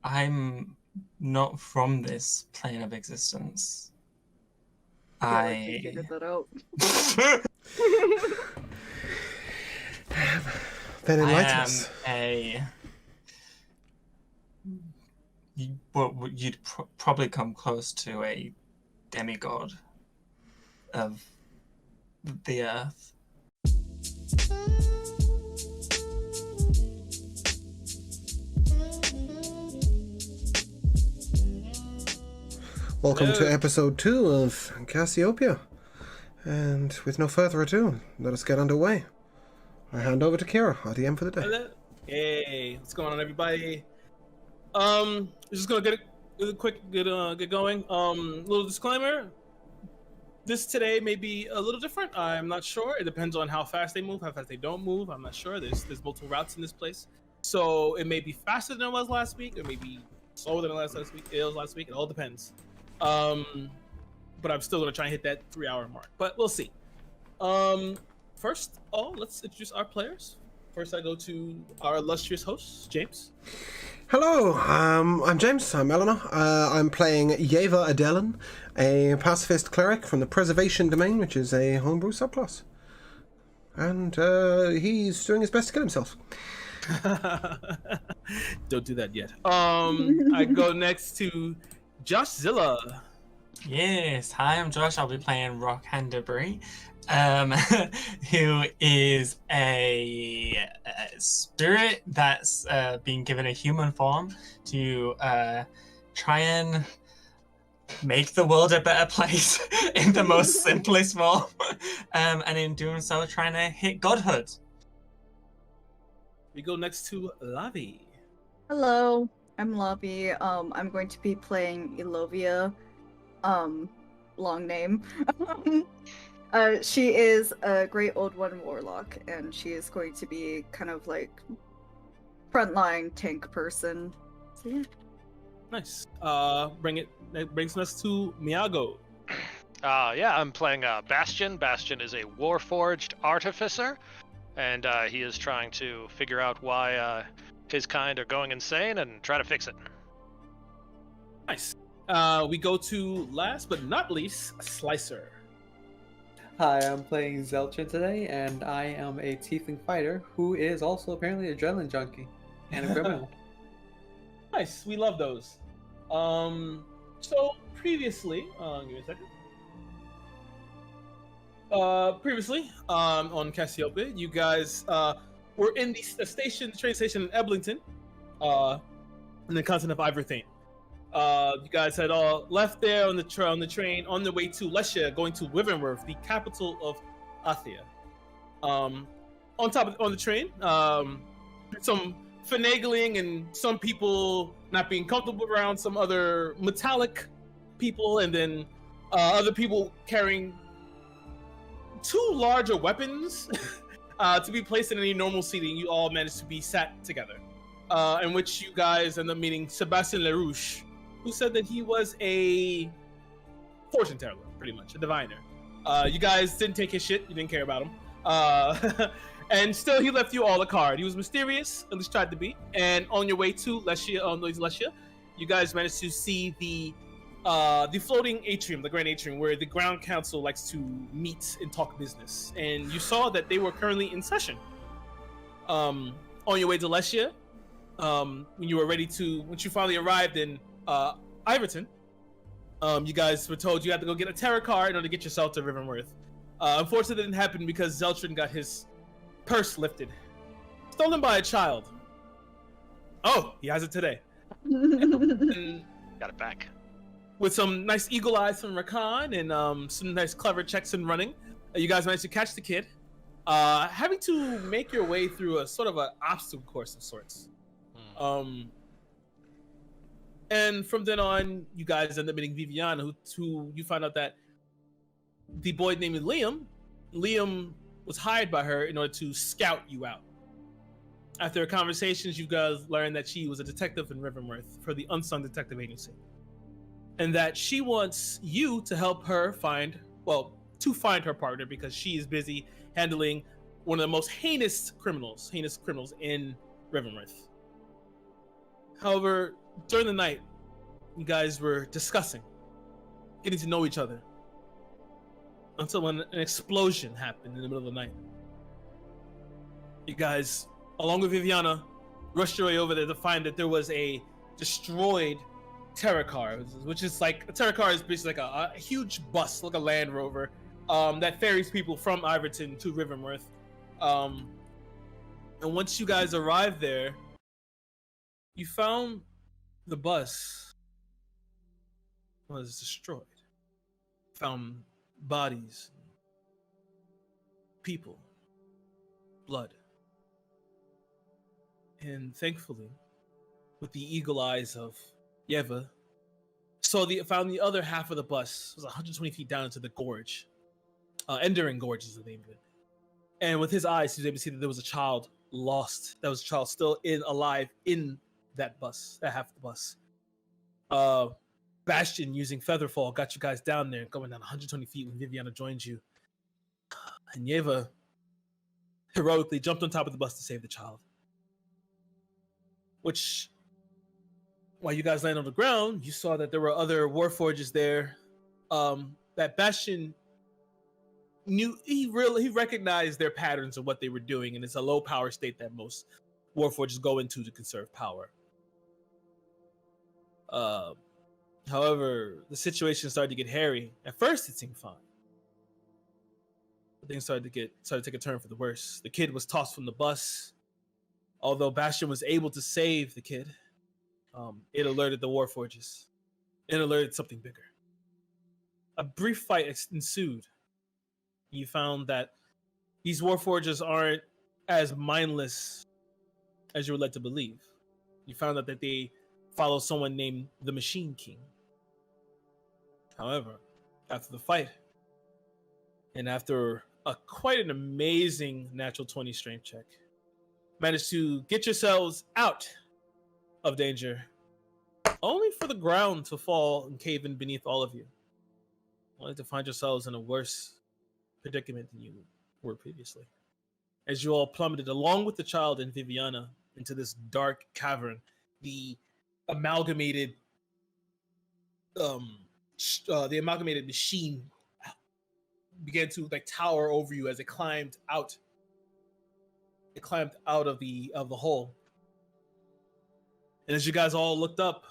I'm not from this plane of existence. I feel like you figured that out. Then I enlighten am us. you'd probably come close to a demigod of the earth. Welcome Hello. to episode 2 of Cassiopeia. And with no further ado, let us get underway. I hand over to Kira, our DM for the day. Hello. Hey, what's going on, everybody? Just gonna get going. Little disclaimer. This today may be a little different. I'm not sure. It depends on how fast they move, how fast they don't move. I'm not sure. There's multiple routes in this place, so it may be faster than it was last week, or maybe slower than it was last week. It all depends. But I'm still gonna try and hit that 3-hour mark. But we'll see. First, let's introduce our players. First, I go to our illustrious host, James. Hello, I'm James. I'm Eleanor. I'm playing Yeva Adelin, a pacifist cleric from the Preservation Domain, which is a homebrew subclass. And he's doing his best to kill himself. Don't do that yet. I go next to Josh Zilla. Yes, hi, I'm Josh. I'll be playing Rock Handerbury, who is a spirit that's been given a human form to try and make the world a better place in the most simplest form, and in doing so, trying to hit godhood. We go next to Lavi. Hello, I'm Lavi. I'm going to be playing Elovia. Long name. She is a great old one warlock, and she is going to be kind of like frontline tank person. So yeah. Nice. That brings us to Miyago. Yeah, I'm playing Bastion. Bastion is a warforged artificer, and he is trying to figure out why his kind are going insane and try to fix it. Nice. We go to last but not least, Slicer. Hi, I'm playing Zeltrin today, and I am a tiefling fighter who is also apparently a adrenaline junkie and a criminal. Nice. We love those. So previously, give me a second. Previously, on Cassiopeia, you guys were in the train station in Eblington, in the continent of Iverthane. You guys had all left there on the train on the way to Lesha, going to Wyvernworth, the capital of Athia. On the train, some finagling and some people not being comfortable around some other metallic people, and then other people carrying two larger weapons to be placed in any normal seating. You all managed to be sat together, in which you guys end up meeting Sebastien Lerouche, who said that he was a fortune teller, pretty much, a diviner. You guys didn't take his shit. You didn't care about him. And still, he left you all a card. He was mysterious, at least tried to be. And on your way to Lesha, you guys managed to see the floating atrium, the grand atrium, where the ground council likes to meet and talk business. And you saw that they were currently in session. On your way to Lesha, once you finally arrived in Iverton, you guys were told you had to go get a tarot card in order to get yourself to Riverworth. Unfortunately, it didn't happen because Zeltrin got his purse lifted, stolen by a child. Oh, he has it today. Got it back. With some nice eagle eyes from Rakan and some nice clever checks and running, you guys managed to catch the kid, having to make your way through a sort of an obstacle course of sorts. And from then on, you guys end up meeting Viviana, who you find out that the boy named Liam was hired by her in order to scout you out. After conversations, you guys learned that she was a detective in Riverworth for the Unsung Detective Agency, and that she wants you to help her find her partner, because she is busy handling one of the most heinous criminals in Riverworth. However, during the night, you guys were discussing, getting to know each other, until when an explosion happened in the middle of the night. You guys, along with Viviana, rushed your way over there to find that there was a destroyed terror car, which is like a terror car is basically like a huge bus, like a Land Rover, that ferries people from Iverton to Rivermouth. And once you guys arrived there, you found the bus was destroyed. Found bodies, people, blood. And thankfully, with the eagle eyes of Yeva, found the other half of the bus. It was 120 feet down into the gorge. Enduring Gorge is the name of it. And with his eyes, he was able to see that there was a child lost. That was a child still alive in that bus, that half of the bus. Bastion, using Featherfall, got you guys down there, going down 120 feet when Viviana joined you. And Yeva heroically jumped on top of the bus to save the child. Which, while you guys landed on the ground, you saw that there were other Warforges there. That Bastion knew, he recognized their patterns of what they were doing, and it's a low power state that most Warforges go into to conserve power. However, the situation started to get hairy. At first, it seemed fine. But things started to take a turn for the worse. The kid was tossed from the bus. Although Bastion was able to save the kid, it alerted the Warforges. It alerted something bigger. A brief fight ensued. You found that these Warforges aren't as mindless as you were led to believe. You found out that they follow someone named the Machine King. However, after the fight, and after quite an amazing natural 20 strength check, managed to get yourselves out of danger, only for the ground to fall and cave in beneath all of you, only to find yourselves in a worse predicament than you were previously, as you all plummeted along with the child and Viviana into this dark cavern. The amalgamated machine began to like tower over you as it climbed out. It climbed out of the hole, and as you guys all looked up,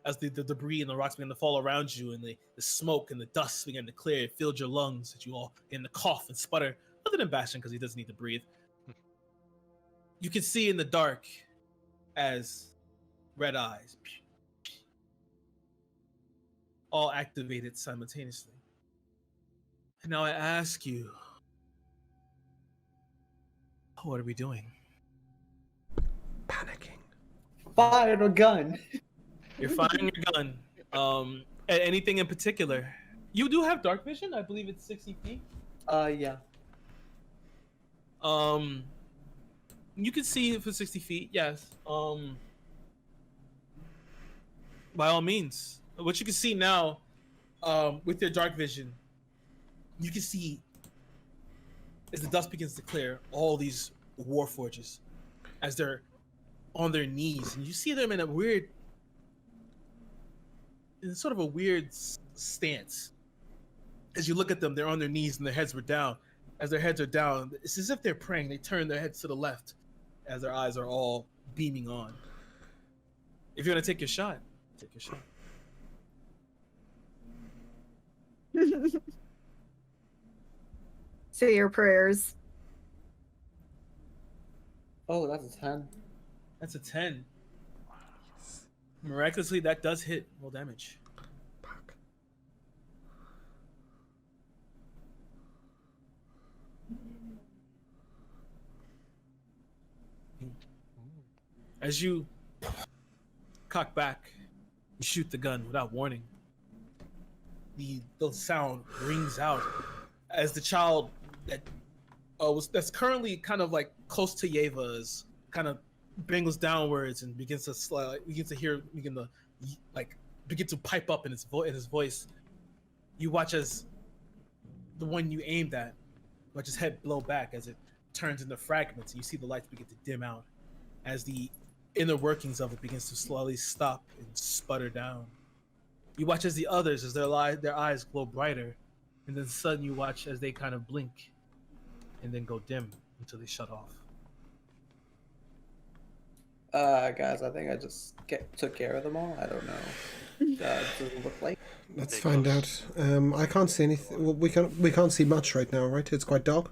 as the debris and the rocks began to fall around you, and the smoke and the dust began to clear, it filled your lungs as you all began to cough and sputter. Other than Bastion, because he doesn't need to breathe. You can see in the dark as red eyes all activated simultaneously. And now I ask you, what are we doing? Panicking. Fire a gun. You're firing your gun. At anything in particular? You do have dark vision. I believe it's 60 feet. Yeah. You can see it for 60 feet. Yes. By all means. What you can see now, with your dark vision, you can see as the dust begins to clear, all these Warforges, as they're on their knees, and you see them in sort of a weird stance. As you look at them, they're on their knees and their heads were down. As their heads are down, it's as if they're praying. They turn their heads to the left as their eyes are all beaming on. If you're gonna take your shot, take your shot. Say your prayers. Oh, that's a 10. That's a 10. Miraculously, that does hit. Roll damage. Fuck. As you cock back, you shoot the gun without warning. The sound rings out as the child that's currently kind of like close to Yeva's kind of bangles downwards and begin to pipe up in his voice. You watch as the one you aimed at, watch his head blow back as it turns into fragments, and you see the lights begin to dim out as the inner workings of it begins to slowly stop and sputter down. You watch as the others, as their eyes glow brighter, and then suddenly you watch as they kind of blink and then go dim until they shut off. Guys, I think I just took care of them all. I don't know. Does it look like? Let's find out. I can't see anything. Well, we can't see much right now, right? It's quite dark.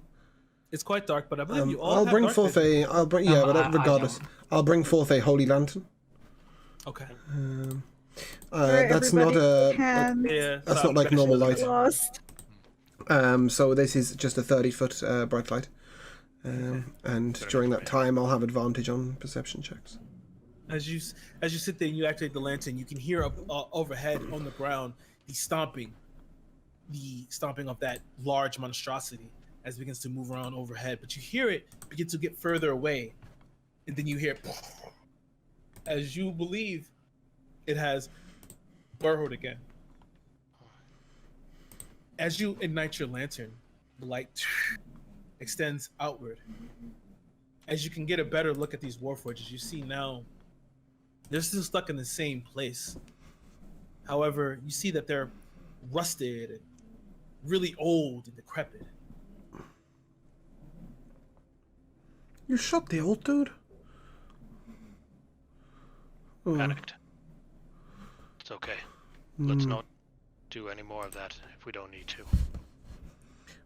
It's quite dark, but I believe you all I'll have bring dark forth vision. regardless. I'll bring forth a holy lantern. Okay. Alright, That's not everybody a. can- Yeah. That's so not like normal light. Lost. So this is just a 30-foot bright light. And during that time, I'll have advantage on perception checks. As you sit there and you activate the lantern, you can hear up overhead on the ground the stomping of that large monstrosity as it begins to move around overhead. But you hear it begin to get further away, and then you hear as you believe it has burrowed again. As you ignite your lantern, the light extends outward. As you can get a better look at these warforges, you see now they're still stuck in the same place. However, you see that they're rusted and really old and decrepit. You shot the old dude? Oh. Panicked. It's okay. Let's not do any more of that if we don't need to.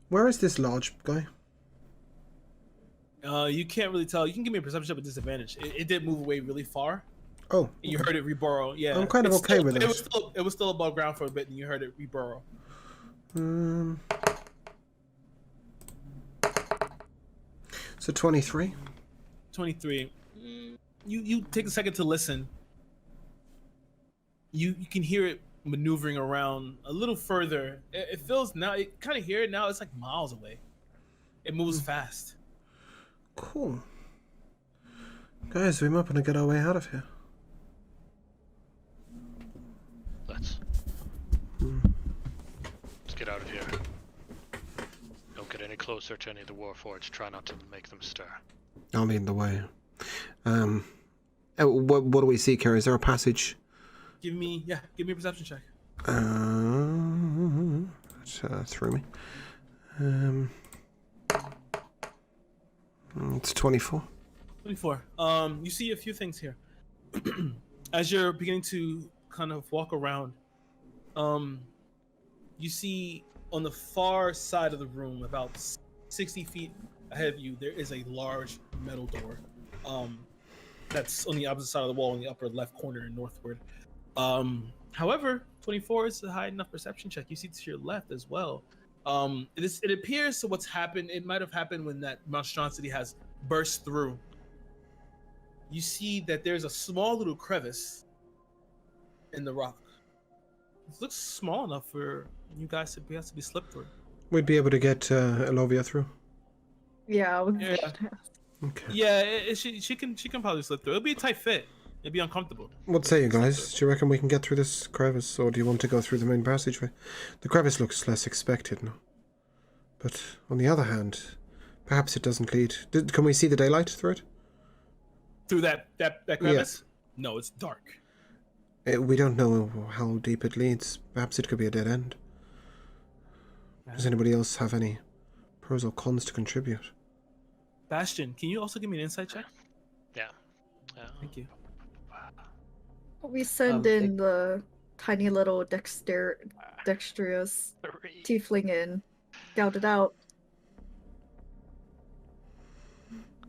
Where is this large guy? You can't really tell. You can give me a perception check with disadvantage. It did move away really far. Oh, And you heard it reburrow. Yeah, I'm kind of It's okay still- with it. that. It was still above ground for a bit, and you heard it reburrow. So 23. 23. You take a second to listen. You can hear it maneuvering around a little further. It feels now. You kind of hear it now. It's like miles away. It moves fast. Cool. Guys, we might want to get our way out of here. Let's get out of here. Don't get any closer to any of the warforged. Try not to make them stir. I'll lead the way. What do we seek here? Is there a passage? Give me a perception check. That threw me. It's 24. 24. You see a few things here. As you're beginning to kind of walk around, you see on the far side of the room, about 60 feet ahead of you, there is a large metal door. That's on the opposite side of the wall in the upper left corner and northward. However, 24 is a high enough perception check. You see to your left as well. It appears to what's happened. It might have happened when that monstrosity has burst through. You see that there's a small little crevice in the rock. It looks small enough for you guys to be slipped through. We'd be able to get Elovia through. Yeah. Yeah. Okay. Yeah, she can probably slip through. It'll be a tight fit. It'd be uncomfortable. What say you guys? Do you reckon we can get through this crevice, or do you want to go through the main passageway? The crevice looks less expected now. But on the other hand, perhaps it doesn't lead. Can we see the daylight through it? Through that crevice? Yeah. No, it's dark. We don't know how deep it leads. Perhaps it could be a dead end. Does anybody else have any pros or cons to contribute? Bastion, can you also give me an insight check? Yeah. Thank you. We send in the tiny little dexterous tiefling in. Scout it out.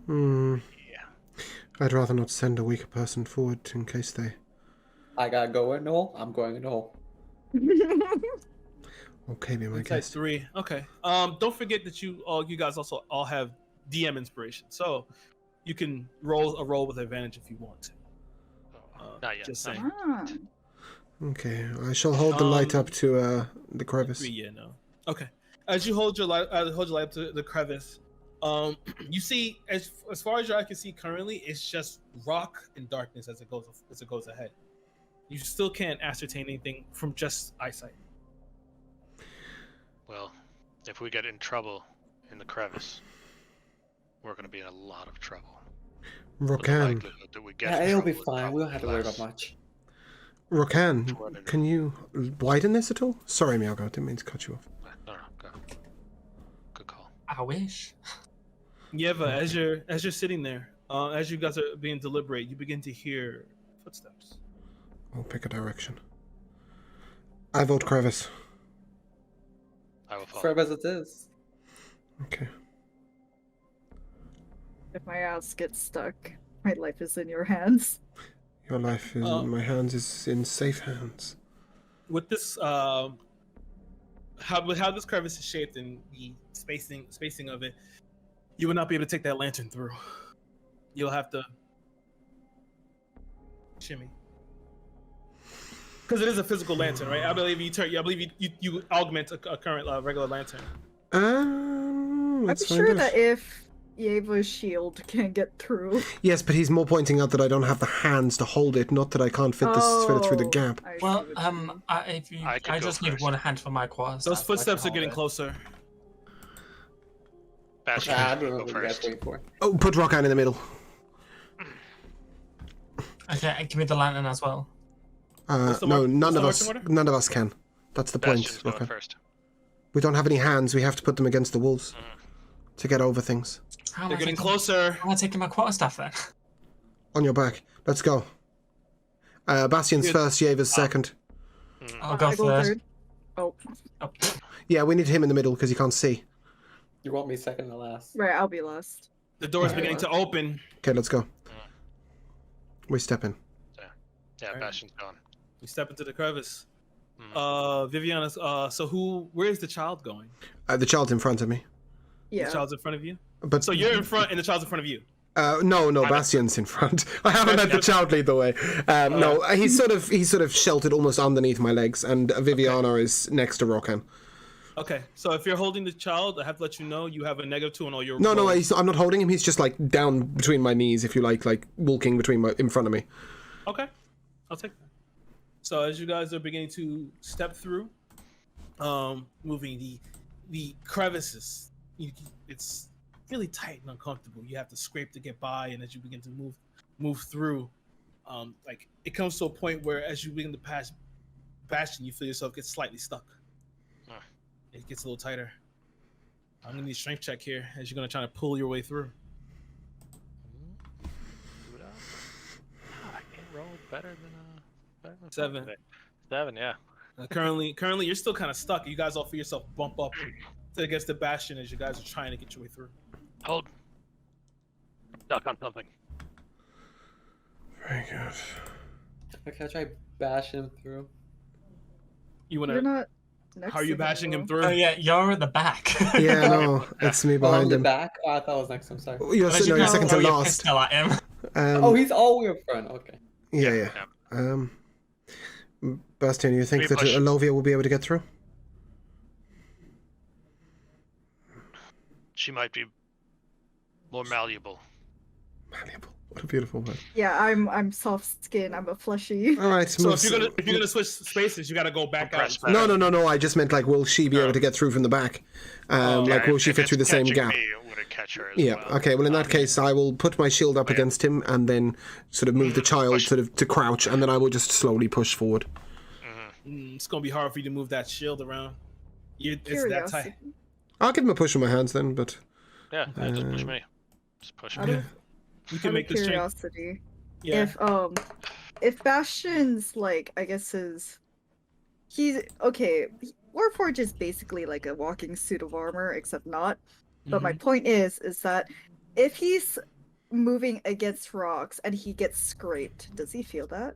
Yeah. Yeah. I'd rather not send a weaker person forward in case they... I gotta go in the hole. I'm going in the hole. Okay, be my Insight guest. 3. Okay. Don't forget that you guys also all have DM inspiration, so you can roll with advantage if you want to. Not yet. Just not saying. yet. Okay, I shall hold the light up to the crevice. 3, yeah, no. Okay. As you hold your light up to the crevice, you see as far as your eye can see currently, it's just rock and darkness as it goes ahead. You still can't ascertain anything from just eyesight. Well, if we get in trouble in the crevice, we're going to be in a lot of trouble. for the Rokan, likelihood that we get Yeah, in it'll be trouble is fine. We don't have to worry probably about less. much. Rokan, can you widen this at all? Sorry, Miyago, I didn't mean to cut you off. No, go. Good call. I wish. Yeva, as you're sitting there, as you guys are being deliberate, you begin to hear footsteps. I'll pick a direction. I vote crevice. I will follow. Forever as it is. Okay. If my ass gets stuck, my life is in your hands. Your life is in my hands is in safe hands. With this, how this crevice is shaped and the spacing of it, you will not be able to take that lantern through. You'll have to shimmy. Because it is a physical lantern, right? I believe you augment a current regular lantern. I'm Let's find sure out. that if Yeva's shield can get through. Yes, but he's more pointing out that I don't have the hands to hold it, not that I can't fit it through the gap. I see Well, what you mean. I could I go just need first. one hand for my quads. Those footsteps are getting closer. Bastion, I don't know go what you guys first. wait for. Oh, put Rokan in the middle. Okay, give me the lantern as well. What's the No, mark- none what's of the us. marching order? None of us can. That's the point, Bastion's going Rokan. first. We don't have any hands. We have to put them against the walls to get over things. How am They're I getting taking- closer. How am I taking my quarter staff then? On your back. Let's go. Bastion's Good. first, Yeva's second. I'll go I go first. third. Oh, Oh. Yeah, we need him in the middle because he can't see. You want me second to last. right, I'll be last. The door is beginning to open. Okay, let's go. We step in. Yeah, Alright. Bastion's gone. We step into the crevice. Mhm. Viviana's. Where is the child going? The child's in front of me. Yeah. The child's in front of you. But So you're in front, and the child's in front of you. no, Bastion's in front. I haven't let the child lead the way. No, he's sort of sheltered almost underneath my legs, and Viviana is next to Rokan. Okay, so if you're holding the child, I have to let you know you have a -2 on all your. No, rolls. I'm not holding him. He's just like down between my knees, if you like walking in front of me. Okay, I'll take that. So as you guys are beginning to step through, moving the crevices, it's really tight and uncomfortable. You have to scrape to get by, and as you begin to move through, like it comes to a point where as you begin to pass Bastion, you feel yourself get slightly stuck. It gets a little tighter. I'm gonna need a strength check here as you're gonna try to pull your way through. I can roll better than 7. 7, yeah. Currently, you're still kind of stuck. You guys all feel yourself bump up against the Bastion as you guys are trying to get your way through. Hold. Stuck on something. Very good. Okay, I'll try bash him through. You You're wanna? not next How are you to bashing him though. through? Oh yeah, you're at the back. Yeah, no, it's me Oh, I'm behind in the him. back? Oh, I thought it was next. I'm sorry. You're, Unless you no, you're can second to throw your last. pistol at him. Oh, he's all the way up front. Okay. Yeah. Yeah. Bastion, you think We that push. Alovia will be able to get through? She might be more malleable. Malleable. What a beautiful word. Yeah, I'm soft skin. I'm a fleshy. All right. So if you're gonna switch spaces, you gotta go back out. Press better. No. I just meant like, will she be able to get through from the back? Like, will she if fit it's through the same catching gap? Me, it would catch her as Yeah. well. Okay. Well, in that case, I will put my shield up against him and then sort of move the child Push. sort of to crouch, and then I will just slowly push forward. It's gonna be hard for you to move that shield around. It's that Curiosity. tight. I'll give him a push with my hands then, but Yeah, just push me. Just push Out me. of, You out can of make this change. curiosity, Yeah. if Bastion's like, I guess he's okay. Warforged is basically like a walking suit of armor, except not. But my point is that if he's moving against rocks and he gets scraped, does he feel that?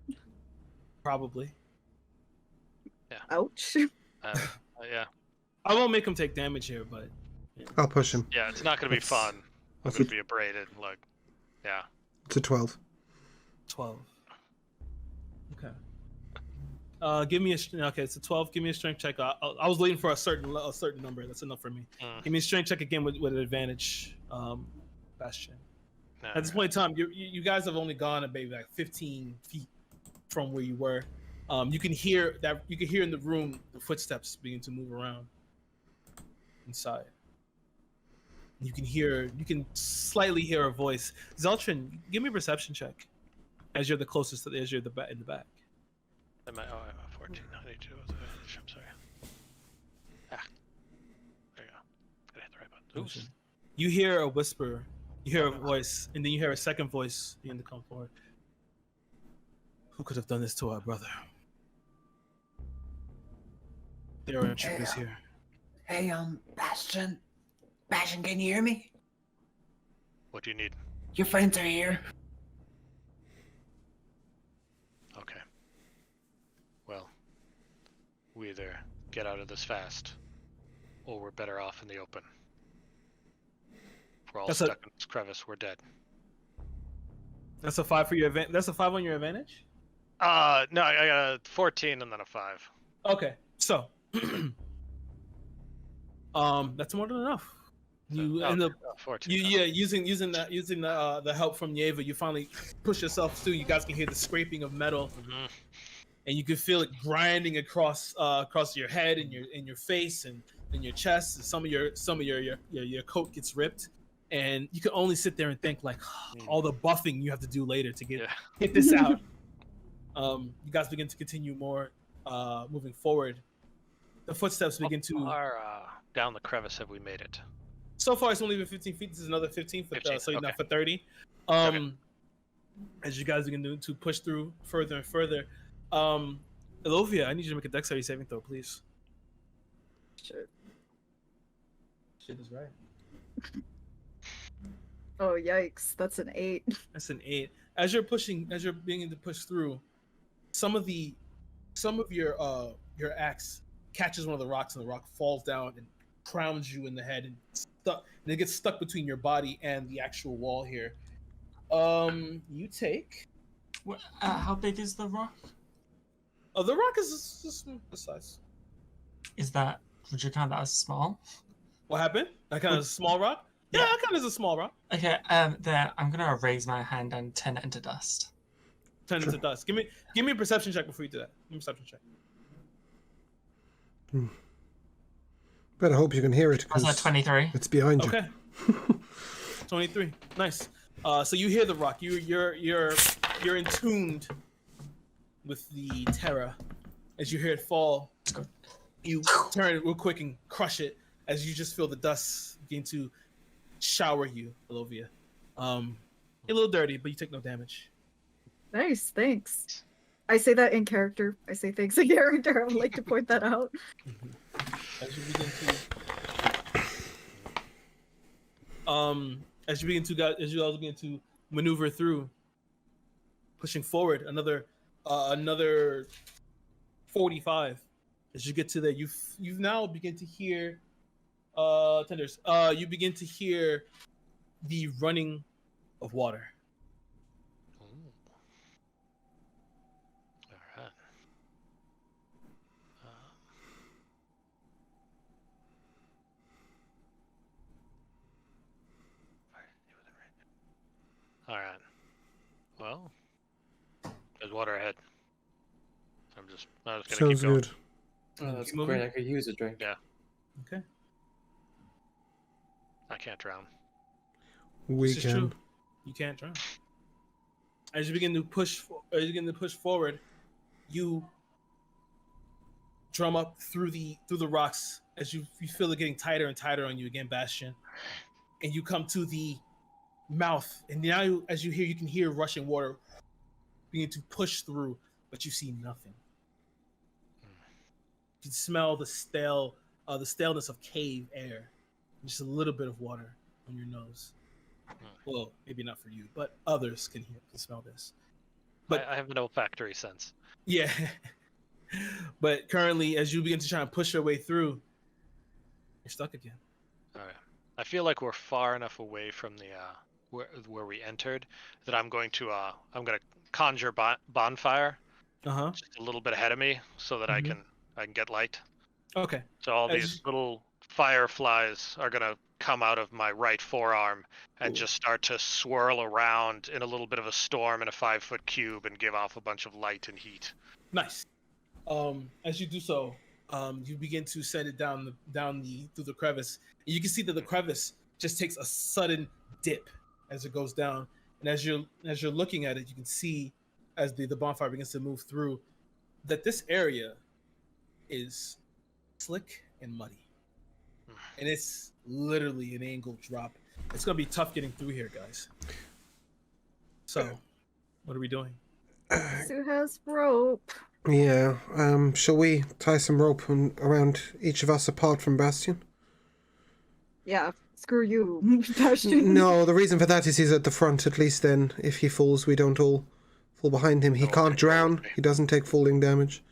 Probably. Ouch. Yeah. I won't make him take damage here, but I'll push him. Yeah, it's not gonna be That's- fun. I'm that's gonna a- be abraded. Like, yeah. It's a 12. 12. Okay. Give me a okay. It's a 12. Give me a strength check. I was waiting for a certain number. That's enough for me. Give me a strength check again with an advantage, Bastion. No, At this point in time, you guys have only gone maybe like 15 feet from where you were. You can hear in the room the footsteps beginning to move around inside. You can slightly hear a voice. Zeltrin, give me a perception check. As you're the closest to the, as you're in the back. Am I? Oh, I'm a 14. I need to do with advantage. I'm sorry. Ah, there you go. Gotta hit the right button. Oops. You hear a whisper. You hear a voice, and then you hear a second voice begin to come forward. Who could have done this to our brother? There are intruders here. Hey, Bastion. Bastion, can you hear me? What do you need? Your friends are here. Okay. Well, we either get out of this fast, or we're better off in the open. If we're all stuck in this crevice, we're dead. That's a 5 for your advantage. That's a 5 on your advantage? No, I got a 14 and then a 5. Okay, so that's more than enough. You end up 14. using the help from Yeva, you finally push yourself through. You guys can hear the scraping of metal, and you can feel it grinding across your head and your face and your chest. And some of your coat gets ripped, and you can only sit there and think like all the buffing you have to do later to get this out. You guys begin to continue more, moving forward. The footsteps begin to. How far down the crevice have we made it? So far, it's only been 15 feet. This is another 15 foot, 15, so you're okay. not for 30. Okay. As you guys begin to push through further and further. Elovia, I need you to make a dexterity saving throw, please. Shit. Shit is right. Oh yikes! That's an 8. That's an 8. As you're beginning to push through, some of your axe catches one of the rocks, and the rock falls down and crowns you in the head, and it gets stuck between your body and the actual wall here. You take. How big is the rock? The rock is just the size. Would you count that as small? What happened? That kind of small rock? Yeah, that kind of is a small rock. Okay, there, I'm gonna raise my hand and turn it into dust. Turn into dust. Give me a perception check before you do that. Give me a perception check. Better hope you can hear it. Was that 23? It's behind you. Okay. 23. Nice. So you hear the rock. You're in tuned with the terror. As you hear it fall, you turn real quick and crush it as you just feel the dust begin to shower you, Elovia. A little dirty, but you take no damage. Nice, thanks. I say that in character. I say thanks in character. I would like to point that out. As you begin to maneuver through, pushing forward another 45. As you get to there, you've now begin to hear tenders. You begin to hear the running of water. All right. Well, there's water ahead. I'm just gonna keep Sounds going. good. Oh, that's Keep great. moving. I could use a drink. Yeah. Okay. I can't drown. We This is can. true. You can't drown. As you begin to push forward, you drum up through the rocks as you feel it getting tighter and tighter on you again, Bastion. And you come to the mouth, and now as you can hear rushing water begin to push through, but you see nothing. You can smell the staleness of cave air, just a little bit of water on your nose. Well, maybe not for you, but others can smell this. But I have an olfactory sense. yeah. But currently, as you begin to try and push your way through, you're stuck again. All right. I feel like we're far enough away from the where we entered that I'm going to conjure bonfire just a little bit ahead of me so that I can get light. Okay. So all these little fireflies are gonna come out of my right forearm and just start to swirl around in a little bit of a storm in a 5-foot cube and give off a bunch of light and heat. Nice. As you do so, you begin to set it down through the crevice. And you can see that the crevice just takes a sudden dip as it goes down. And as you're looking at it, you can see as the bonfire begins to move through that this area is slick and muddy. And it's literally an angled drop. It's gonna be tough getting through here, guys. So, what are we doing? Sue has rope. Yeah. Shall we tie some rope around each of us apart from Bastion? Yeah, screw you, Bastion. No, the reason for that is he's at the front. At least then, if he falls, we don't all fall behind him. He can't drown. He doesn't take falling damage.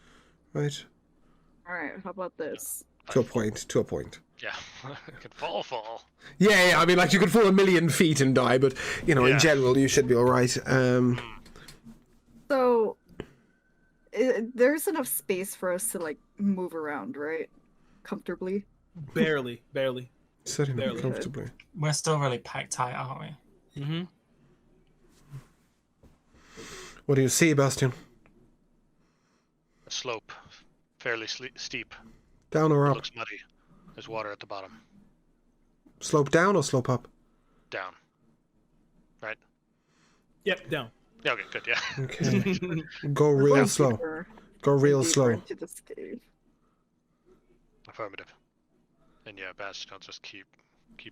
Right? Alright, how about this? To a point. Yeah, could fall. Yeah, I mean, like, you could fall 1,000,000 feet and die, but, you know, in general, you should be alright. So, there's enough space for us to, like, move around, right? Comfortably? Barely. Sitting Barely. comfortably. We're still really packed tight, aren't we? Mm-hmm. What do you see, Bastion? A slope, fairly steep. Down or It up? looks muddy. There's water at the bottom. Slope down or slope up? Down. Right? Yep, down. Yeah, okay, good, yeah. Okay. Go We're real going slow. deeper Go and real deeper slow. into this cave. Affirmative. And yeah, Bastion, I'll just keep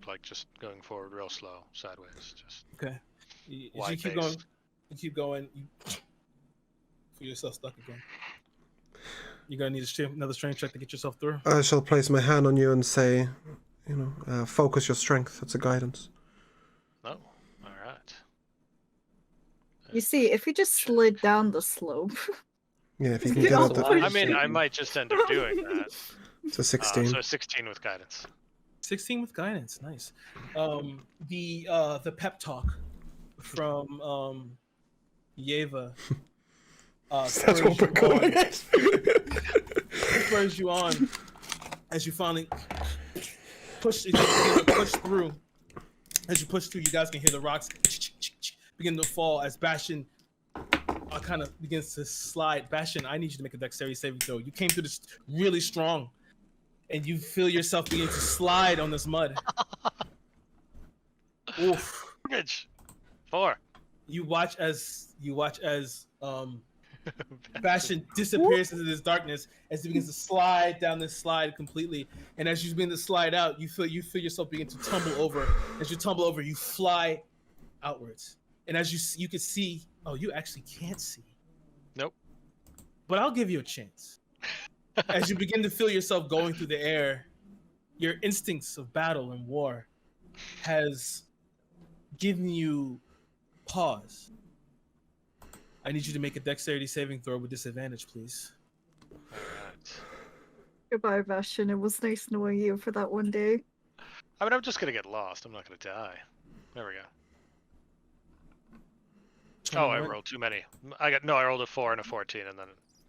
like just going forward real slow, sideways, just Okay. As you wide keep going, you feel yourself stuck again. You're gonna need another strength check to get yourself through. I shall place my hand on you and say, focus your strength. That's a guidance. No. Alright. You see, if we just slid down the slope, Yeah, if you can Get get off up the the... way. I mean, I might just end up doing that. It's a 16. So 16 with guidance. 16 with guidance, nice. The pep talk from Yeva That's what we're calling it. spurs you on as you finally push through. As you push through, you guys can hear the rocks begin to fall as Bastion kind of begins to slide. Bastion, I need you to make a dexterity saving throw. You came through this really strong, and you feel yourself beginning to slide on this mud. Oof. Rich. 4. You watch as Bastion disappears into this darkness as he begins to slide down this slide completely. And as you begin to slide out, you feel yourself begin to tumble over. As you tumble over, you fly outwards. And as you can see, oh, you actually can't see. Nope. But I'll give you a chance. As you begin to feel yourself going through the air, your instincts of battle and war has given you pause. I need you to make a dexterity saving throw with disadvantage, please. Alright. goodbye, Bastion. It was nice knowing you for that one day. I mean, I'm just gonna get lost. I'm not gonna die. There we go. Oh, I rolled too many. I rolled a 4 and a 14, and then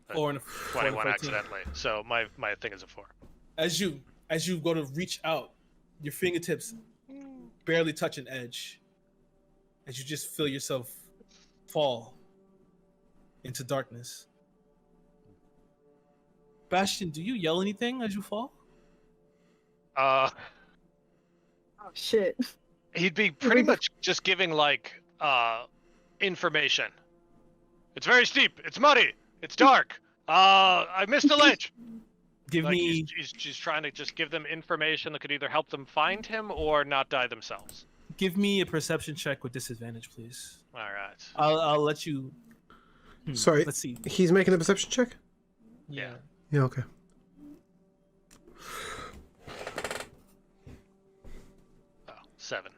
a 4 and a 21 14. accidentally. So my thing is a 4. As you go to reach out, your fingertips barely touch an edge. As you just feel yourself fall into darkness. Bastion, do you yell anything as you fall? Oh shit. He'd be pretty much just giving like information. It's very steep. It's muddy. It's dark. I missed a ledge. Give Like, me. He's trying to just give them information that could either help them find him or not die themselves. Give me a perception check with disadvantage, please. All right. I'll let you. Sorry. Let's see. He's making a perception check? Yeah. Yeah, okay. Oh, 7.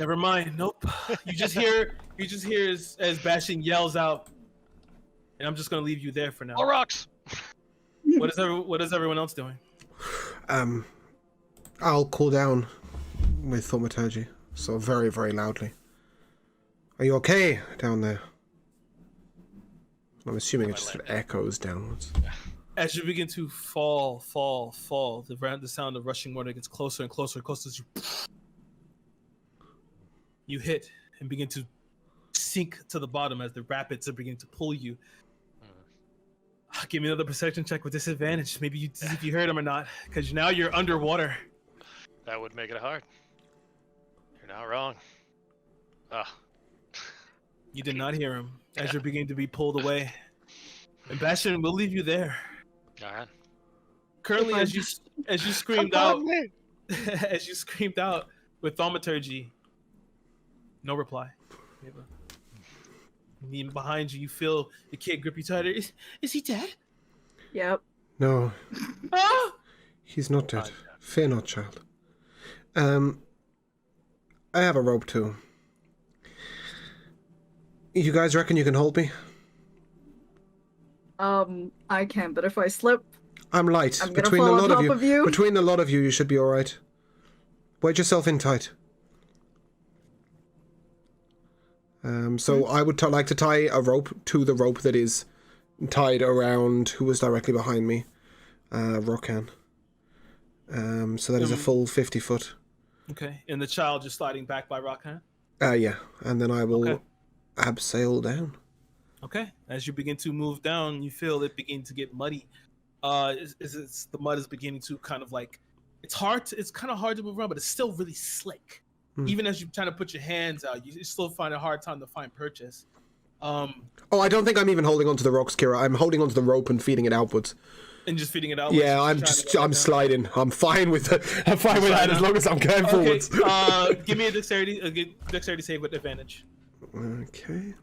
Never mind. Nope. You just hear as Bastion yells out, and I'm just gonna leave you there for now. All rocks. What is everyone else doing? I'll cool down with thaumaturgy, so very, very loudly. Are you okay down there? I'm assuming it just echoes downwards. As you begin to fall, the sound of rushing water gets closer and closer as you hit and begin to sink to the bottom as the rapids are beginning to pull you. Give me another perception check with disadvantage. Maybe you see if you heard him or not, because now you're underwater. That would make it hard. You're not wrong. You did not hear him as you're beginning to be pulled away. And Bastion, we'll leave you there. All right. Currently, as you screamed out, as you screamed out with thaumaturgy, no reply. And behind you, you feel the kid grip you tighter. Is he dead? Yep. No, Ah! he's not dead. Fear not, child. I have a rope too. You guys reckon you can hold me? I can, but if I slip, I'm light. I'm gonna fall on top of you. Between the lot of you, you should be all right. Wedge yourself in tight. So I would like to tie a rope to the rope that is tied around who was directly behind me, Rokan. So that is a full 50 foot. Okay, and the child just sliding back by Rokan? Yeah, and then I will abseil down. Okay, as you begin to move down, you feel it begin to get muddy. The mud is beginning to kind of like, it's kind of hard to move around, but it's still really slick. Even as you're trying to put your hands out, you still find a hard time to find purchase. I don't think I'm even holding onto the rocks, Kira. I'm holding onto the rope and feeding it outwards. And just feeding it out. Yeah, I'm sliding. I'm fine with that. I'm fine with that as long as I'm going forwards. Give me a dexterity save with advantage. Okay.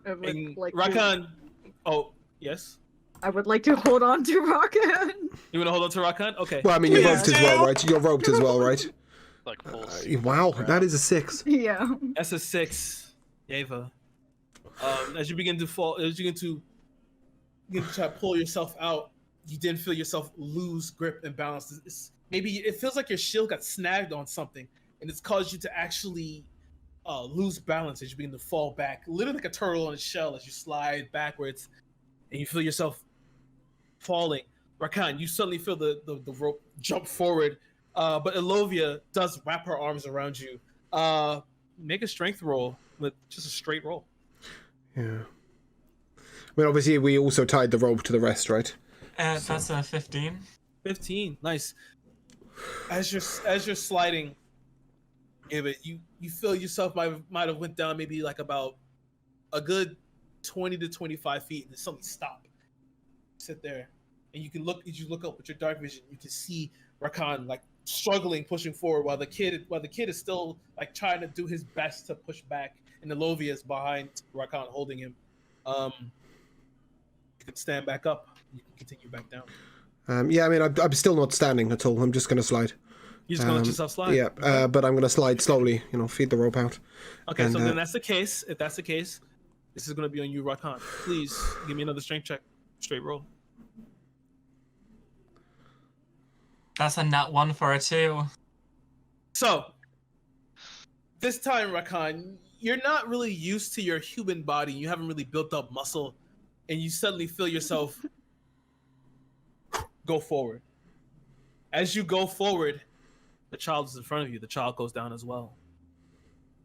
Rakan. Oh, yes. I would like to hold on to Rakan. You want to hold on to Rakan? Okay. Well, I mean, you're roped as well, right? You're roped as well, right? Like full. Wow, that is a 6. Yeah. That's a 6, Ava. As you begin to fall, as you begin to try to pull yourself out, you then feel yourself lose grip and balance. Maybe it feels like your shield got snagged on something, and it's caused you to actually lose balance as you begin to fall back, literally like a turtle on its shell as you slide backwards, and you feel yourself falling. Rakan, you suddenly feel the rope jump forward, but Elovia does wrap her arms around you. Make a strength roll with just a straight roll. Yeah. I mean, obviously, we also tied the rope to the rest, right? That's a 15. 15, nice. As you're sliding, you feel yourself might have went down maybe like about a good 20 to 25 feet, and then suddenly stop. Sit there, and you can look. As you look up with your dark vision, you can see Rakan like struggling, pushing forward, while the kid is still like trying to do his best to push back, and Elovia is behind Rakan holding him. You can stand back up. You can continue back down. Yeah, I mean, I'm still not standing at all. I'm just going to slide. You're just going to let yourself slide? Yeah, okay. But I'm going to slide slowly, feed the rope out. Okay, so then that's the case. If that's the case, this is going to be on you, Rakan. Please give me another strength check. Straight roll. That's a nat 1 for a 2. So, this time, Rakan, you're not really used to your human body. You haven't really built up muscle, and you suddenly feel yourself go forward. As you go forward, the child is in front of you. The child goes down as well.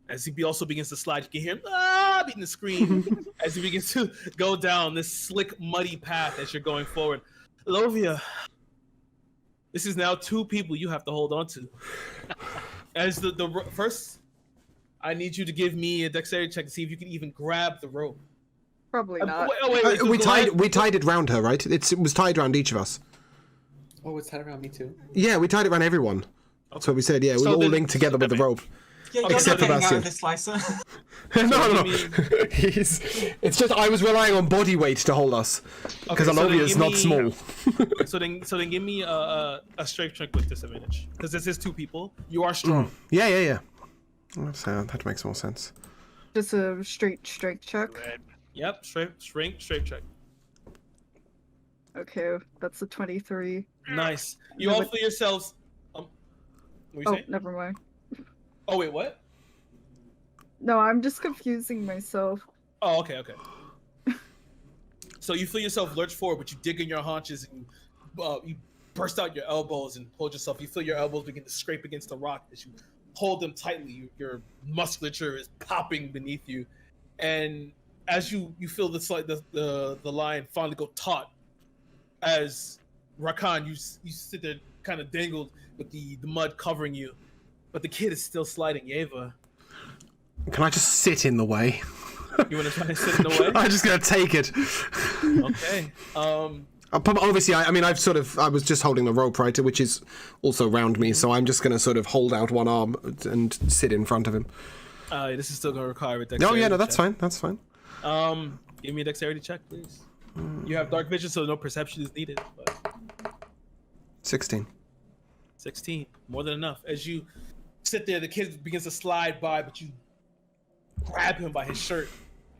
As he also begins to slide, you can hear him beating the scream as he begins to go down this slick, muddy path as you're going forward. Lovia, this is now 2 people you have to hold on to. As the first, I need you to give me a dexterity check to see if you can even grab the rope. Probably not. Wait, we tied it round her, right? It was tied around each of us. Oh, it's tied around me too? Yeah, we tied it around everyone. Okay. So we said, yeah, we all linked together with the rope. Yeah, Okay, except for for Bastion. the slicer. No. It's just I was relying on body weight to hold us. Because Alovia is not small. So then give me a strength check with disadvantage. Because this is 2 people. You are strong. Yeah. That makes more sense. Just a straight strength check. Right. Yep, strength check. Okay, that's a 23. Nice. You all feel yourselves. What were you saying? Never mind. Oh wait, what? No, I'm just confusing myself. Oh, okay. So you feel yourself lurch forward, but you dig in your haunches and you burst out your elbows and hold yourself. You feel your elbows begin to scrape against the rock as you hold them tightly. Your musculature is popping beneath you, and as you feel the line finally go taut, as Rakan, you sit there kind of dangled with the mud covering you. but the kid is still sliding. Yeva, Can I just sit in the way? you want to try to sit in the way? I'm just gonna take it. Okay. Obviously, I was just holding the rope, right, which is also around me, so I'm just gonna sort of hold out one arm and sit in front of him. This is still gonna require a dexterity. Oh yeah, no, that's check. fine. That's fine. Give me a dexterity check, please. You have dark vision, so no perception is needed. But 16. 16, more than enough. As you sit there, the kid begins to slide by, but you grab him by his shirt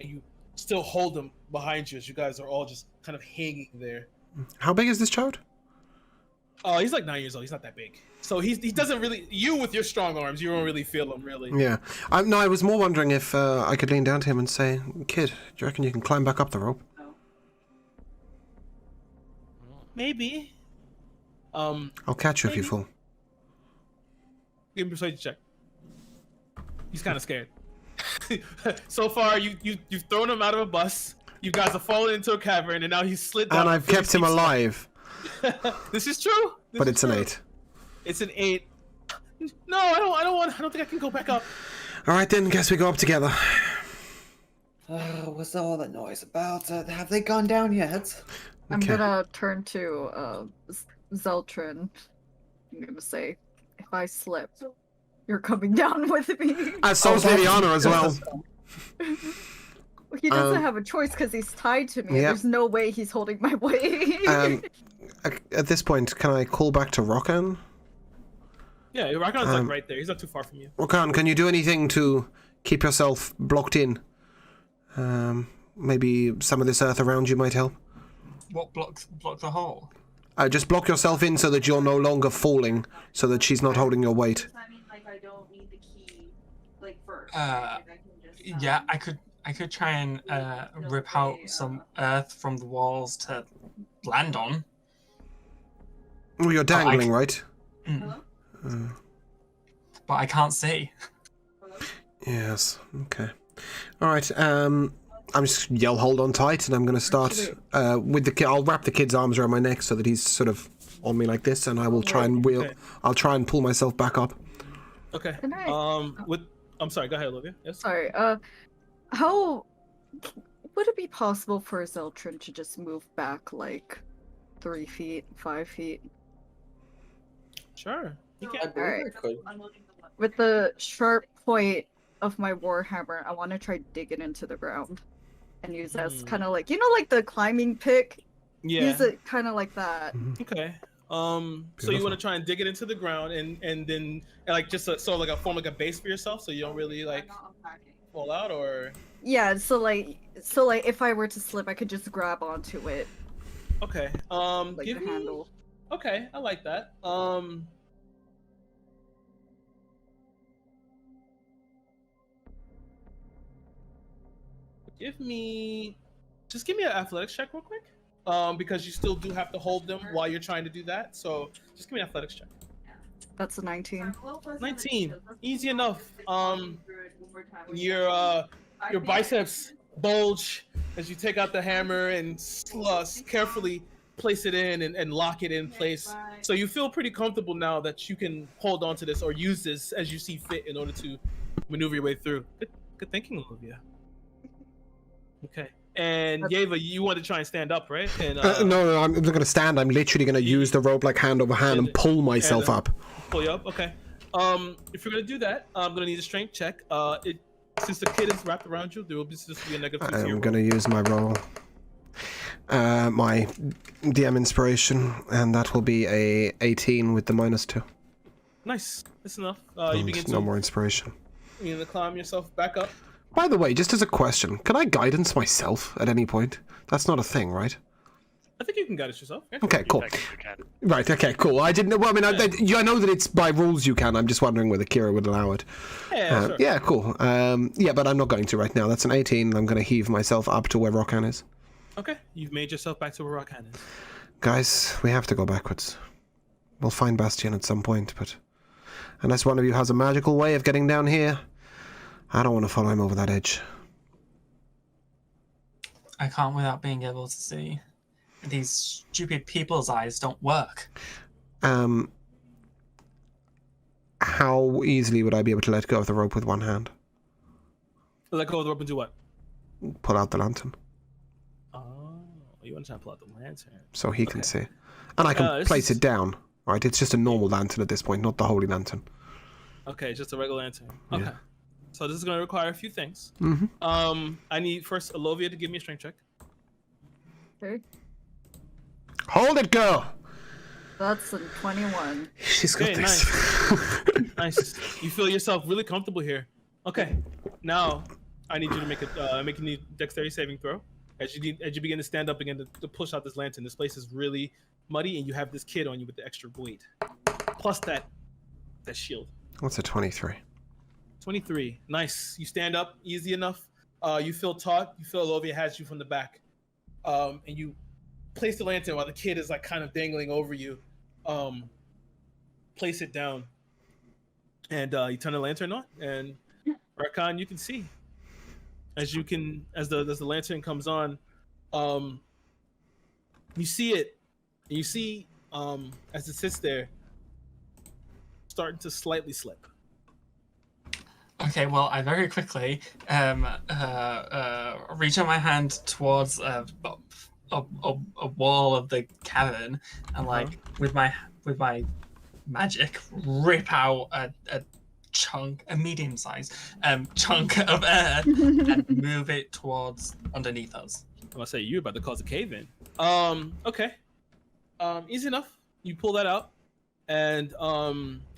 and you still hold him behind you as you guys are all just kind of hanging there. How big is this child? Oh, he's like 9 years old. He's not that big. So he doesn't really, you with your strong arms, you don't really feel him, really. Yeah. No, I was more wondering if I could lean down to him and say, "Kid, do you reckon you can climb back up the rope?" Maybe. I'll catch you if you fall. Give him a persuasion check. He's kind of scared. So far, you've thrown him out of a bus. You guys have fallen into a cavern, and now he's slid down. And I've kept him alive. This is true. But it's an 8. It's an 8. No, I don't think I can go back up. All right then, guess we go up together. What's all that noise about? Have they gone down yet? I'm Okay. gonna turn to Zeltrin. I'm gonna say, if I slip, you're coming down with me. So's Liliana as well. He doesn't have a choice because he's tied to me. Yep. There's no way he's holding my weight. At this point, can I call back to Rokan? Yeah, Rakon's like right there. He's not too far from you. Rokan, can you do anything to keep yourself blocked in? Maybe some of this earth around you might help. What block the hole? Just block yourself in so that you're no longer falling, so that she's not holding your weight. I mean, like, I don't need the key, like, first. Yeah, I could try and rip out some earth from the walls to land on. Well, you're dangling, right? But I can't see. Yes. Okay. All right. I'm just yell hold on tight, and I'm going to start with the kid. I'll wrap the kid's arms around my neck so that he's sort of on me like this, and I will try and wheel. Okay. I'll try and pull myself back up. Okay. Can I- I'm sorry. Go ahead, Olivia. Yes. Sorry. How would it be possible for Zeltrin to just move back like 3 feet, 5 feet? Sure. You I can. believe I could. With the sharp point of my warhammer, I want to try digging into the ground and use that as kind of like, like the climbing pick. Yeah. Use it kind of like that. Okay. So you want to try and dig it into the ground and then like just form like a base for yourself, so you don't really like fall out, or. Yeah. So like if I were to slip, I could just grab onto it. Okay. Like Give the me. handle. Okay, I like that. Give me an athletics check real quick. Because you still do have to hold them while you're trying to do that. So just give me an athletics check. That's a 19. 19, easy enough. Your biceps bulge as you take out the hammer and carefully place it in and lock it in place. So you feel pretty comfortable now that you can hold on to this or use this as you see fit in order to maneuver your way through. Good thinking, Olivia. Okay. And Yeva, you want to try and stand up, right? And, no, I'm not going to stand. I'm literally going to use the rope like hand over hand and pull myself up. Pull you up, okay. If you're going to do that, I'm going to need a strength check. Since the kid is wrapped around you, there will be a negative 2 to your I'm going to use my roll. My DM inspiration, and that will be a 18 with the -2. Nice. That's enough. You begin No to more inspiration. climb yourself back up. By the way, just as a question, can I guidance myself at any point? That's not a thing, right? I think you can guide it yourself. Yeah. Okay, cool. Technically can. Right, okay, cool. I didn't know. Well, I mean, I know that it's by rules you can. I'm just wondering whether Kira would allow it. Yeah, sure. Yeah, cool. Yeah, but I'm not going to right now. That's an 18. I'm going to heave myself up to where Rokan is. Okay, you've made yourself back to where Rokan is. Guys, we have to go backwards. We'll find Bastion at some point, but unless one of you has a magical way of getting down here, I don't want to follow him over that edge. I can't without being able to see. These stupid people's eyes don't work. how easily would I be able to let go of the rope with one hand? Let go of the rope and do what? Pull out the lantern. Oh, you want to try to pull out the lantern? So he can see. And I can place it down, right? It's just a normal lantern at this point, not the holy lantern. Okay, just a regular lantern. Okay. Yeah. So this is going to require a few things. Mm-hmm. I need first Olovia to give me a strength check. Okay. Hold it, girl! That's a 21. She's got Okay, this. Nice. You feel yourself really comfortable here. Okay. Now, I need you to make a dexterity saving throw. As you begin to stand up again to push out this lantern. This place is really muddy, and you have this kid on you with the extra weight. Plus that shield. What's a 23? 23. Nice. You stand up easy enough. You feel taut. You feel Olovia has you from the back. And you place the lantern while the kid is like kind of dangling over you. Place it down. And you turn the lantern on. And Rakan, you can see. As the lantern comes on, you see it. And you see as it sits there, starting to slightly slip. Okay, well, I very quickly reach out my hand towards a wall of the cavern, and with my magic, rip out a chunk, a medium-sized chunk of earth, and move it towards underneath us. I'm gonna say you're about to cause a cave in. Okay. Easy enough. You pull that out, and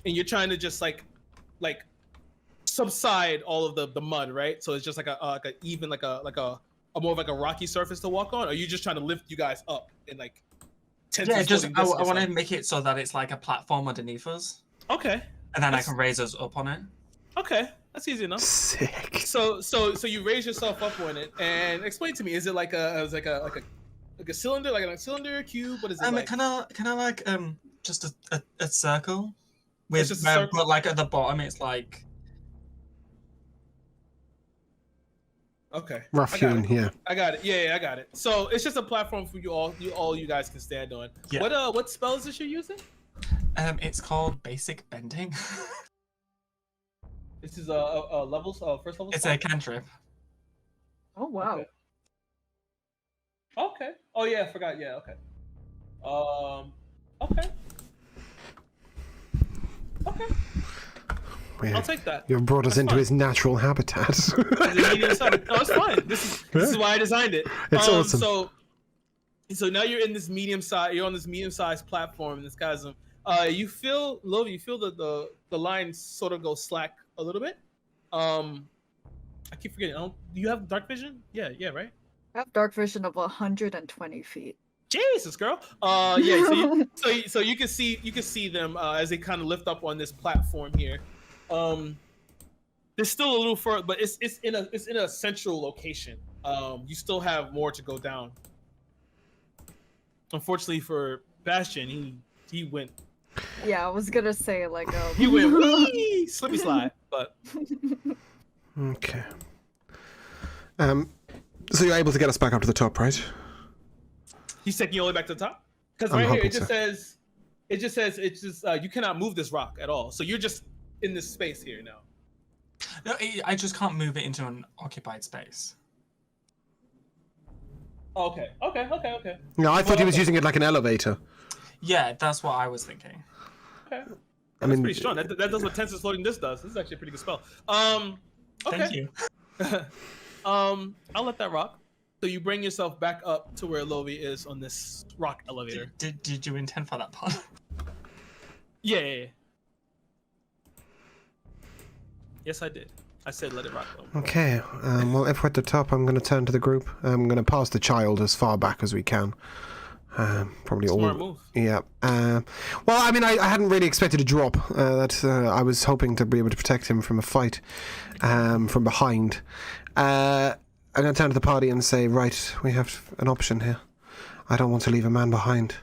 you're trying to just like subside all of the mud, right? So it's just like a more of like a rocky surface to walk on, or are you just trying to lift you guys up in like I want to make it so that it's like a platform underneath us. Okay. And then I can raise us up on it. Okay, that's easy enough. Sick. So you raise yourself up on it, and explain to me: is it like a cylinder, like a cylinder, cube? What is it like? Kind of like just a circle with just a circle? But like at the bottom, it's like. Okay. Rough hewn, yeah. I got it. Yeah, I got it. So it's just a platform for you guys can stand on. Yeah. What spell is this you're using? It's called Basic Bending. This is a first level. It's a cantrip. Oh wow. Okay. Oh yeah, I forgot. Yeah. Okay. Okay. Okay. Yeah. I'll take that. You've brought us into his natural habitat. Is it medium size? No, it's fine. This is why I designed it. It's awesome. So now you're in this you're on this medium-sized platform in this chasm. You feel the line sort of go slack a little bit. I keep forgetting. Do you have dark vision? Yeah, right? I have dark vision of 120 feet. Jesus, girl. Yeah. So you can see them as they kind of lift up on this platform here. There's still a little further, but it's in a central location. You still have more to go down. Unfortunately for Bastion, he went. Yeah, I was gonna say like he went wee, slippy slide, but. Okay. So you're able to get us back up to the top, right? He's taking you all the way back to the top? Because right here it just says you cannot move this rock at all. So you're just in this space here now. No, I just can't move it into an occupied space. Okay. No, I thought he was using it like an elevator. Yeah, that's what I was thinking. Okay. I That's mean, pretty strong. That does what Tensor's Floating Disc does. This is actually a pretty good spell. Okay. Thank you. I'll let that rock. So you bring yourself back up to where Lovi is on this rock elevator. Did you intend for that part? Yeah. Yes, I did. I said let it rock though. okay. Well, if we're at the top, I'm going to turn to the group. I'm going to pass the child as far back as we can. Probably Smart all. move. Yeah. Well, I mean, I hadn't really expected a drop. I was hoping to be able to protect him from a fight from behind. I'm going to turn to the party and say, right, we have an option here. I don't want to leave a man behind.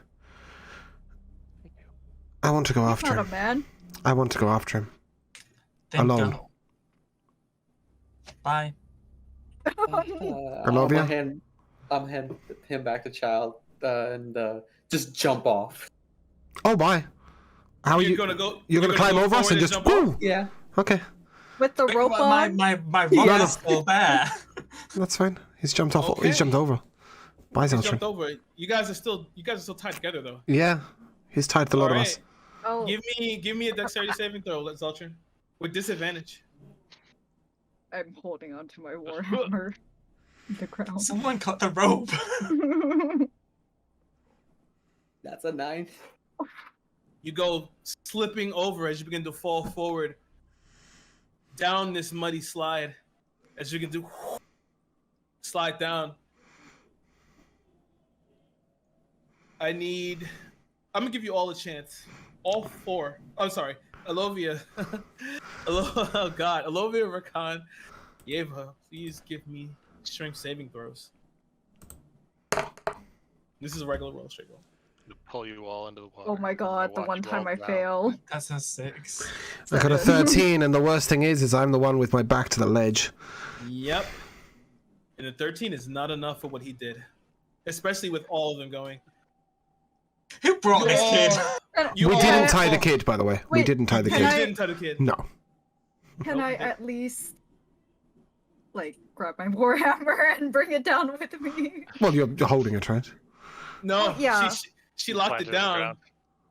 I want to go after Not him. a man. I want to go after him. Then Alone. Go. Bye. Olovia? I'm hand him back to child and just jump off. Oh, bye. How are You're you? gonna go. You're gonna climb go over us forward and just jump off? woo. Yeah. Okay, With the rope on? my rope Yeah. is still there. that's fine. He's jumped off. Okay. He's jumped over. Bye, He Zeltrin. jumped over it. You guys are still tied together though. Yeah, he's tied to the lot of us. Oh, Give me a dexterity saving throw, Zeltrin, with disadvantage. I'm holding on to my warhammer. The ground. Someone cut the rope. That's a 9. You go slipping over as you begin to fall forward down this muddy slide. As you can do, slide down. I'm gonna give you all a chance. All 4. I'm sorry, Alovia. Oh God, Alovia, Rakan, Yeva, please give me strength saving throws. This is a regular roll, straight roll. To pull you all into the water. Oh my god, the Watch one you time all I drown. fail. That's a 6. I got a 13, and the worst thing is I'm the one with my back to the ledge. Yep. And a 13 is not enough for what he did, especially with all of them going. Who brought this kid? You We all- didn't tie the kid, by the way. We Wait, didn't tie the can You kid. I- didn't tie the kid. No. Can I at least, like, grab my warhammer and bring it down with me? Well, you're holding it, right? No, yeah. she locked Planted it in the down.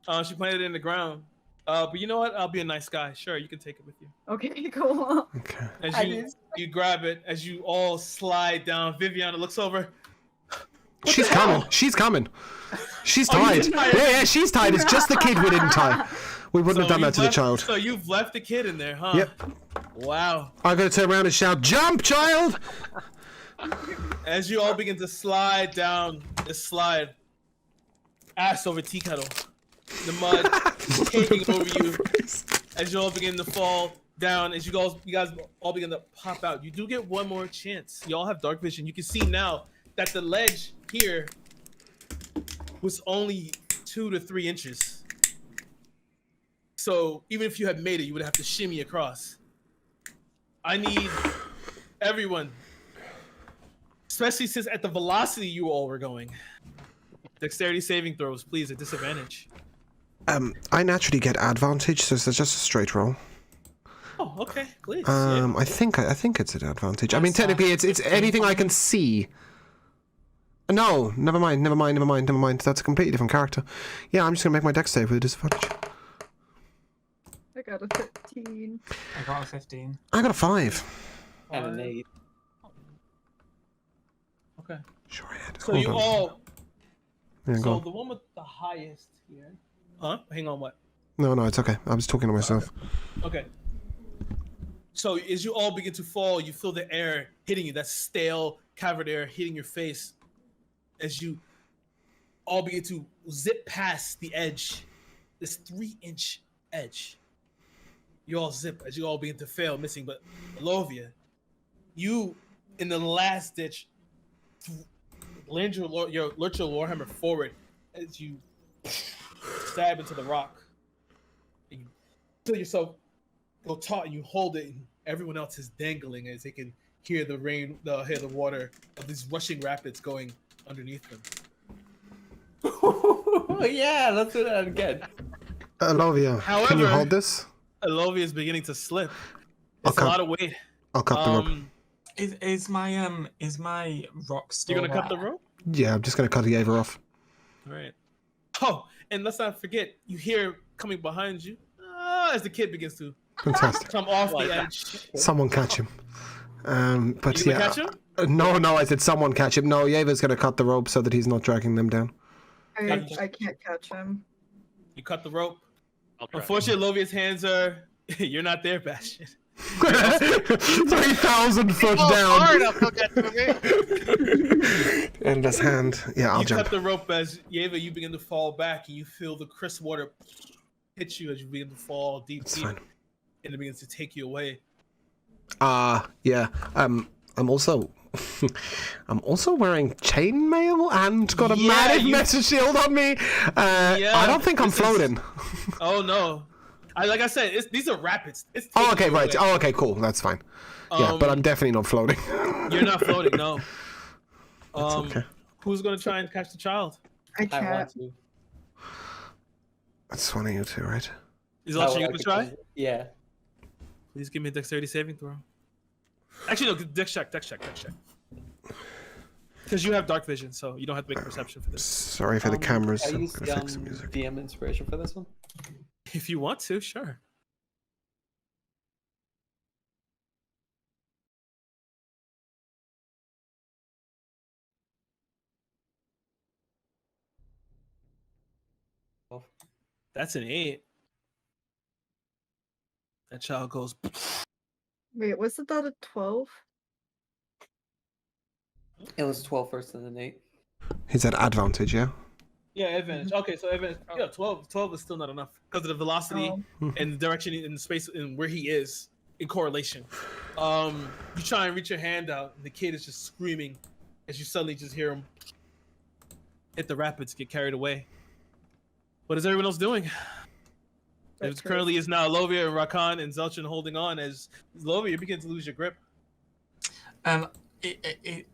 ground. She planted it in the ground. But you know what? I'll be a nice guy. Sure, you can take it with you. Okay, cool. Okay. As I you did. you grab it, as you all slide down, Viviana looks over. She's the hell? coming. She's coming. She's Oh, you tied. didn't tie it? Yeah, she's tied. It's just the kid we didn't tie. We wouldn't have done that you've to the left- child. So you've left the kid in there, huh? Yep. Wow. I'm gonna turn around and shout, "Jump, child!" As you all begin to slide down this slide, ass over tea kettle, the mud taking over you. As you all begin to fall down, as you guys all begin to pop out, you do get one more chance. You all have dark vision. You can see now that the ledge here was only 2 to 3 inches. So even if you had made it, you would have to shimmy across. I need everyone, especially since at the velocity you all were going. Dexterity saving throws, please, at disadvantage. I naturally get advantage, so it's just a straight roll. Oh, okay, please. I think it's an advantage. I mean, technically, it's anything I can see. No, never mind. That's a completely different character. Yeah, I'm just gonna make my dex save with a disadvantage. I got a 15. I got a 15. I got a 5. And an 8. Okay. Sure, I had. So Hold you on. all. Yeah, go So on. the one with the highest here. Huh? Hang on, what? No, it's okay. I was talking to myself. Okay. So as you all begin to fall, you feel the air hitting you, that stale, cavern air hitting your face. As you all begin to zip past the edge, this 3-inch edge. You all zip as you all begin to fail, missing. But Lovia, you in the last ditch, land your lurch your warhammer forward as you stab into the rock. And you feel yourself go taut, and you hold it, and everyone else is dangling as they can hear the rain, hear the water of these rushing rapids going underneath them. Yeah, let's do that again. Lovia, can you However- hold this? Alovia is beginning to slip. I'll It's a cut- lot of weight. I'll cut the rope. Is my rock still You're gonna cut the there? rope? Yeah, I'm just gonna cut the Ava off. All right. Oh, and let's not forget, you hear coming behind you as the kid begins to Fantastic. come off the edge. Someone catch him. But You gonna yeah. catch him? No, I said someone catch him. No, Yeva's gonna cut the rope so that he's not dragging them down. I can't catch him. You cut the rope. I'll try. Unfortunately, Lovia's hands are. You're not there, Bastion. 3,000 foot Oh, down. far enough, he'll get to me. Endless hand. Yeah, I'll You jump. cut the rope as Yeva, you begin to fall back, and you feel the crisp water hit you as you begin to fall deep, It's deep, fine. and it begins to take you away. Yeah. I'm also wearing chainmail and got a Yeah, magic you- metal shield on me. I don't think I'm this is- floating. Oh no! Like I said, these are rapids. It's Oh, taking okay, you right. away. Oh, okay, cool. That's fine. Yeah, but I'm definitely not floating. You're not floating, no. okay. Who's gonna try and catch the child? I I can't. want to. That's one of you two, right? Is Zeltron I gonna try? Yeah. Please give me a dexterity saving throw. Actually, no, dex check. Because you have dark vision, so you don't have to make a perception for this. Sorry for the cameras. I I'm use gonna fix the music. DM inspiration for this one. If you want to, sure. That's an 8. That child goes. Wait, wasn't that a 12? It was 12 first and then 8. He's at advantage, yeah? Yeah, advantage. Okay, so advantage. Yeah, 12. 12 is still not enough because of the velocity and the direction in the space and where he is in correlation. You try and reach your hand out, and the kid is just screaming as you suddenly just hear him hit the rapids, get carried away. What is everyone else doing? It currently is now Lovia and Rakan and Zeltron holding on as Lovia, you begin to lose your grip.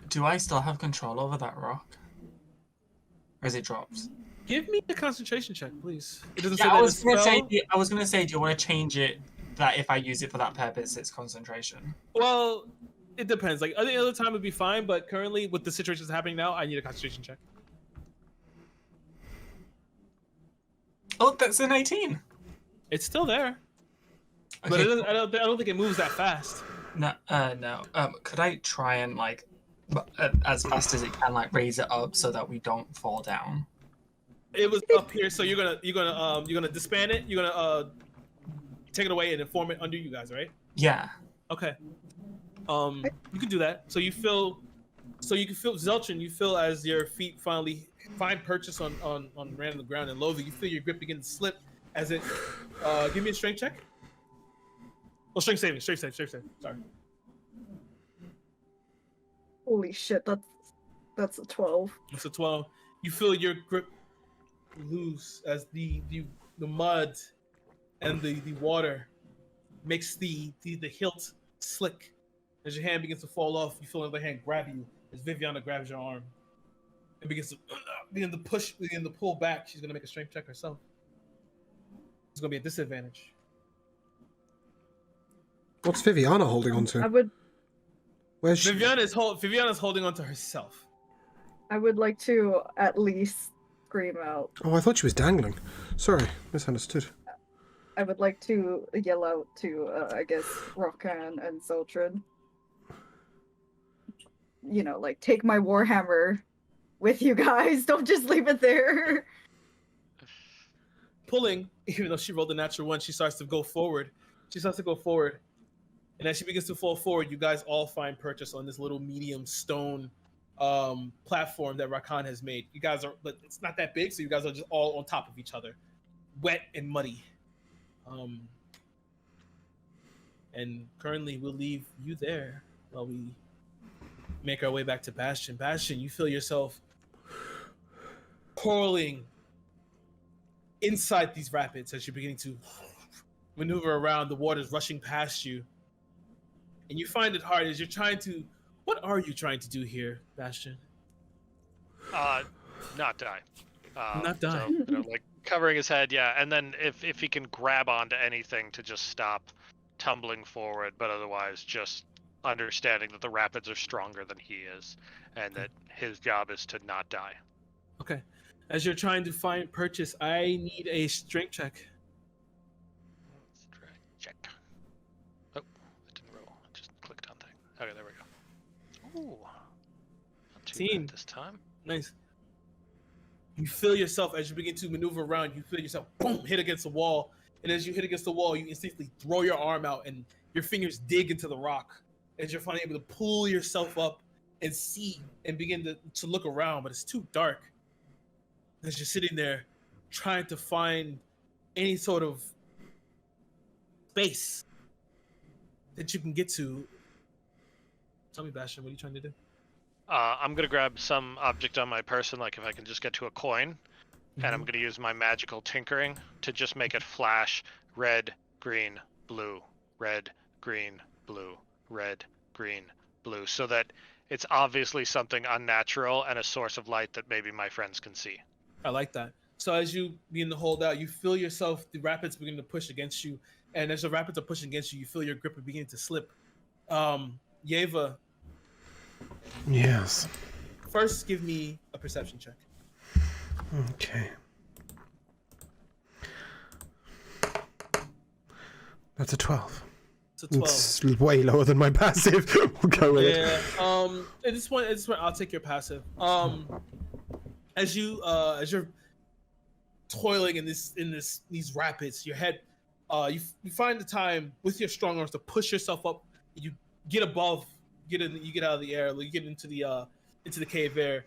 Do I still have control over that rock? Or is it dropped? Give me a concentration check, please. It doesn't say Yeah, that I was gonna spell. say. I was gonna say, do you want to change it that if I use it for that purpose, it's concentration? Well, it depends. Like any other time would be fine, but currently with the situation that's happening now, I need a concentration check. Oh, that's an 18. It's still there, but Okay, it doesn't, I don't think it moves that fast. No. Could I try and as fast as it can, raise it up so that we don't fall down? It was up here, so you're gonna disband it. You're gonna take it away and inform it under you guys, right? Yeah. Okay. You can do that. So you can feel Zeltron. You feel as your feet finally find purchase on random ground, and Lovi, you feel your grip begin to slip as it. Give me a strength check. Well, strength saving. Sorry. Holy shit, that's a 12. It's a 12. You feel your grip loose as the mud and the water makes the hilt slick. As your hand begins to fall off, you feel another hand grab you as Viviana grabs your arm and begin to pull back. She's gonna make a strength check herself. It's gonna be a disadvantage. What's Viviana holding on to? I would Where's she? Viviana's holding on to herself. I would like to at least scream out. Oh, I thought she was dangling. Sorry, misunderstood. I would like to yell out to, I guess, Rokan and Zeltron. Take my warhammer with you guys. Don't just leave it there. Pulling, even though she rolled a natural 1, she starts to go forward. And as she begins to fall forward, you guys all find purchase on this little medium stone platform that Rakan has made. You guys but it's not that big, so you guys are just all on top of each other, wet and muddy. And currently, we'll leave you there while we make our way back to Bastion. Bastion, you feel yourself whirling inside these rapids as you're beginning to maneuver around. The water's rushing past you. And you find it hard as you're trying to... What are you trying to do here, Bastion? Not die. Not die. So, covering his head, yeah. And then if he can grab onto anything to just stop tumbling forward, but otherwise just understanding that the rapids are stronger than he is, and that his job is to not die. Okay. As you're trying to find purchase, I need a strength check. Strength check. Oh, it didn't roll. I just clicked on thing. Okay, there we go. Ooh. Not too bad this time. Nice. You feel yourself as you begin to maneuver around. You feel yourself boom hit against the wall, and as you hit against the wall, you instinctively throw your arm out, and your fingers dig into the rock. As you're finally able to pull yourself up and see and begin to look around, but it's too dark. As you're sitting there, trying to find any sort of space that you can get to. Tell me, Bastion, what are you trying to do? I'm gonna grab some object on my person, like if I can just get to a coin, and I'm gonna use my magical tinkering to just make it flash red, green, blue, red, green, blue, red, green, blue, so that it's obviously something unnatural and a source of light that maybe my friends can see. I like that. So as you begin to hold out, you feel yourself, the rapids begin to push against you. And as the rapids are pushing against you, you feel your grip beginning to slip. Yeva, Yes. first give me a perception check. Okay. That's a 12. It's a 12. It's way lower than my passive. We'll go with it. Yeah. At this point, I'll take your passive. As you're toiling in these rapids, your head, you find the time with your strong arms to push yourself up. You get above, you get out of the air, you get into the cave air.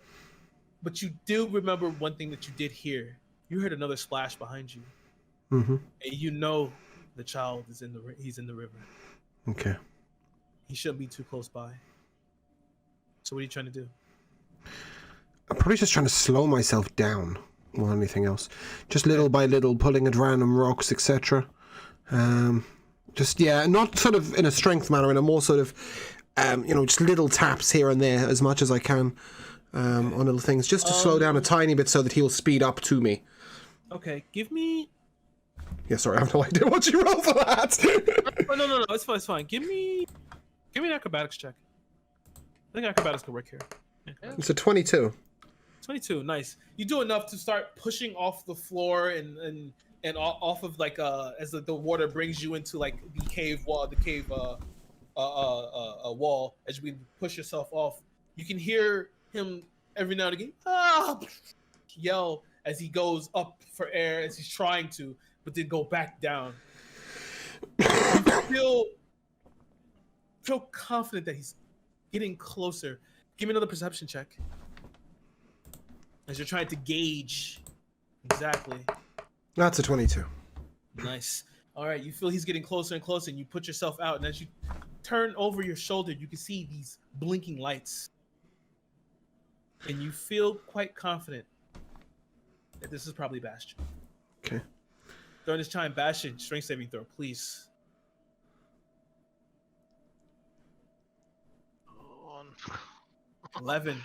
But you do remember one thing that you did hear. You heard another splash behind you, Mm-hmm. and you know the child is he's in the river. Okay. He shouldn't be too close by. So what are you trying to do? I'm probably just trying to slow myself down more than anything else. Just little by little, pulling at random rocks, etc. Not sort of in a strength manner, in a more sort of, just little taps here and there as much as I can on little things, just to slow down a tiny bit so that he'll speed up to me. Okay, give me. Yeah, sorry, I have no idea what you roll for that. No, it's fine. Give me an acrobatics check. I think acrobatics can work here. Yeah. It's a 22. 22, nice. You do enough to start pushing off the floor and off of as the water brings you into like the cave wall, wall. As you push yourself off, you can hear him every now and again yell as he goes up for air, as he's trying to, but then go back down. You feel confident that he's getting closer. Give me another perception check. As you're trying to gauge exactly. That's a 22. Nice. All right, you feel he's getting closer and closer, and you put yourself out, and as you turn over your shoulder, you can see these blinking lights. And you feel quite confident that this is probably Bastion. Okay. During this time, Bastion, strength saving throw, please. 11.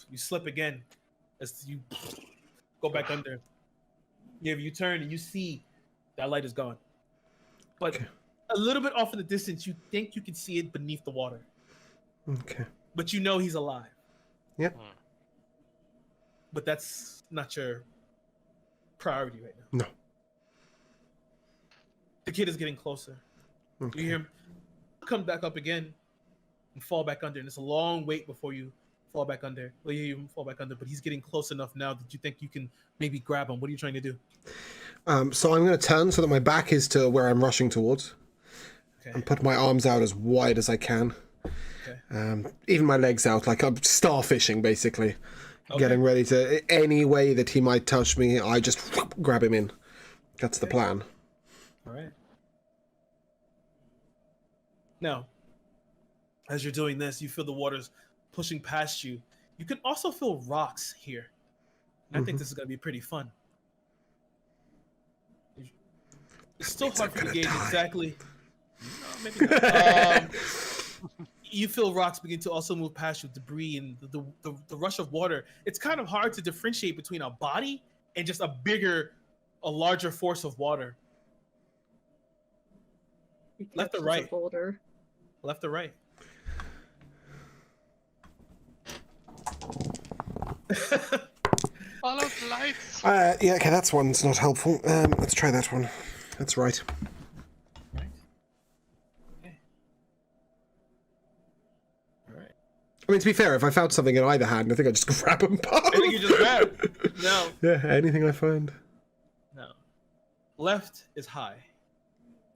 You slip again as you go back under. You turn and you see that light is gone. But okay. A little bit off in the distance, you think you can see it beneath the water. Okay. But you know he's alive. Yep. But that's not your priority right now. No. The kid is getting closer. Okay. You hear him come back up again and fall back under. And it's a long wait before you fall back under. Well, you hear him fall back under, but he's getting close enough now that you think you can maybe grab him. What are you trying to do? So I'm going to turn so that my back is to where I'm rushing towards. Okay. And put my arms out as wide as I can. Okay. Even my legs out, like I'm starfishing, basically. Okay. Getting ready to, any way that he might touch me, I just grab him in. That's the plan. All right. Now, as you're doing this, you feel the water's pushing past you. You can also feel rocks here. And I think this is going to be pretty fun. It's still hard for you to gauge exactly. No, maybe not. You feel rocks begin to also move past you, debris and the rush of water. It's kind of hard to differentiate between a body and just a larger force of water. Left or right? Boulder. Left or right? Follow the lights. Yeah, okay, that's one's not helpful. Let's try that one. That's right. Right. Okay. All right. I mean, to be fair, if I found something in either hand, I think I'd just grab them both. I think you just grab. No. Yeah, anything I find. No. Left is high.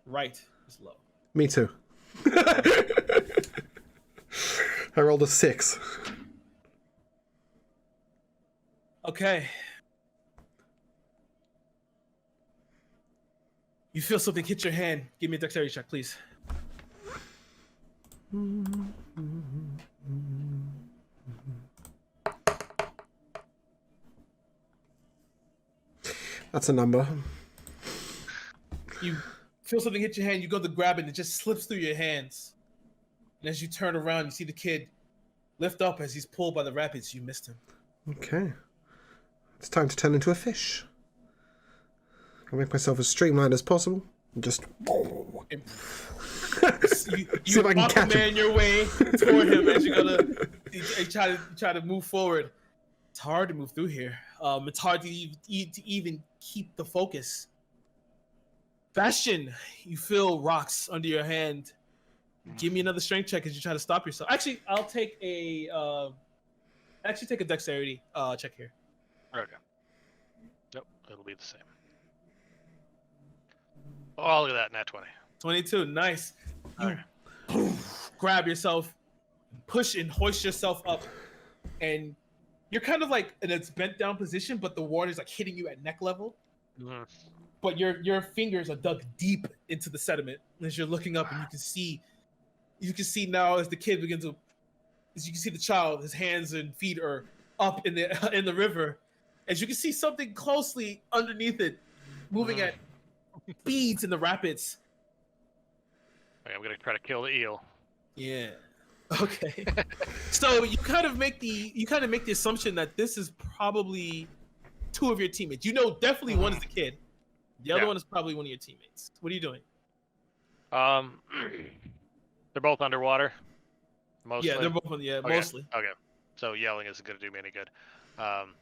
Right is low. Me too. I rolled a 6. Okay. You feel something hit your hand. Give me a dexterity check, please. That's a number. You feel something hit your hand. You go to grab it, and it just slips through your hands. And as you turn around, you see the kid lift up as he's pulled by the rapids. You missed him. Okay. It's time to turn into a fish. I'll make myself as streamlined as possible. And just... You See if I can catch him. your way toward him as you try to move forward. It's hard to move through here. It's hard to even keep the focus. Bastion, you feel rocks under your hand. Give me another strength check as you try to stop yourself. Actually, I'll take a dexterity check here. Okay. Nope, it'll be the same. Oh, look at that, nat 20. 22, nice. You grab yourself, push and hoist yourself up, and you're kind of like in a bent down position, but the water's like hitting you at neck level. Mm-hmm. But your fingers are dug deep into the sediment as you're looking up, and you can see now as the kid begins to, as you can see the child, his hands and feet are up in the river, as you can see something closely underneath it, moving at speeds in the rapids. Okay, I'm gonna try to kill the eel. Yeah. Okay. So you kind of make the assumption that this is probably two of your teammates. You know, definitely one is the kid. The other one is probably one of your teammates. What are you doing? They're both underwater. Mostly. Yeah, they're both okay. Mostly. Okay. So yelling isn't gonna do me any good. Commanding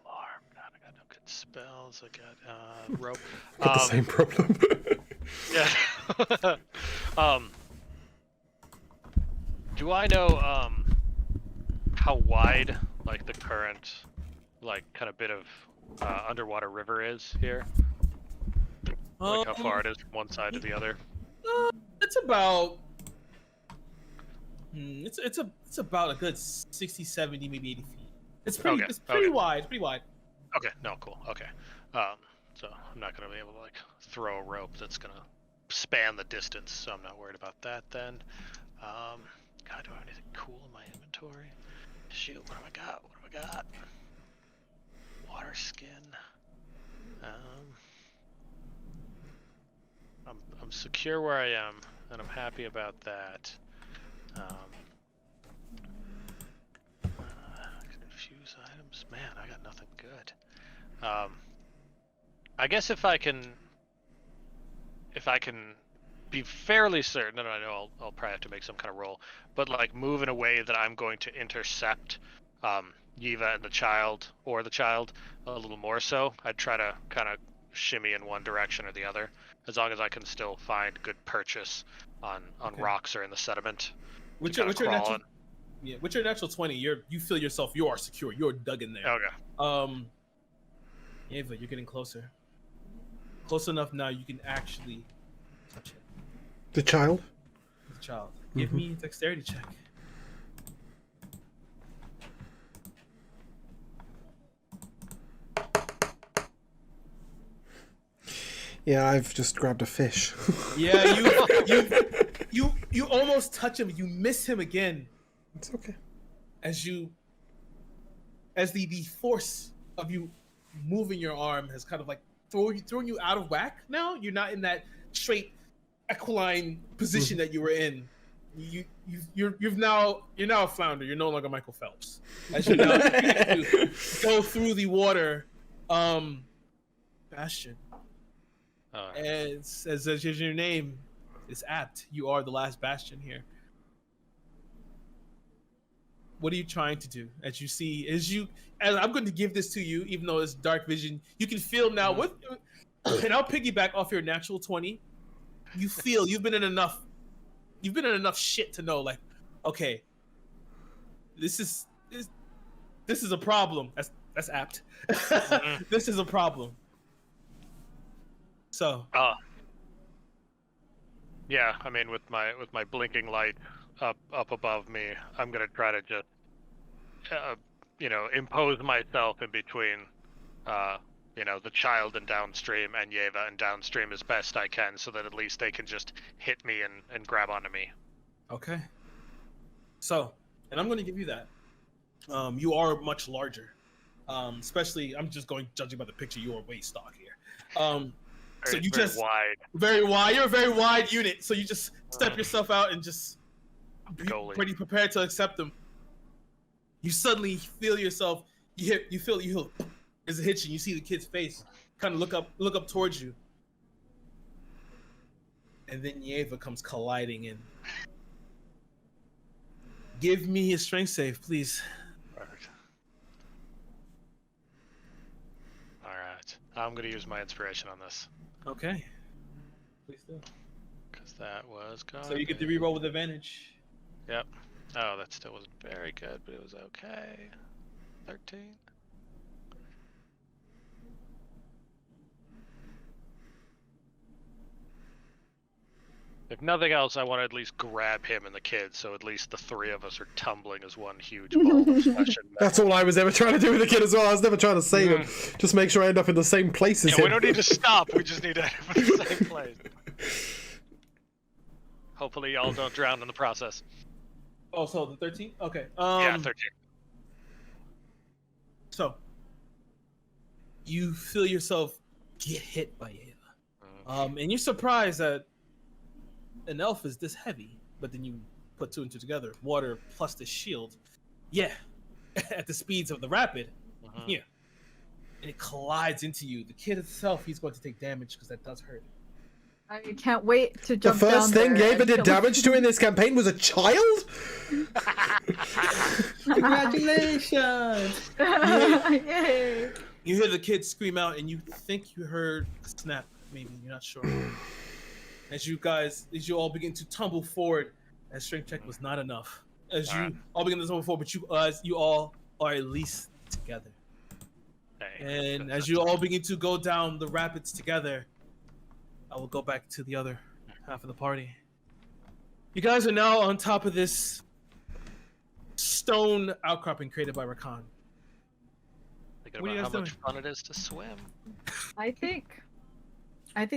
alarm. God, I got no good spells. I got rope. Got the same problem. Yeah. Do I know how wide like the current like kind of bit of underwater river is here? Like how far it is from one side to the other? It's about it's about a good 60, 70, maybe 80 feet. It's pretty wide. Pretty wide. Okay. No. Cool. Okay. So I'm not gonna be able to like throw a rope that's gonna span the distance, so I'm not worried about that then. God, do I have anything cool in my inventory? Shoot, what have I got? What have I got? Water skin. I'm secure where I am, and I'm happy about that. Confuse items. Man, I got nothing good. I guess if I can be fairly certain, and I know I'll probably have to make some kind of roll, but like move in a way that I'm going to intercept Yiva and the child, or the child a little more so. I'd try to kind of shimmy in one direction or the other, as long as I can still find good purchase on rocks or in the sediment. What's your natural? Yeah, with your natural 20, you feel yourself. You are secure. You're dug in there. Okay. Yiva, you're getting closer. Close enough now. You can actually touch it. The child? The child. Give me a dexterity check. Yeah, I've just grabbed a fish. Yeah, you almost touch him. You miss him again. It's okay. As the force of you moving your arm has kind of like throwing you out of whack. Now you're not in that straight equiline position that you were in. You're now a flounder. You're no longer Michael Phelps. As you now go through the water, Bastion. As your name is apt, you are the last Bastion here. What are you trying to do? As I'm going to give this to you, even though it's dark vision, you can feel now and I'll piggyback off your natural 20. You feel you've been in enough shit to know, like, okay, this is a problem. That's apt. This is a problem. So. Yeah, I mean, with my blinking light up above me, I'm gonna try to just, impose myself in between, the child and downstream and Yeva and downstream as best I can, so that at least they can just hit me and grab onto me. Okay. So, and I'm going to give you that. You are much larger. Especially, I'm just judging by the picture, you are way stock here. So you very just wide. Very wide. You're a very wide unit. So you just step yourself out and just be pretty prepared to accept them. You suddenly feel yourself. You feel as it hits you. You see the kid's face kind of look up towards you, and then Yeva comes colliding in. Give me a strength save, please. Perfect. All right, I'm gonna use my inspiration on this. Okay. Please do. Because that was garbage. So you get to reroll with advantage. Yep. Oh, that still wasn't very good, but it was okay. 13. If nothing else, I want to at least grab him and the kid, so at least the three of us are tumbling as one huge ball of flesh and metal. That's all I was ever trying to do with the kid as well. I was never trying to save him. Just make sure I end up in the same place as him. We don't need to stop. We just need to end up in the same place. Hopefully y'all don't drown in the process. Oh, so the 13? Okay. Yeah, 13. So, you feel yourself get hit by Yeva. And you're surprised that an elf is this heavy, but then you put two and two together. Water plus the shield. Yeah. At the speeds of the rapid. Yeah. And it collides into you. The kid itself, he's going to take damage because that does hurt. I can't wait to jump The first thing down there Yeva and did kill damage to in this campaign was a child? Congratulations! Yay! You hear the kid scream out, and you think you heard a snap. Maybe you're not sure. As you all begin to tumble forward, as strength check was not enough. As you all begin to tumble forward, but you all are at least together. And as you all begin to go down the rapids together, I will go back to the other half of the party. You guys are now on top of this stone outcropping created by Rakan. Thinking What are about you how guys much fun it is to swim. I think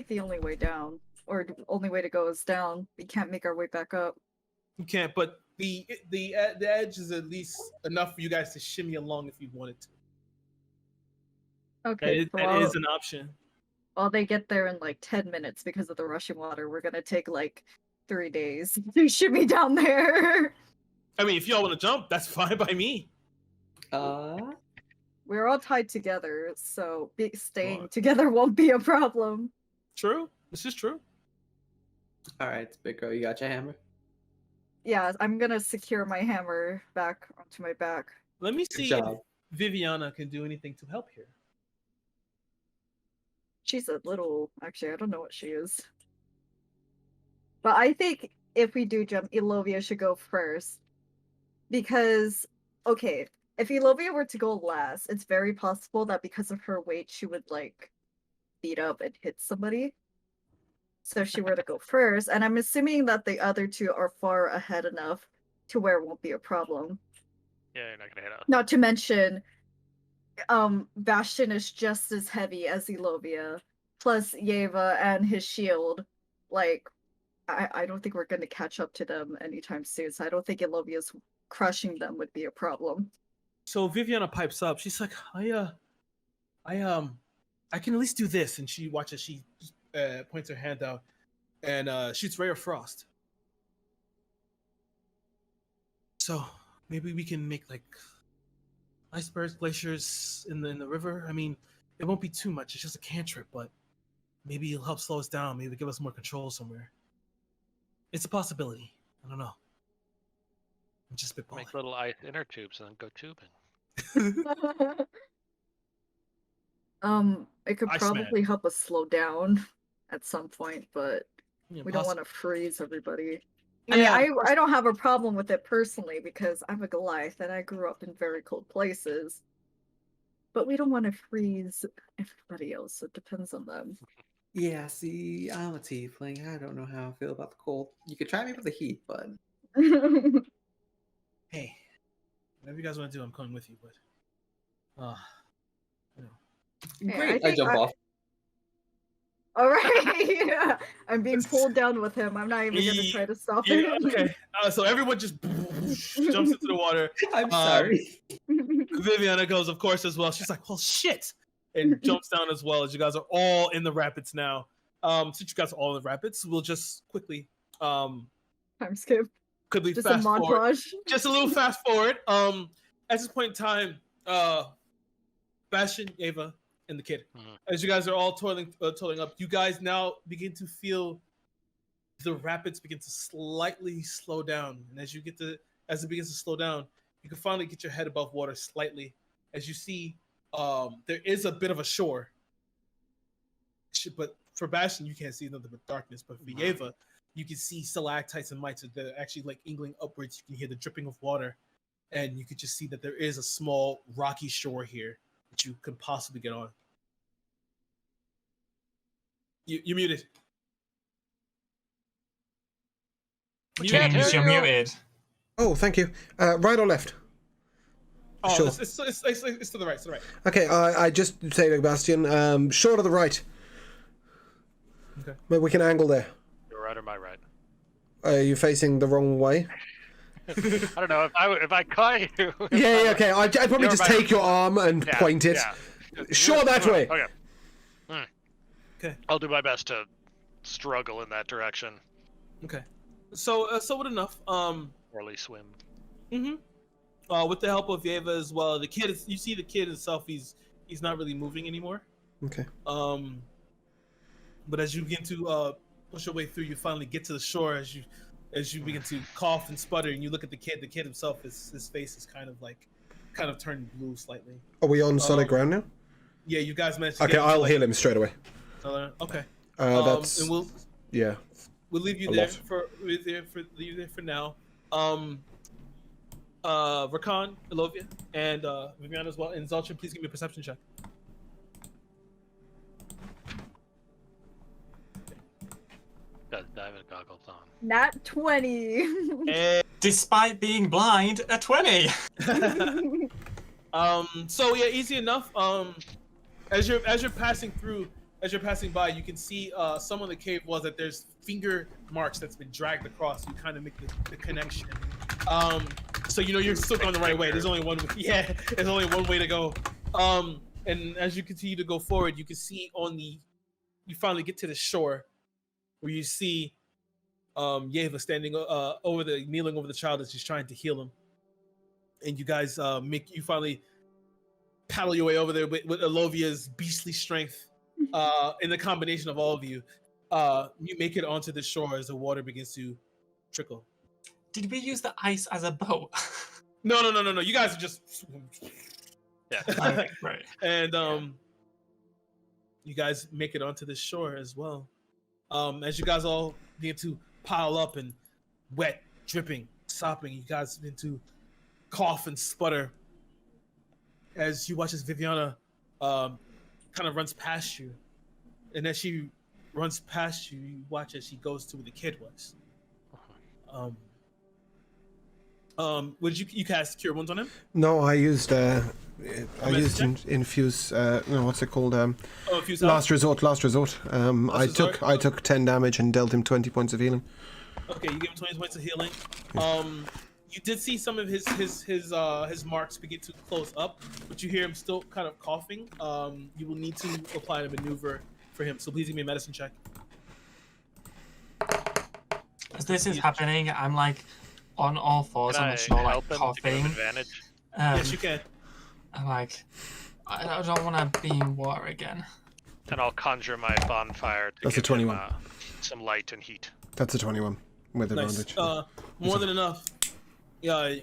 the only way down, or the only way to go is down. We can't make our way back up. You can't, but the edge is at least enough for you guys to shimmy along if you wanted to. Okay, That is an option. While they get there in like 10 minutes because of the rushing water, we're gonna take like 3 days to shimmy down there. I mean, if y'all want to jump, that's fine by me. We're all tied together, so staying together won't be a problem. True. This is true. All right, big girl, you got your hammer? Yeah, I'm gonna secure my hammer back onto my back. Let me see Good if job. Viviana can do anything to help here. She's a little... Actually, I don't know what she is. But I think if we do jump, Elovia should go first. Because, okay, if Elovia were to go last, it's very possible that because of her weight, she would, like, beat up and hit somebody. So if she were to go first, and I'm assuming that the other two are far ahead enough to where it won't be a problem. Yeah, you're not gonna hit us. Not to mention, Bastion is just as heavy as Elovia, plus Yeva and his shield. Like, I don't think we're going to catch up to them anytime soon, so I don't think Elovia's crushing them would be a problem. So Viviana pipes up. She's like, I can at least do this. And she watches, she points her hand out and shoots Ray of Frost. So maybe we can make like icebergs, glaciers in the river. I mean, it won't be too much. It's just a cantrip, but maybe it'll help slow us down. Maybe give us more control somewhere. It's a possibility. I don't know. I'm just spitballing. Make little ice inner tubes and then go tubing. It could probably help us slow down at some point, but Yeah, we don't want to freeze everybody. Yeah, I mean, I don't have a problem with it personally because I'm a Goliath and I grew up in very cold places. But we don't want to freeze everybody else, so it depends on them. Yeah, see, I'm a tiefling. I don't know how I feel about the cold. You could try me with the heat, but Hey, whatever you guys want to do, I'm coming with you. But, you know. Yeah, great. I jump off. All right, I'm being pulled down with him. I'm not even gonna try to stop him. Okay. So everyone just jumps into the water. I'm sorry. Viviana goes, of course, as well. She's like, "Well, shit," and jumps down as well. As you guys are all in the rapids now. Since you guys are all in the rapids, we'll just quickly time skip. Quickly Just fast a montage. forward. Just a little fast forward. At this point in time, Bastion, Ava, and the kid. Mhm. As you guys are all toiling up, you guys now begin to feel the rapids begin to slightly slow down. And as it begins to slow down, you can finally get your head above water slightly. As you see, there is a bit of a shore. But for Bastion, you can't see nothing but darkness. But for Yeva, you can see stalactites and mites that are actually like ingling upwards. You can hear the dripping of water. And you could just see that there is a small rocky shore here that you could possibly get on. You're muted. James, you're muted. Oh, thank you. Right or left? Oh, Sure. it's to the right. It's to the right. Okay, I just say to Bastion, short of the right. Okay. Maybe we can angle there. Your right or my right? Are you facing the wrong way? I don't know if I call you. Yeah, okay. I'd probably You're just right. take your arm and point it. Yeah. Sure, that way. Okay. Okay. I'll do my best to struggle in that direction. Okay. So with enough, Or at least swim. with the help of Yeva as well, you see the kid himself. He's not really moving anymore. Okay. But as you begin to push your way through, you finally get to the shore. As you begin to cough and sputter, and you look at the kid himself, his face is kind of turned blue slightly. Are we on solid ground now? Yeah, you guys managed to Okay, get I'll heal him straight away. Okay. That's And we'll leave you A there lot. for now. Rakan, Elovia, and Viviana as well, and Zalchin, please give me a perception check. Got diving goggles on. Nat 20. And, Despite being blind, a 20. so yeah, easy enough. As you're passing by, you can see some of the cave walls that there's finger marks that's been dragged across. You kind of make the connection. So you know you're still going the right way. There's only one. Yeah, there's only one way to go. And as you continue to go forward, you can see you finally get to the shore, where you see Yeva standing kneeling over the child as she's trying to heal him. And you guys you finally paddle your way over there with Elovia's beastly strength. In the combination of all of you, you make it onto the shore as the water begins to trickle. Did we use the ice as a boat? No. You guys are just Yeah. Right. and you guys make it onto the shore as well. As you guys all begin to pile up and wet, dripping, sopping, you guys begin to cough and sputter as you watch as Viviana kind of runs past you. And as she runs past you, you watch as she goes to where the kid was. Would you cast Cure Wounds on him? No, I used infuse. What's it called? Infuse Last resort. I resort? took 10 damage and dealt him 20 points of healing. Okay, you give him 20 points of healing. You did see some of his marks begin to close up, but you hear him still kind of coughing. You will need to apply a maneuver for him, so please give me a medicine check. As this is happening, I'm like on all fours Can on I the shore, like help him to give him coughing. advantage? Yes, you can. I'm like, I don't want to be in water again. And I'll conjure my bonfire to That's a give him, 21. some light and heat. That's a 21 with Nice. advantage. More than enough. Yeah.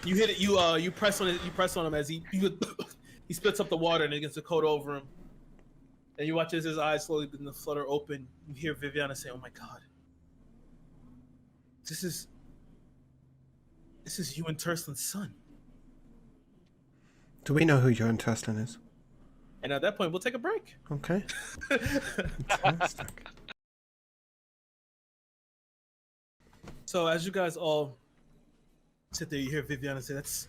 You hit it. You press on it. You press on him as he splits up the water and it gets a coat over him. And you watch as his eyes slowly begin to flutter open. You hear Viviana say, "Oh my God, this is you and Turslin's son." Do we know who Johan Turslan is? And at that point, we'll take a break. Okay. Fantastic. So as you guys all sit there, you hear Viviana say, "That's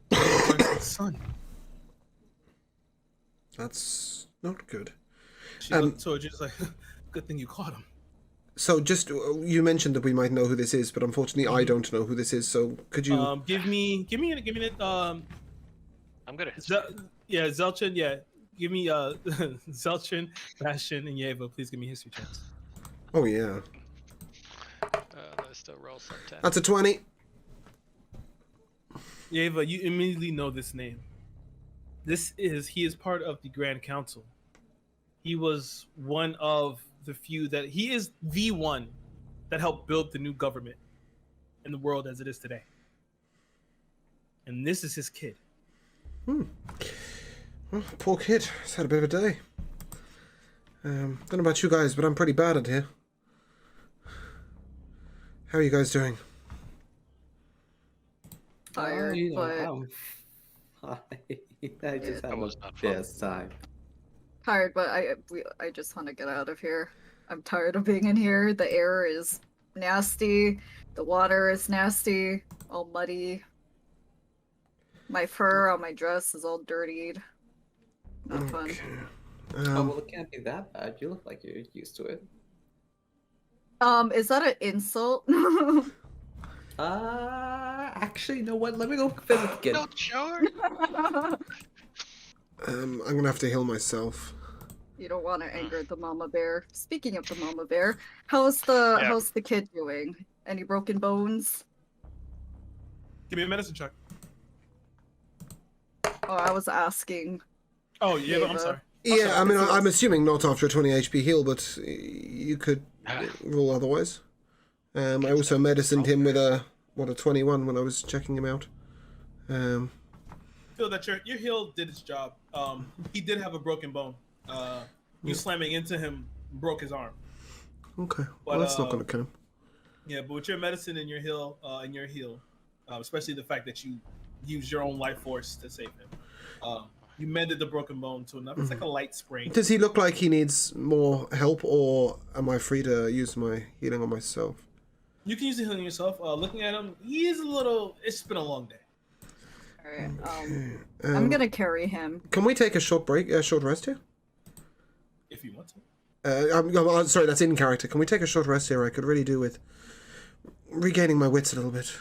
Turslin's son." That's not good. She looked towards you, just like, "Good thing you caught him." So just, you mentioned that we might know who this is, but unfortunately I don't know who this is, so could you... Give me I'm gonna hit Zelchin, yeah. Give me Zelchin, Bastion, and Yeva. Please give me history checks. Oh yeah. let's still roll some 10. That's a 20. Yeva, you immediately know this name. He is part of the Grand Council. He was one of the few he is the one that helped build the new government in the world as it is today. And this is his kid. Well, poor kid. He's had a bit of a day. Don't know about you guys, but I'm pretty bad at here. How are you guys doing? Tired, but I'm fine. I just That had was a not fun. best time. tired, but I just want to get out of here. I'm tired of being in here. The air is nasty. The water is nasty. All muddy. My fur on my dress is all dirtied. Not fun. Okay. Oh, well, it can't be that bad. You look like you're used to it. Is that an insult? Actually, you know what? Let me go visit the kid. Not sure. I'm gonna have to heal myself. You don't want to anger the mama bear. Speaking of the mama bear, how's the kid doing? Any broken bones? Give me a medicine check. Oh, I was asking. Oh, yeah, I'm Yeva. sorry. Yeah, I mean, I'm assuming not after a 20 HP heal, but you could rule otherwise. I also medicined him with a 21 when I was checking him out. Feel that your heal did its job. He did have a broken bone. You slamming into him broke his arm. Okay, But, well, that's not going to kill him. Yeah, but with your medicine and your heal, especially the fact that you used your own life force to save him, you mended the broken bone to enough. It's like a light sprain. Does he look like he needs more help, or am I free to use my healing on myself? You can use the healing yourself. Looking at him, he is a little. It's been a long day. Alright, Okay. I'm gonna carry him. Can we take a short rest here? If you want to. I'm sorry, that's in character. Can we take a short rest here? I could really do with regaining my wits a little bit.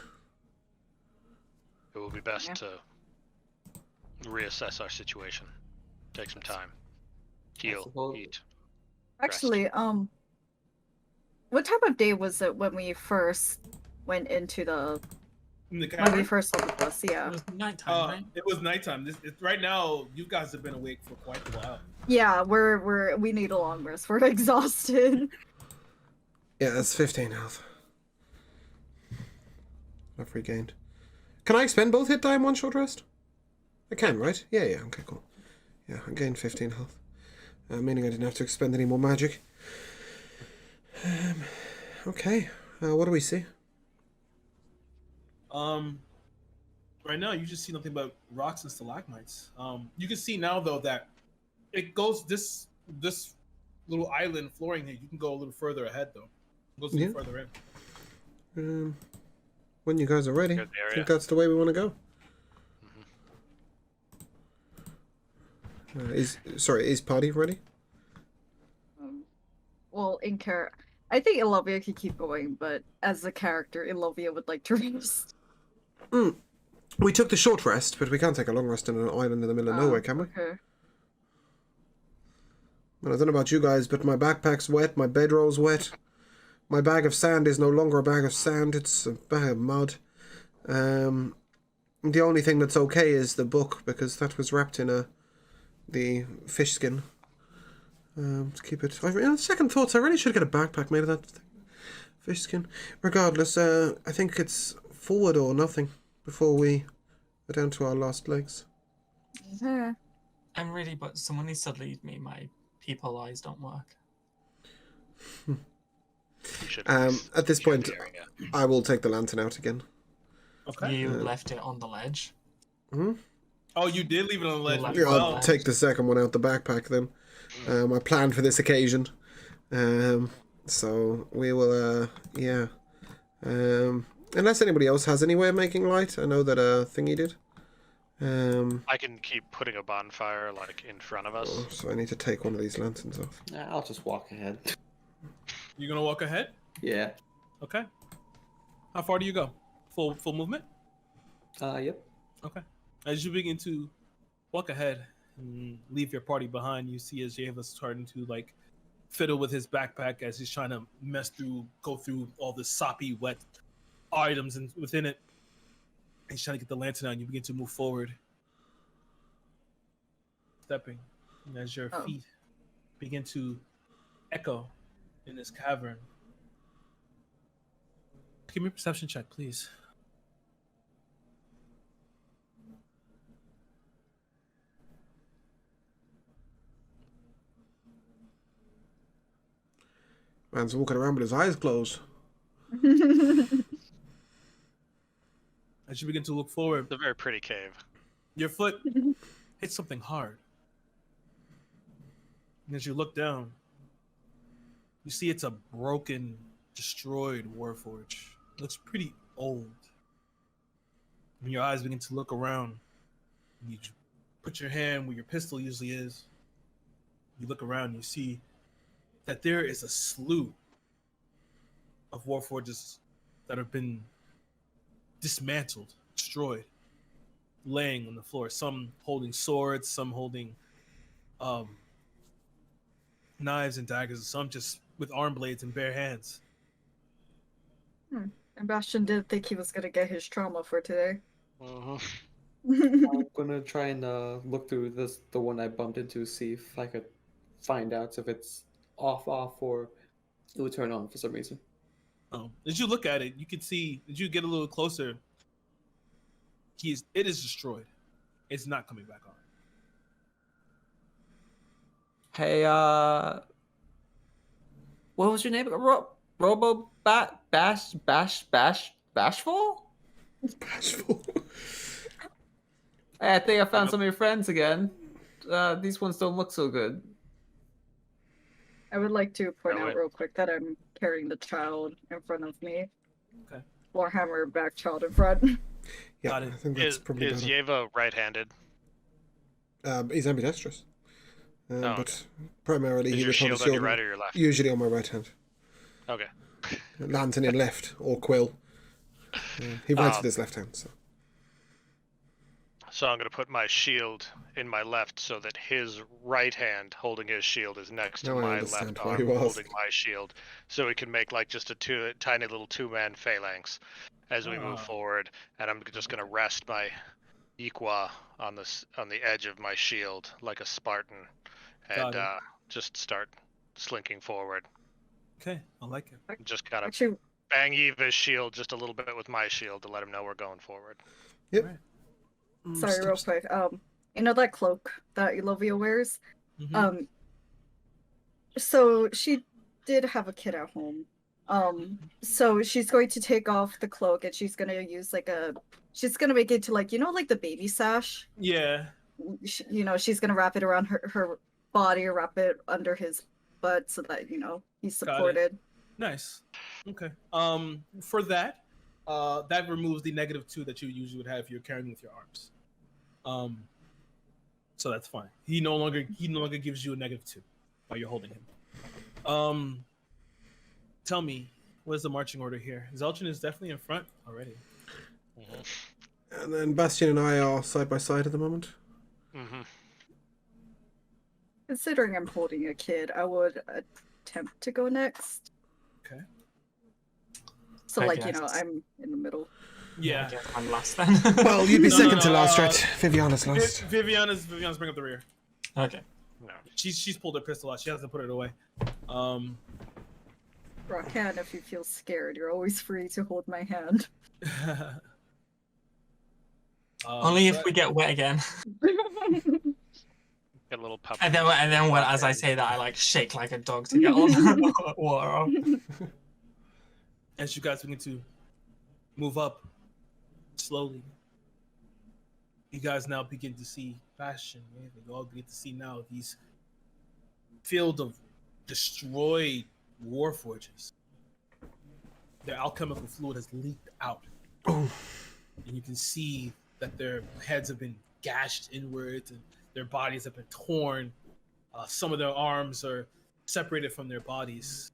It will be best to reassess our situation. Take some time. Heal, suppose- eat. Actually, what time of day was it when we first went into the In the when we cavern, first saw the bus? Yeah. It was nighttime, right? it was nighttime. Right now, you guys have been awake for quite a while. Yeah, we need a long rest. We're exhausted. Yeah, that's 15 health. I've regained. Can I expend both hit die in one short rest? I can, right? Yeah, okay, cool. Yeah, I gained 15 health. Meaning I didn't have to expend any more magic. Okay, what do we see? Right now, you just see nothing but rocks and stalagmites. You can see now though that it goes this little island flooring here. You can go a little further ahead though. It goes a little further in. When you guys are ready, Good area. I think that's the way we want to go. Is party ready? Well, in character, I think Ilovia could keep going, but as a character, Ilovia would like to rest. We took the short rest, but we can't take a long rest on an island in the middle of nowhere, can we? Okay. Well, I don't know about you guys, but my backpack's wet, my bedroll's wet. My bag of sand is no longer a bag of sand, it's a bag of mud. The only thing that's okay is the book, because that was wrapped in the fish skin. To keep it... second thoughts, I really should get a backpack made of that thing. Fish skin. Regardless, I think it's forward or nothing before we go down to our last legs. Yeah. I'm ready, but someone needs to lead me. My people eyes don't work. You should At this secure point, the area. I will take the lantern out again. Okay. You left it on the ledge. Oh, you did leave it on the ledge. Left Yeah, it on I'll the take the second one out the backpack then. I planned for this occasion. So we will, unless anybody else has any way of making light. I know that Thingy did. I can keep putting a bonfire like in front of us. So I need to take one of these lanterns off. I'll just walk ahead. You gonna walk ahead? Yeah. Okay. How far do you go? Full movement? Yep. Okay. As you begin to walk ahead and leave your party behind, you see as Yeva's starting to like fiddle with his backpack as he's trying to go through all the soppy, wet items within it. He's trying to get the lantern out. You begin to move forward, stepping, and as your feet begin to echo in this cavern. Give me a perception check, please. Man's walking around with his eyes closed. As you begin to look forward, It's a very pretty cave. your foot hits something hard. And as you look down, you see it's a broken, destroyed Warforge. It looks pretty old. When your eyes begin to look around, you put your hand where your pistol usually is. You look around and you see that there is a slew of Warforges that have been dismantled, destroyed, laying on the floor. Some holding swords, some holding knives and daggers, some just with arm blades and bare hands. And Bastion didn't think he was gonna get his trauma for today. I'm gonna try and look through the one I bumped into, see if I could find out if it's off, or it would turn on for some reason. As you look at it, you can see, as you get a little closer, it is destroyed. It's not coming back on. Hey, what was your name? Robo Bashful? Bashful. Hey, I think I found some of your friends again. These ones don't look so good. I would like to point out real quick that I'm carrying the child in front of me. Okay. Warhammer back child in front. Yeah, Got it. I think that's probably Is better. Yeva right-handed? He's ambidextrous. But primarily Is he your would hold a shield on your shield right or your left? usually on my right hand. Okay. Lantern in left, or quill. He writes with his left hand, so. So I'm going to put my shield in my left so that his right hand holding his shield is next to Now I my understand left why arm you asked. holding my shield. So we can make like just a tiny little two-man phalanx as we move forward. And I'm just going to rest my Iqua on the edge of my shield like a Spartan and just start slinking forward. Okay, I like it. Just kind of Actually, bang Eva's shield just a little bit with my shield to let him know we're going forward. Yep. Right. sorry, real quick. You know that cloak that Elovia wears? Mhm. So she did have a kid at home. So she's going to take off the cloak and she's gonna use she's gonna make it to like the baby sash. Yeah. She's gonna wrap it around her body or wrap it under his butt so that he's supported. Nice. Okay. For that, that removes the -2 that you usually would have if you're carrying with your arms. So that's fine. He no longer gives you a -2 while you're holding him. Tell me, what is the marching order here? Zelchin is definitely in front already. And then Bastion and I are side by side at the moment. Considering I'm holding a kid, I would attempt to go next. Okay. So I like guess. I'm in the middle. Yeah. I guess I'm last then. Well, you'd be No, second no, to no, last, right? Viviana's last. Viviana's bring up the rear. Okay. No. She's pulled her pistol out. She hasn't put it away. Rakan, if you feel scared, you're always free to hold my hand. Only if we get wet again. Get a little puppy. And then when, as I say that, I like shake like a dog to get all the water off. As you guys begin to move up slowly, you guys now begin to see Bastion. You all begin to see now these field of destroyed warforges. Their alchemical fluid has leaked out, and you can see that their heads have been gashed inwards, and their bodies have been torn. Some of their arms are separated from their bodies.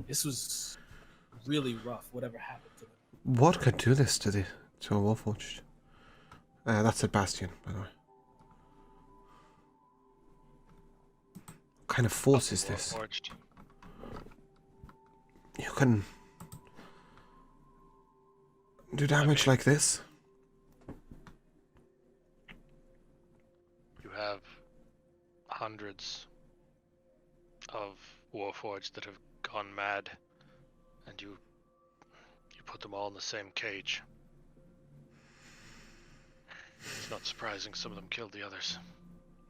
This was really rough, whatever happened to them. What could do this to a Warforged? That's a Bastion, by the way. What kind of force is this? Forged. You can do damage like this? have hundreds of Warforged that have gone mad, and you put them all in the same cage. It's not surprising some of them killed the others.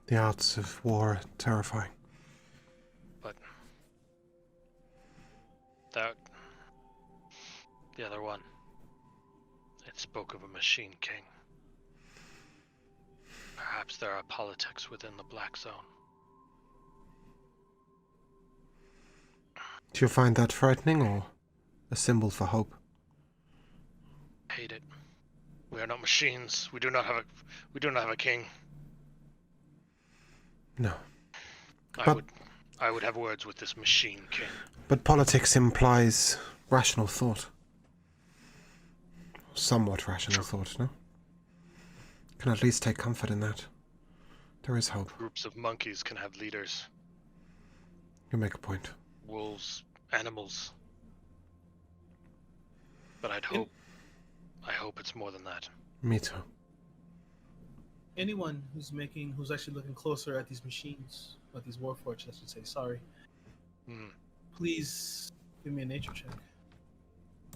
The arts of war are terrifying. But the other one, it spoke of a machine king. Perhaps there are politics within the Black Zone. Do you find that frightening or a symbol for hope? Hate it. We are not machines. We do not have a king. No. I would have words with this machine king. But politics implies rational thought. Somewhat rational thought, no? Can at least take comfort in that. There is hope. Groups of monkeys can have leaders. You make a point. Wolves, animals. But I hope it's more than that. Me too. Anyone who's actually looking closer at these machines, at these warforges, I should say, sorry. Please give me a nature check.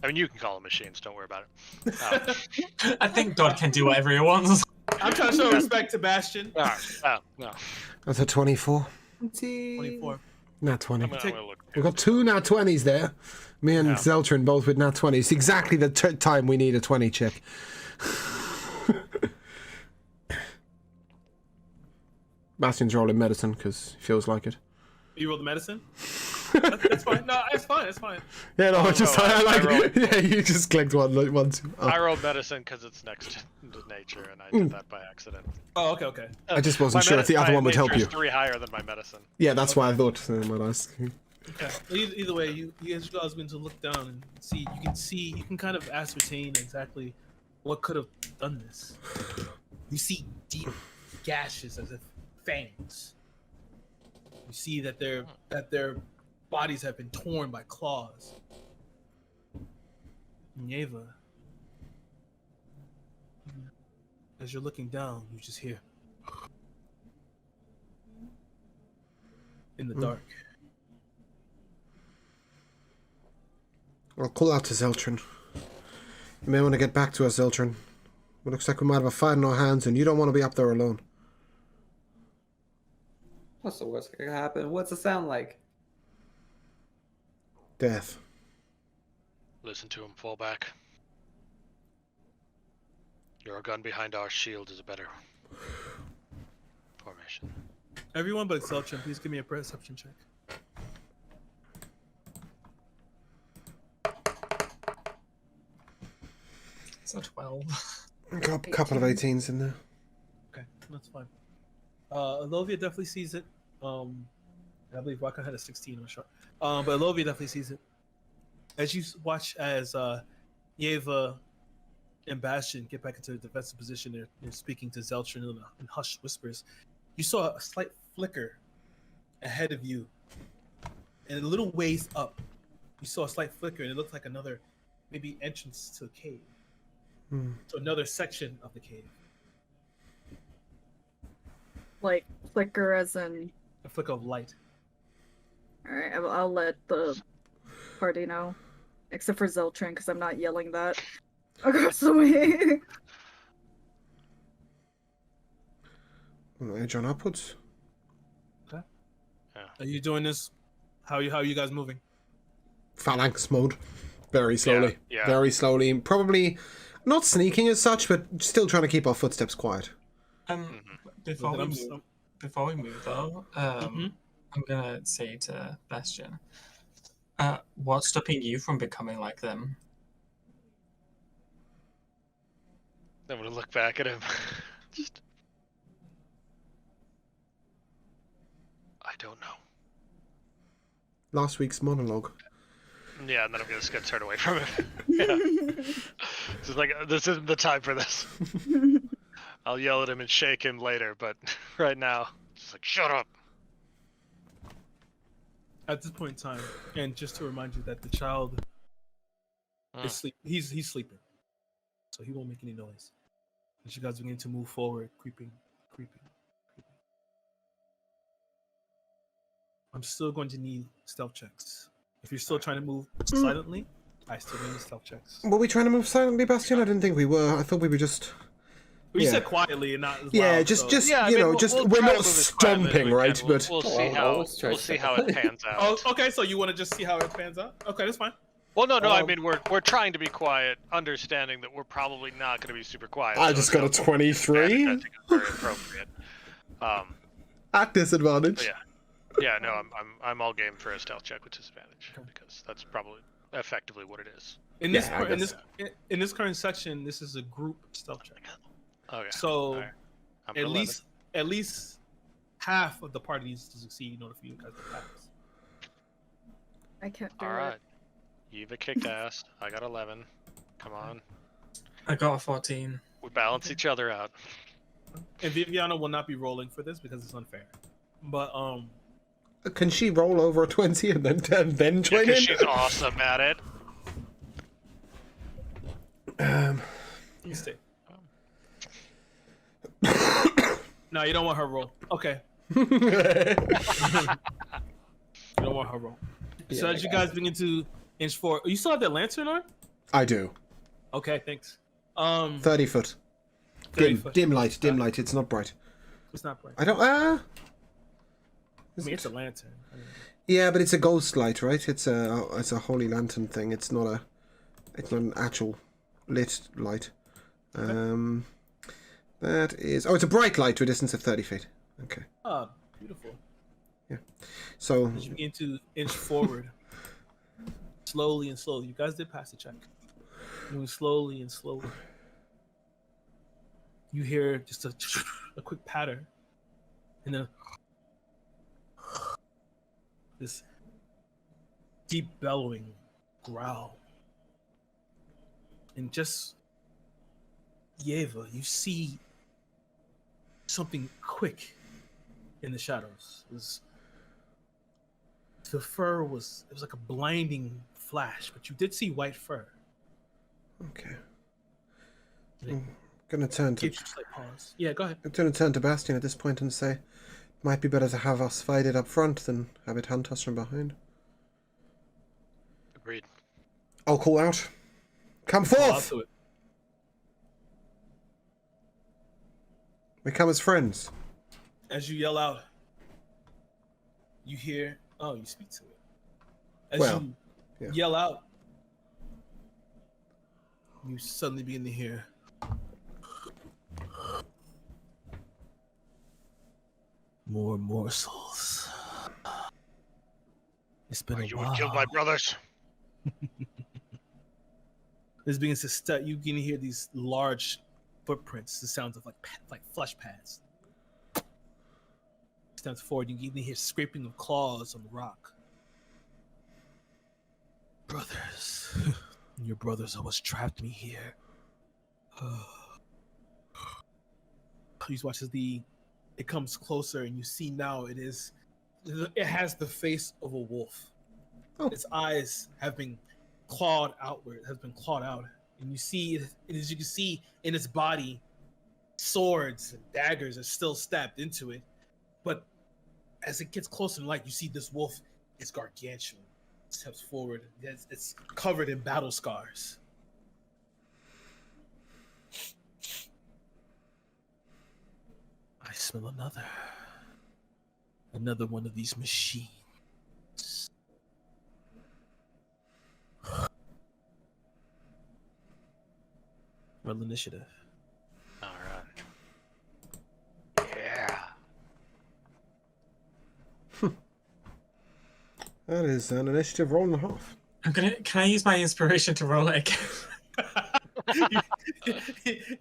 I mean, you can call them machines, don't worry about it. I think God can do whatever he wants. I'm trying to show respect to Bastion. No. That's a 24. 24. Nat 20. I'm gonna look. We've got 2 nat 20s there. Me and Zeltrin both with nat 20s. It's exactly the time we need a 20 check. Bastion's rolling medicine because he feels like it. You rolled the medicine? That's fine. No, it's fine. It's fine. Yeah, no, I rolled. Yeah, you just clicked one. I rolled medicine because it's next to nature, and I did that by accident. Oh, okay. I just wasn't sure if the other one would help you. 3 higher than my medicine. Yeah, that's why I thought I might ask. Okay. Either way, you guys are going to look down and see. You can kind of ascertain exactly what could have done this. You see deep gashes as if fangs. You see that their bodies have been torn by claws. Yeva, as you're looking down, you just hear in the dark. I'll call out to Zeltrin. You may want to get back to us, Zeltrin. It looks like we might have a fight in our hands, and you don't want to be up there alone. What's the worst that could happen? What's it sound like? Death. Listen to him, fall back. Your gun behind our shield is a better formation. Everyone but Zeltrin, please give me a perception check. It's a 12. Got a couple of 18s in there. Okay, that's fine. Alovia definitely sees it. I believe Raka had a 16 on shot. But Alovia definitely sees it. As you watch as Yeva and Bastion get back into the defensive position, they're speaking to Zeltrin in hushed whispers. You saw a slight flicker ahead of you, and a little ways up, you saw a slight flicker, and it looked like another maybe entrance to a cave. To another section of the cave. Like flicker as in A flicker of light. Alright, I'll let the party know. Except for Zeltrin, because I'm not yelling that across the way. Edge on upwards. Okay. Yeah. Are you doing this? How are you guys moving? Phalanx mode. Very slowly. Yeah. Very slowly. Probably not sneaking as such, but still trying to keep our footsteps quiet. Before we move though, I'm gonna say to Bastion, what's stopping you from becoming like them? I'm gonna look back at him. Just, I don't know. Last week's monologue. Yeah, and then I'm gonna just get turned away from him. Yeah. Just like, this isn't the time for this. I'll yell at him and shake him later, but right now, just like, shut up. At this point in time, and just to remind you that the child is sleep. He's sleeping, so he won't make any noise. As you guys begin to move forward, creeping. I'm still going to need stealth checks. If you're still trying to move silently, I still need stealth checks. Were we trying to move silently, Bastion? I didn't think we were. I thought we were just... Well, you Yeah. said quietly and not as Yeah, loud, just, so- Yeah, I you mean, know, we'll- just we'll we're try to not move as quietly as stomping, we right? can. But We'll see Well, how let's try we'll see how it pans out. Oh, okay. So you want to just see how it pans out? Okay, that's fine. Well, no, I mean we're trying to be quiet, understanding that we're probably not going to be super quiet. I so just got a stealth 23 I think it's very appropriate. at disadvantage. So yeah, no, I'm all game for a stealth check with disadvantage because that's probably effectively what it is. In this Yeah, I guess in this current section, this is a group stealth check. Okay. So all right. I'm at 11. least half of the party needs to succeed in order for you guys to pass. I can't do All it. right. Eva kicked ass. I got 11. Come on. I got a 14. We balance each other out. And Viviana will not be rolling for this because it's unfair. But Can she roll over a 20 and then join in? Because she's awesome at it. you stay. No, you don't want her roll. Okay. You don't want her roll. So as you guys begin to inch forward, you still have that lantern on? I do. Okay, thanks. 30 foot. 30 Dim, foot. dim light. It's not bright. It's not bright. I don't. I mean, it's a lantern. I mean, Yeah, but it's a ghost light, right? It's a holy lantern thing. It's not an actual lit light. That is. Oh, it's a bright light to a distance of 30 feet. Okay. oh, beautiful. So As you begin to inch forward, slowly and slowly. You guys did pass the check. Moving slowly and slowly. You hear just a quick patter, and then this deep bellowing growl. And just Yeva, you see something quick in the shadows. The fur was like a blinding flash, but you did see white fur. okay. And it I'm gonna turn to. gives you a slight pause. Yeah, go ahead. I'm gonna turn to Bastion at this point and say, might be better to have us fight it up front than have it hunt us from behind. Agreed. I'll call out. Come Call out forth. to it. We come as friends. As you yell out, you hear. Oh, you speak to it. As Well, you yeah. yell out, you suddenly begin to hear. More morsels. It's been a You while. would kill my brothers. This begins to start. You can hear these large footprints. The sounds of like flesh pads. Steps forward. You can even hear scraping of claws on the rock. Brothers, your brothers always trapped me here. You watch as it comes closer, and you see now it has the face of a wolf. Oh. Its eyes have been clawed outward, and you see, as you can see in its body, swords and daggers are still stabbed into it. But as it gets closer to light, you see this wolf is gargantuan. It steps forward. It's covered in battle scars. I smell another one of these machines. Roll initiative. All right. Yeah. That is an initiative roll and a half. Can I use my inspiration to roll it again?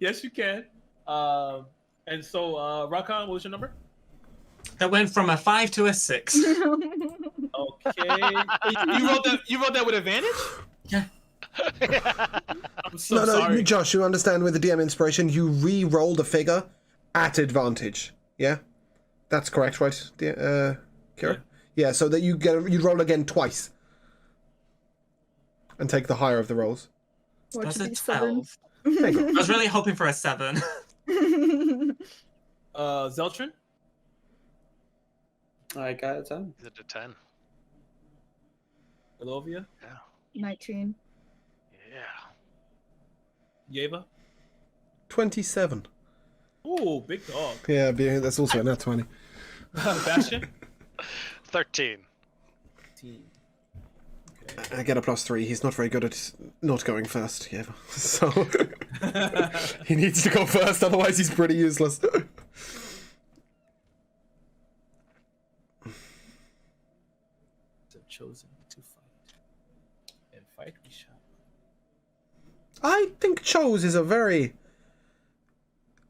Yes, you can. And so, Rakan, what was your number? That went from a 5 to a 6. Okay. You wrote that with advantage? Yeah. I'm so No, sorry. Josh, you understand with the DM inspiration, you re-roll the figure at advantage. Yeah? That's correct, right, Kira? Yeah, so that you roll again twice. And take the higher of the rolls. What That's should a be 7? 12. There you I was really hoping for a 7. Zeltrin? I got a 10. Is it a 10? Elovia? 19. Yeah. Yeva? 27. Ooh, big dog. Yeah, that's also a nat 20. Bastion? 13. 15. I get a +3. He's not very good at not going first, yeah. So he needs to go first, otherwise he's pretty useless. Chosen to fight. And fight we shall. I think chose is a very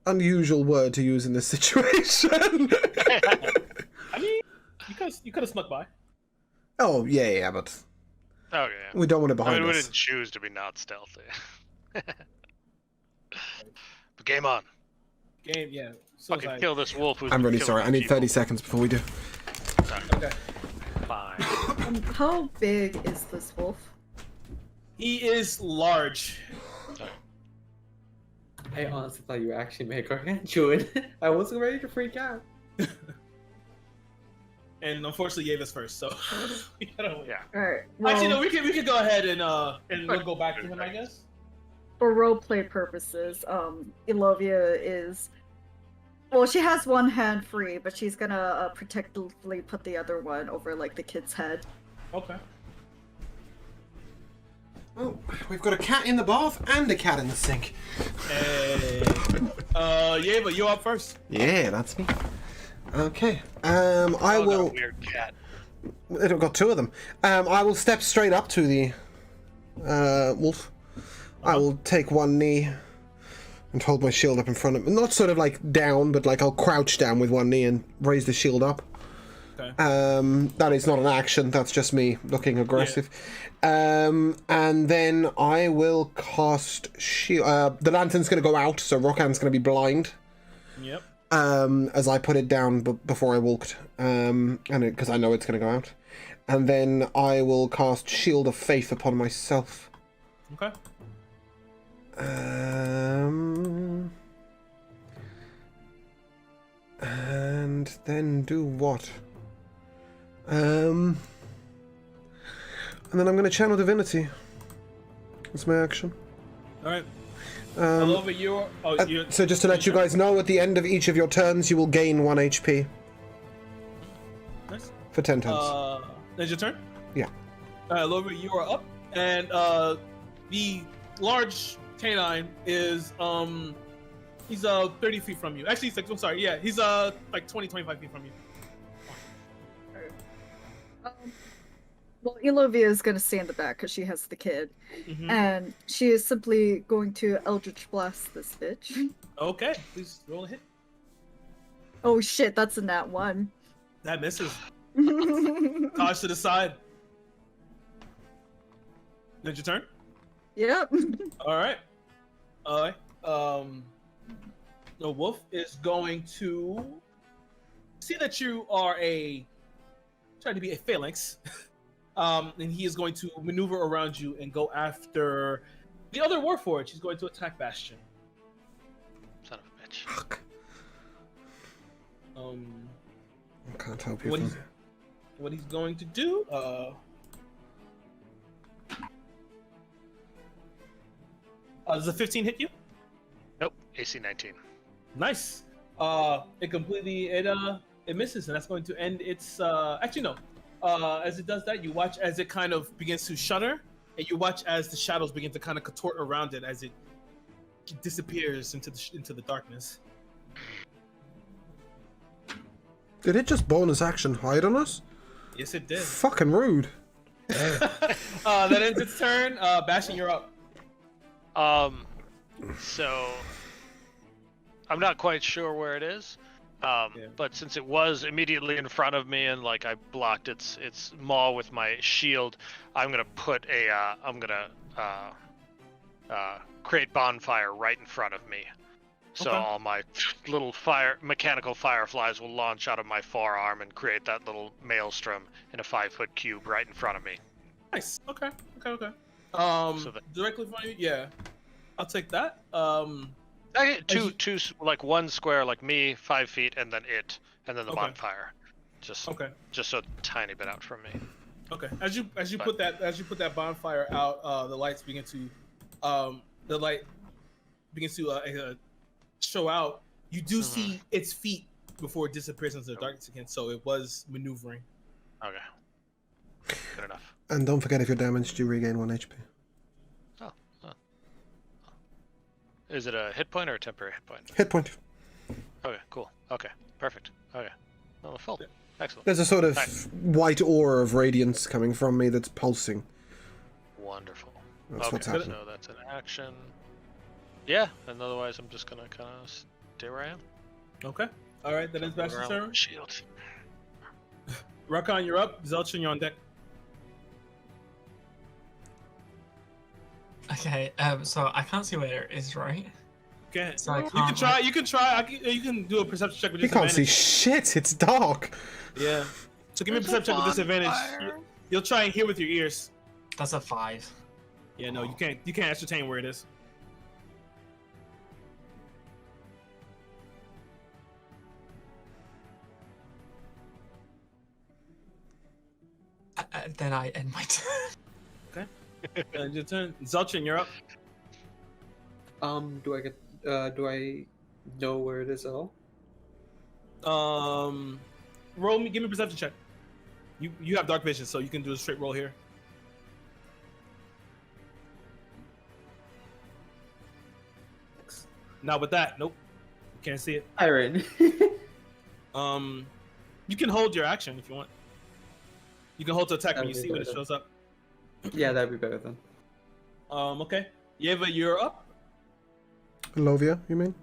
unusual word to use in this situation. I mean, you could have snuck by. Oh, yeah, but Oh, yeah. we don't want it I behind mean, we us. didn't choose to be not stealthy. But game on. Game, yeah. Fucking kill this wolf who's I'm been really killing sorry. I need people. 30 seconds before we do. Okay. Fine. How big is this wolf? He is large. I honestly thought you were actually making gargantuan. I wasn't ready to freak out. And unfortunately, Yeva's first, so we gotta wait. Yeah. Alright. Actually, no, Well, we can go ahead and we'll go back to him, I guess. for roleplay purposes, Elovia is. Well, she has one hand free, but she's gonna protectively put the other one over like the kid's head. Okay. Oh, we've got a cat in the bath and a cat in the sink. Hey. Yeva, you're up first. Yeah, that's me. Okay. I Oh, will. that weird cat. I've got two of them. I will step straight up to the wolf. I will take one knee and hold my shield up in front of me. Not sort of like down, but like I'll crouch down with one knee and raise the shield up. Okay. That is not an action. That's just me looking aggressive. And then I will cast shield. The lantern's going to go out, so Rokan's going to be blind. Yep. As I put it down before I walked, and because I know it's going to go out, and then I will cast Shield of Faith upon myself. Okay. And then do what? And then I'm going to channel Divinity. That's my action. All right. Elova, you're. Oh, you're. So just to let you guys know, at the end of each of your turns, you will gain 1 HP Nice. for 10 turns. Is your turn? Yeah. Elova, you are up, and the large canine is he's 30 feet from you. Actually, he's like, I'm sorry, yeah, he's like 25 feet from you. Well, Elovia is gonna stay in the back because she has the kid, Mhm. and she is simply going to Eldritch Blast this bitch. Okay, please roll a hit. Oh shit, that's a nat 1. That misses. Toss to the side. Then your turn. Yep. All right. The wolf is going to see that you are trying to be a phalanx, and he is going to maneuver around you and go after the other warforged. He's going to attack Bastion. Son of a bitch. Fuck. Um, I can't help you. what he's going to do? Does a 15 hit you? Nope. AC 19. Nice. It misses, and that's going to end its. Actually, no. As it does that, you watch as it kind of begins to shudder, and you watch as the shadows begin to kind of contort around it as it disappears into the darkness. Did it just bonus action hide on us? Yes, it did. Fucking rude. That ends its turn. Bastion, you're up. So I'm not quite sure where it is. But since it was immediately in front of me and like I blocked its maw with my shield, I'm gonna put create bonfire right in front of me. So Okay. all my little mechanical fireflies will launch out of my forearm and create that little maelstrom in a 5-foot cube right in front of me. Nice. Okay. So Directly in front of you. Yeah, I'll take that. I get two, like one square, like me, 5 feet, and then it, and then the Okay. bonfire. Just Okay. just a tiny bit out from me. Okay. As you put that bonfire out, the light begins to show out. You do see its feet before it disappears into the darkness again. So it was maneuvering. Okay. Good enough. And don't forget, if you're damaged, you regain 1 HP. Oh. Is it a hit point or a temporary hit point? Hit point. Okay, cool. Okay, perfect. Okay. Well, full. Excellent. There's a sort of Nice. white aura of radiance coming from me that's pulsing. Wonderful. That's what's Okay, happening. so that's an action. Yeah, and otherwise I'm just gonna kind of stay where I am. Okay. All right. That is Move Bastion's around turn. with shield. Rakan, you're up. Zelchin, you're on deck. Okay, so I can't see where it is, right? Okay. So I You can can't, try. like- You can try. You can do a perception check with You can't see disadvantage. shit, it's dark! Yeah. So give me a There's a perception check with disadvantage. bonfire. You'll try and hear with your ears. That's a 5. Yeah. No, you can't. You can't ascertain where it is. Then I end my turn. And your turn. Zelchin, you're up. Do I get? Do I know where it is at all? Give me a perception check. You have dark vision, so you can do a straight roll here. Now with that, nope, can't see it. Iron. You can hold your action if you want. You can hold to attack when you That'd be see when it better. shows up. Yeah, that'd be better then. Okay. Yeva, you're up. Lovia, you mean?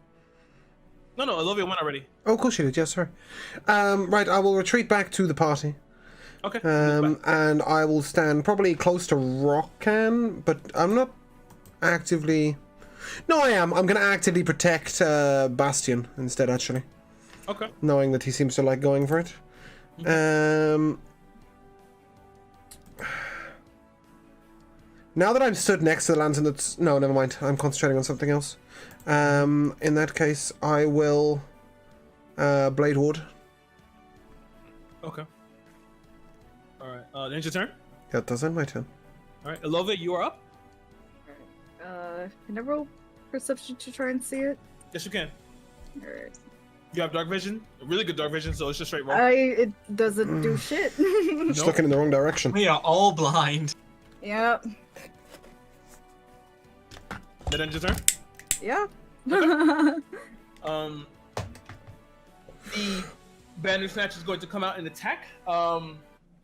No, Olivia went already. Oh, of course she did, yes, sorry. Right, I will retreat back to the party. Okay. And I will stand probably close to Rockan, but I'm not actively... No, I am. I'm going to actively protect Bastion instead, actually. Okay. Knowing that he seems to like going for it. Now that I'm stood next to the lantern that's... No, never mind. I'm concentrating on something else. In that case, I will... Blade Ward. Okay. All right. Then it's your turn. Yeah, it does end my turn. All right. Olivia, you are up. Can I roll perception to try and see it? Yes, you can. Alright. You have dark vision, really good dark vision, so it's just straight roll. It doesn't do shit. Just looking in the wrong direction. We are all blind. Yep. Then ends your turn. Yeah. The Bandersnatch is going to come out and attack.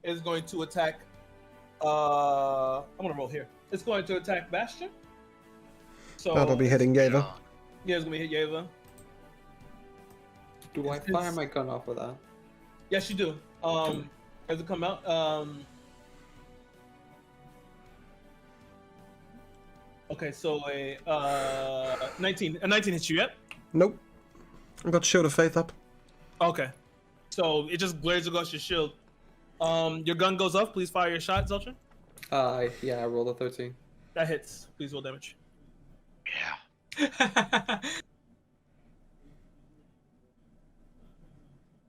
Is going to attack. I'm gonna roll here. It's going to attack Bastion. So That'll be hitting Yeva. Yeah, it's gonna be hit Yeva. Do I fire my gun off of that? Yes, you do. As it come out. Okay, so a 19 hits you yet? Nope. I've got Shield of Faith up. Okay. So it just glares across your shield. Your gun goes off. Please fire your shot, Zeltron. Yeah, I rolled a 13. That hits. Please roll damage. Yeah.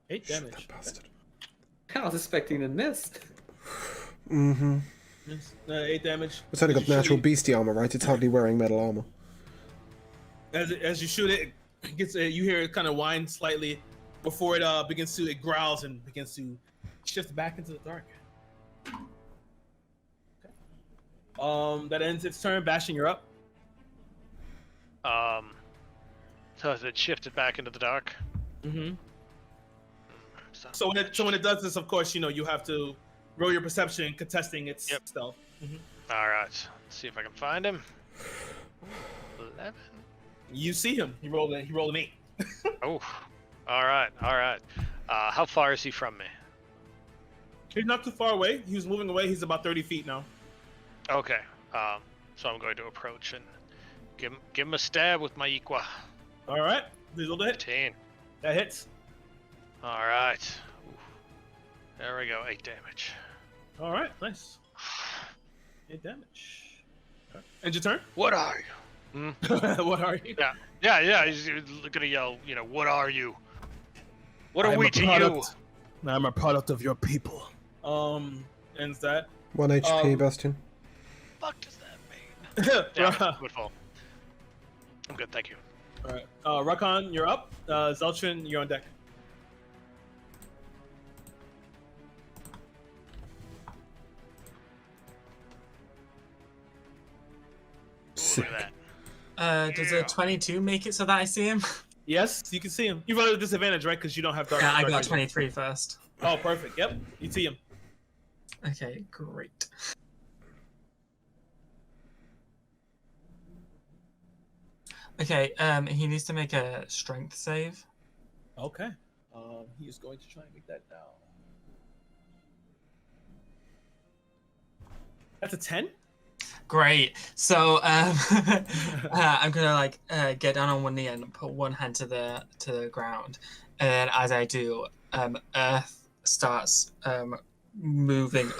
8 damage. That bastard. I was expecting a miss. Mm-hmm. Yes. 8 damage. It's only As got you shoot natural it- beastie armor, right? It's hardly wearing metal armor. As you shoot it, it gets you hear it kind of whine slightly before it begins to it growls and begins to shift back into the dark. Okay. That ends its turn. Bastion, you're up. So has it shifted back into the dark? Mm-hmm. So when it does this, of course, you have to roll your perception contesting its stealth. Mm-hmm. All right. Let's see if I can find him. 11. You see him. He rolled an 8. Oh. All right. How far is he from me? He's not too far away. He was moving away. He's about 30 feet now. Okay. So I'm going to approach and give him a stab with my Equa. All right. Please roll the hit. 15. That hits. All right. Ooh. There we go. 8 damage. All right. Nice. 8 damage. And your turn. What are you? What are you? Yeah. He's gonna yell. What are you? What are I'm we a to you? product. Now I'm a product of your people. Ends that. 1 HP, Bastion. Fuck does that mean? Yeah, Right. would fall. I'm good, thank you. All right. Rakan, you're up. Zeltrin, you're on deck. Ooh, look at that. Does a 22 make it so that I see him? Yes, you can see him. You've got a disadvantage, right? Because you don't have dark. Yeah, I dark got vision. 23 first. Oh, perfect. Yep, you see him. Okay, great. Okay, he needs to make a strength save. Okay. He is going to try and make that now. That's a 10? Great. So I'm gonna like get down on one knee and put one hand to the ground, and then as I do, Earth starts moving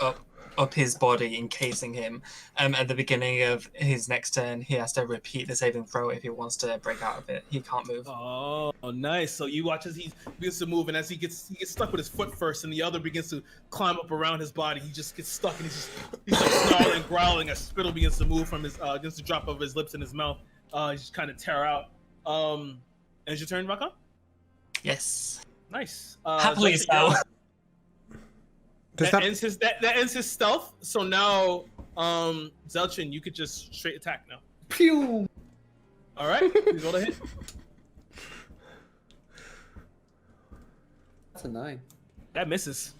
up his body, encasing him. At the beginning of his next turn, he has to repeat the saving throw if he wants to break out of it. He can't move. Oh, nice. So you watch as he begins to move, and as he gets stuck with his foot first, and the other begins to climb up around his body. He just gets stuck, and he's like snarling, growling. As spittle begins to move from his begins to drop over his lips and his mouth. He's just kind of tear out. Is your turn, Rakan? Yes. Nice. Happily Zeltrin, so. That ends his stealth. So now, Zeltrin, you could just straight attack now. Pew! All right, please roll a hit. That's a 9. That misses.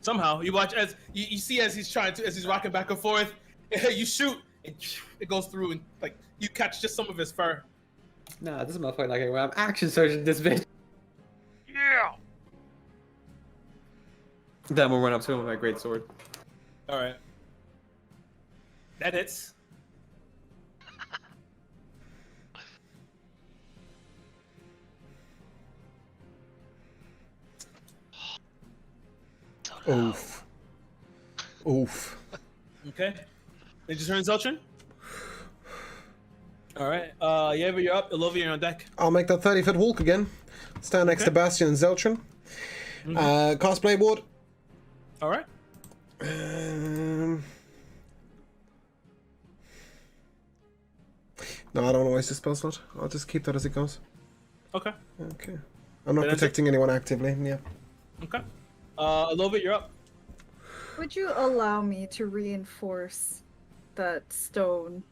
Somehow, you watch as you see as he's rocking back and forth. You shoot, and it goes through, and like you catch just some of his fur. Nah, this is my fight like I'm action surgeon this bitch. Yeah. Then we'll run up to him with my great sword. All right, that hits. Oof. Oof. Okay. Did you turn Zeltrin? All right. Yeva, you're up. Olivia, you're on deck. I'll make that 30-foot walk again. Stand next to Bastion and Zeltrin. Cast Blade Ward. All right. No, I don't want to waste a spell slot. I'll just keep that as it goes. Okay. Okay. I'm not Then that's protecting anyone actively, yeah. Okay. Olivia, you're up. Would you allow me to reinforce that stone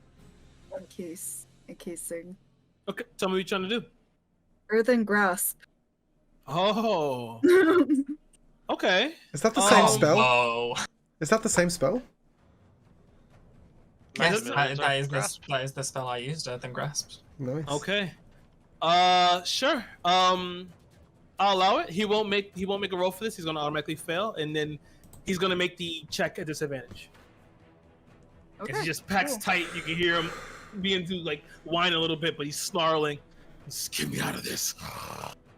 encasing? Okay. Tell me what you're trying to do. Earthen grasp. Oh. Okay. Is that the same Oh, spell? Whoa. Is that the same spell? Yes, Millions that of is grasp. that is the spell I used, Earthen Grasp. Nice. Okay. Sure. I'll allow it. He won't make a roll for this. He's gonna automatically fail, and then he's gonna make the check at disadvantage. Okay. As he just packs cool. tight, you can hear him being to like whine a little bit, but he's snarling. Just get me out of this.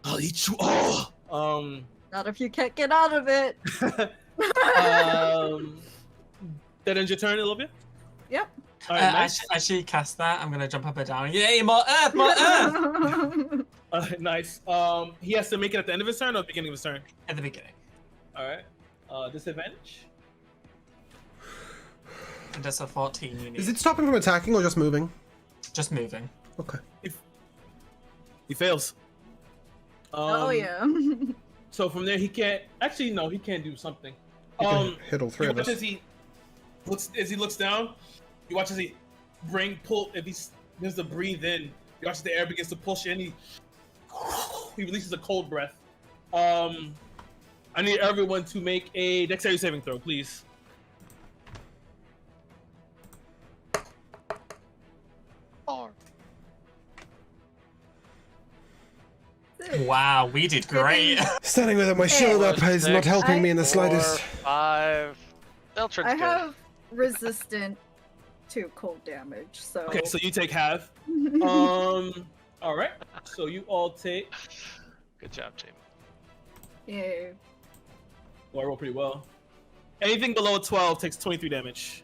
I'll eat you all. Not if you can't get out of it. That ends your turn, Olivia. Yep. All right, nice. I should cast that. I'm gonna jump up and down. Yay, more earth, more earth! Nice. He has to make it at the end of his turn or beginning of his turn. At the beginning. All right. Disadvantage. And that's a 14 you need. Is it stopping from attacking or just moving? Just moving. Okay. He fails. Oh yeah. So from there, he can't. Actually, no, he can't do something. You can hit all three You of watch us. as he looks down. You watch as he pull. If he begins to breathe in, you watch as the air begins to push in. He releases a cold breath. I need everyone to make a dexterity saving throw, please. Wow, we did great. Standing with my shield up is not helping me in the 4, slightest. 5. Zeltrin's I good. have resistant to cold damage, so. Okay, so you take half. All right. So you all take. Good job, team. Yay. Well, I roll pretty well. Anything below 12 takes 23 damage.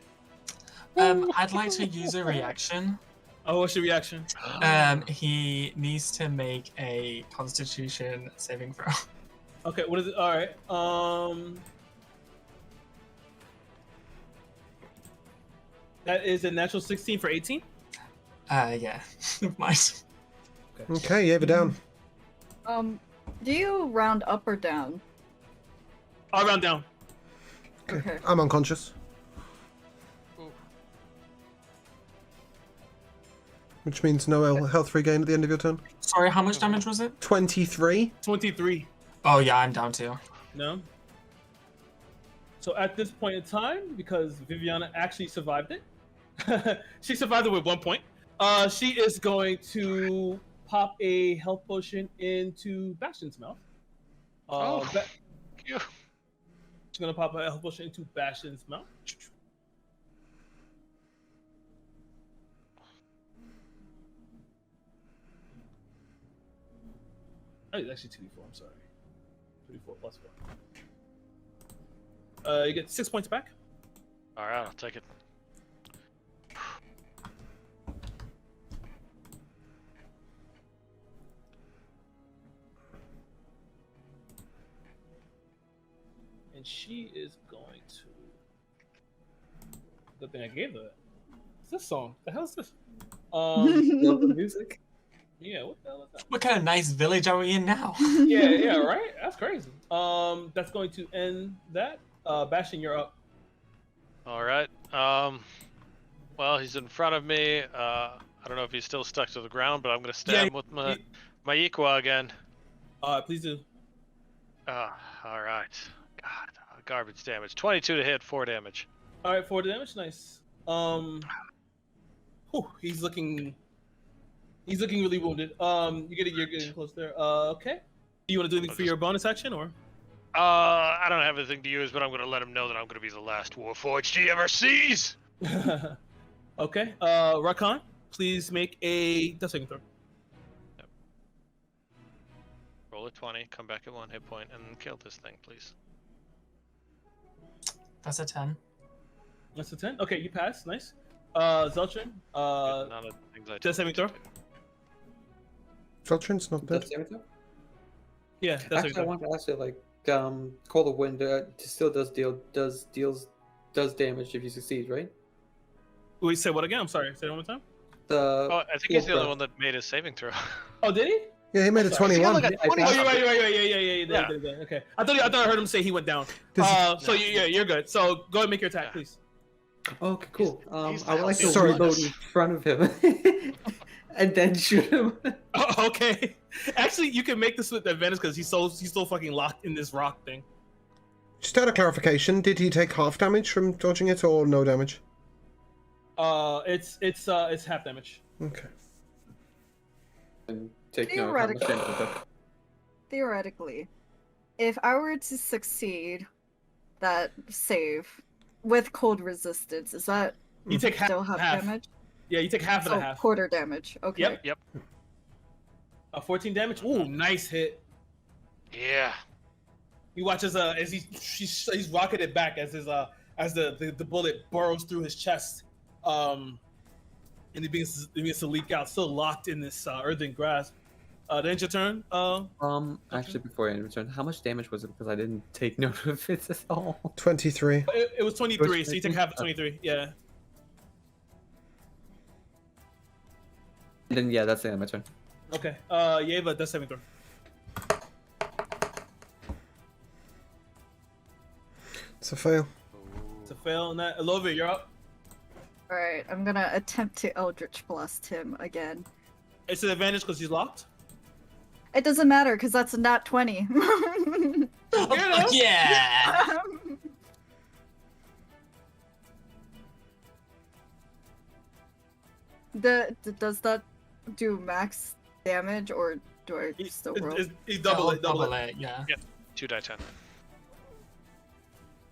I'd like to use a reaction. Oh, what's your reaction? He needs to make a Constitution saving throw. Okay, what is it? All right. That is a natural 16 for 18. Yeah. Nice. Okay, Yeva down. Do you round up or down? I'll round down. Okay. I'm unconscious. Which means no health regain at the end of your turn. Sorry, how much damage was it? 23. 23. Oh yeah, I'm down too. No. So at this point in time, because Viviana actually survived it, she survived it with 1 point. She is going to pop a health potion into Bastion's mouth. Thank you. She's gonna pop a health potion into Bastion's mouth. Oh, it's actually 2d4. I'm sorry. 2d4 plus 4. You get 6 points back. All right, I'll take it. And she is going to. Good thing I gave her that. What's this song? The hell is this? Love the music. Yeah, what the hell is that? What kind of nice village are we in now? Yeah, right? That's crazy. That's going to end that. Bastion, you're up. All right. Well, he's in front of me. I don't know if he's still stuck to the ground, but I'm gonna stab him with my Equa again. Please do. All right. God, garbage damage. 22 to hit, 4 damage. All right, 4 damage, nice. He's looking really wounded. You're getting close there. Okay. Do you want to do anything for your bonus action, or? I don't have anything to use, but I'm gonna let him know that I'm gonna be the last Warforged he ever sees. Okay. Rakan, please make a death saving throw. Yep. Roll a 20, come back at 1 hit point, and kill this thing, please. That's a 10. That's a 10. Okay, you pass. Nice. Zeltrin. None of the things I Death saving throw. Zeltrin's not dead. That's everything? Yeah. Death saving Actually, I throw. want to ask you, like, Call of Wind still does damage if you succeed, right? Wait, say what again? I'm sorry. Say it one more time. Oh, I think he's the only one that made his saving throw. Oh, did he? Yeah, he made a Sorry. 21. Like a 20 Oh, you're right. Yeah. Yeah. Okay. I thought I heard him say he went down. So you're good. So go ahead and make your attack, please. Okay, cool. He's I would like to Sorry. reload in front of him and then shoot him. Oh, okay. Actually, you can make this with advantage because he's so fucking locked in this rock thing. Just out of clarification, did he take half damage from dodging it or no damage? It's half damage. Okay. And take note of how much damage it took. Theoretically, if I were to succeed that save with cold resistance, is that You take still half damage? Yeah, you take half of the Oh, half. quarter damage. Okay. Yep. 14 damage. Ooh, nice hit. Yeah. You watch as he's rocketed back as the bullet burrows through his chest, and it begins to leak out, still locked in this earthen grasp. Then your turn. Actually, before I return, how much damage was it? Because I didn't take note of it at all. 23. It was 23, so you take half of 23. Yeah. And then yeah, that's the end of my turn. Okay. Yeva, death saving throw. It's a fail. It's a fail on that. Elovia, you're up. Alright, I'm gonna attempt to Eldritch Blast him again. It's an advantage because he's locked. It doesn't matter because that's a nat 20. Yeah. Does that do max damage or do I still roll? He double it. Yeah. 2d10.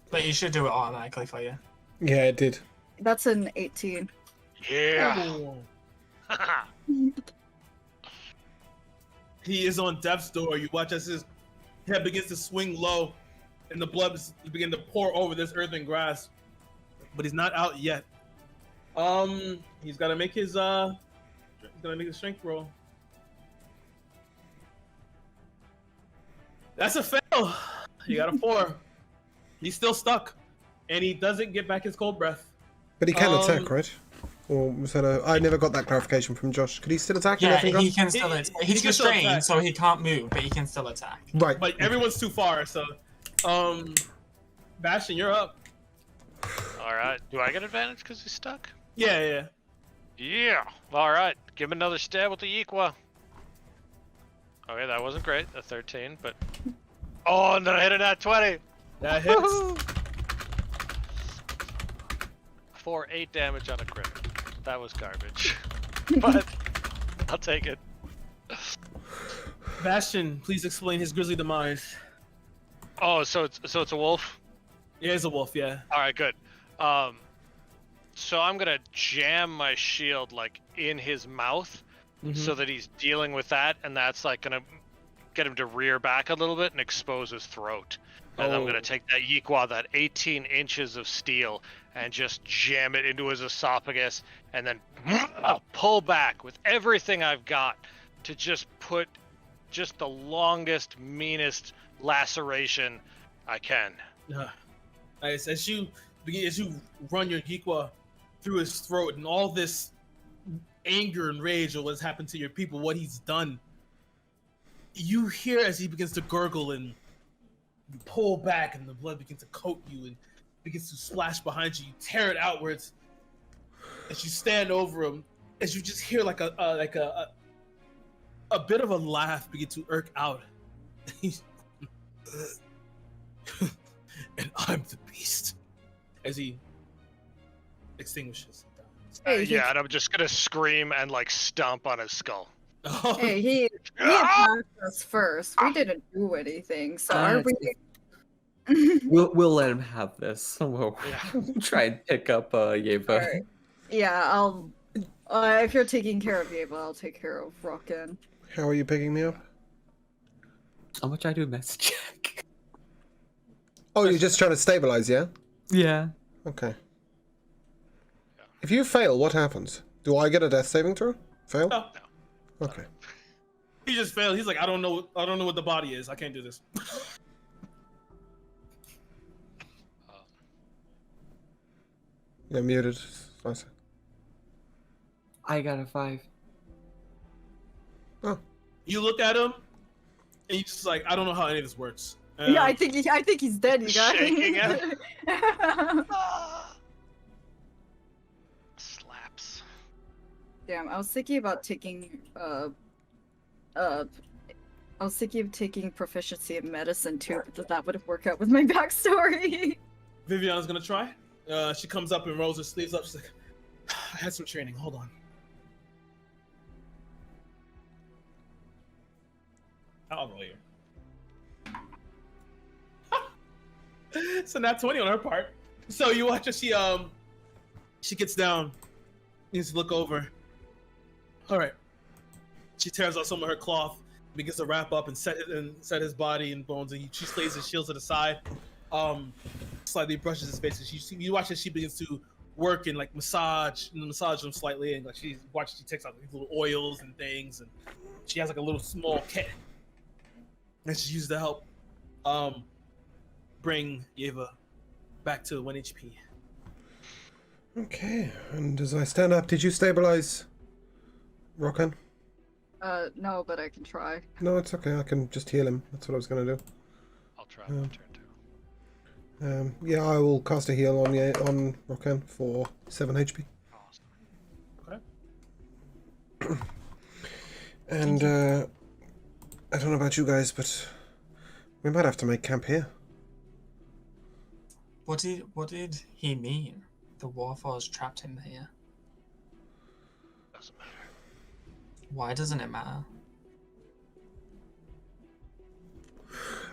But you should do it automatically for you. Yeah, it did. That's an 18. Yeah. He is on death's door. You watch as his head begins to swing low, and the blood is begin to pour over this earthen grass. But he's not out yet. He's got to make his strength roll. That's a fail. Oh, you got a 4. He's still stuck, and he doesn't get back his cold breath. But he can attack, right? Or was that I never got that clarification from Josh. Could he still attack? Yeah, Nothing, he Josh? can still attack. He's can still restrained, attack. so he can't move, but he can still attack. Right. But everyone's too far, so Bastion, you're up. All right. Do I get advantage because he's stuck? Yeah. Yeah. All right. Give him another stab with the Equa. Okay, that wasn't great. A 13, but and then I hit it at 20. That hits. For 8 damage on a crit. That was garbage. But I'll take it. Bastion, please explain his grisly demise. Oh, so it's a wolf? Yeah, it's a wolf, yeah. Alright, good. So I'm gonna jam my shield like in his mouth so that he's dealing with that, and that's like gonna get him to rear back a little bit and expose his throat. And I'm gonna take that Yeekwa, that 18 inches of steel, and just jam it into his esophagus, and then pull back with everything I've got to just put just the longest, meanest laceration I can. Nice. As you run your Geekwa through his throat, and all this anger and rage of what's happened to your people, what he's done, you hear as he begins to gurgle, and you pull back, and the blood begins to coat you and begins to splash behind you. You tear it outwards as you stand over him, as you just hear like a bit of a laugh begin to irk out. And I'm the beast. As he extinguishes. Yeah, and I'm just gonna scream and like stomp on his skull. Hey, he attacked us first. We didn't do anything, so are we? We'll let him have this. We'll try and pick up Yeva. Right. Yeah, I'll. If you're taking care of Yeva, I'll take care of Rockin. How are you picking me up? How much I do mess check? Oh, you're just trying to stabilize, yeah? Yeah. Okay. If you fail, what happens? Do I get a death saving throw? Fail? No. Okay. He just failed. He's like, I don't know what the body is. I can't do this. You're muted. Nice. I got a 5. Oh. You look at him, and you just like, I don't know how any of this works. Yeah, I think he's dead, you guys. Shaking him. Slaps. Damn, I was thinking about taking proficiency in medicine too, but that would work out with my backstory. Viviana's gonna try. She comes up and rolls her sleeves up. She's like, I had some training. Hold on. I'll roll here. So not 20 on her part. So you watch as she gets down, needs to look over. All right. She tears out some of her cloth, begins to wrap up and set his body and bones, and she lays his shield to the side. Slightly brushes his face. And you watch as she begins to work and like massage him slightly, and like she takes out these little oils and things, and she has like a little small kit that she uses to help bring Yeva back to 1 HP. Okay, and as I stand up, did you stabilize Rockin? No, but I can try. No, it's okay. I can just heal him. That's what I was going to do. I'll try my turn too. Yeah, I will cast a heal on Rockin for 7 HP. Awesome. Okay. And I don't know about you guys, but we might have to make camp here. What did he mean? The Warforged trapped him here. Doesn't matter. Why doesn't it matter?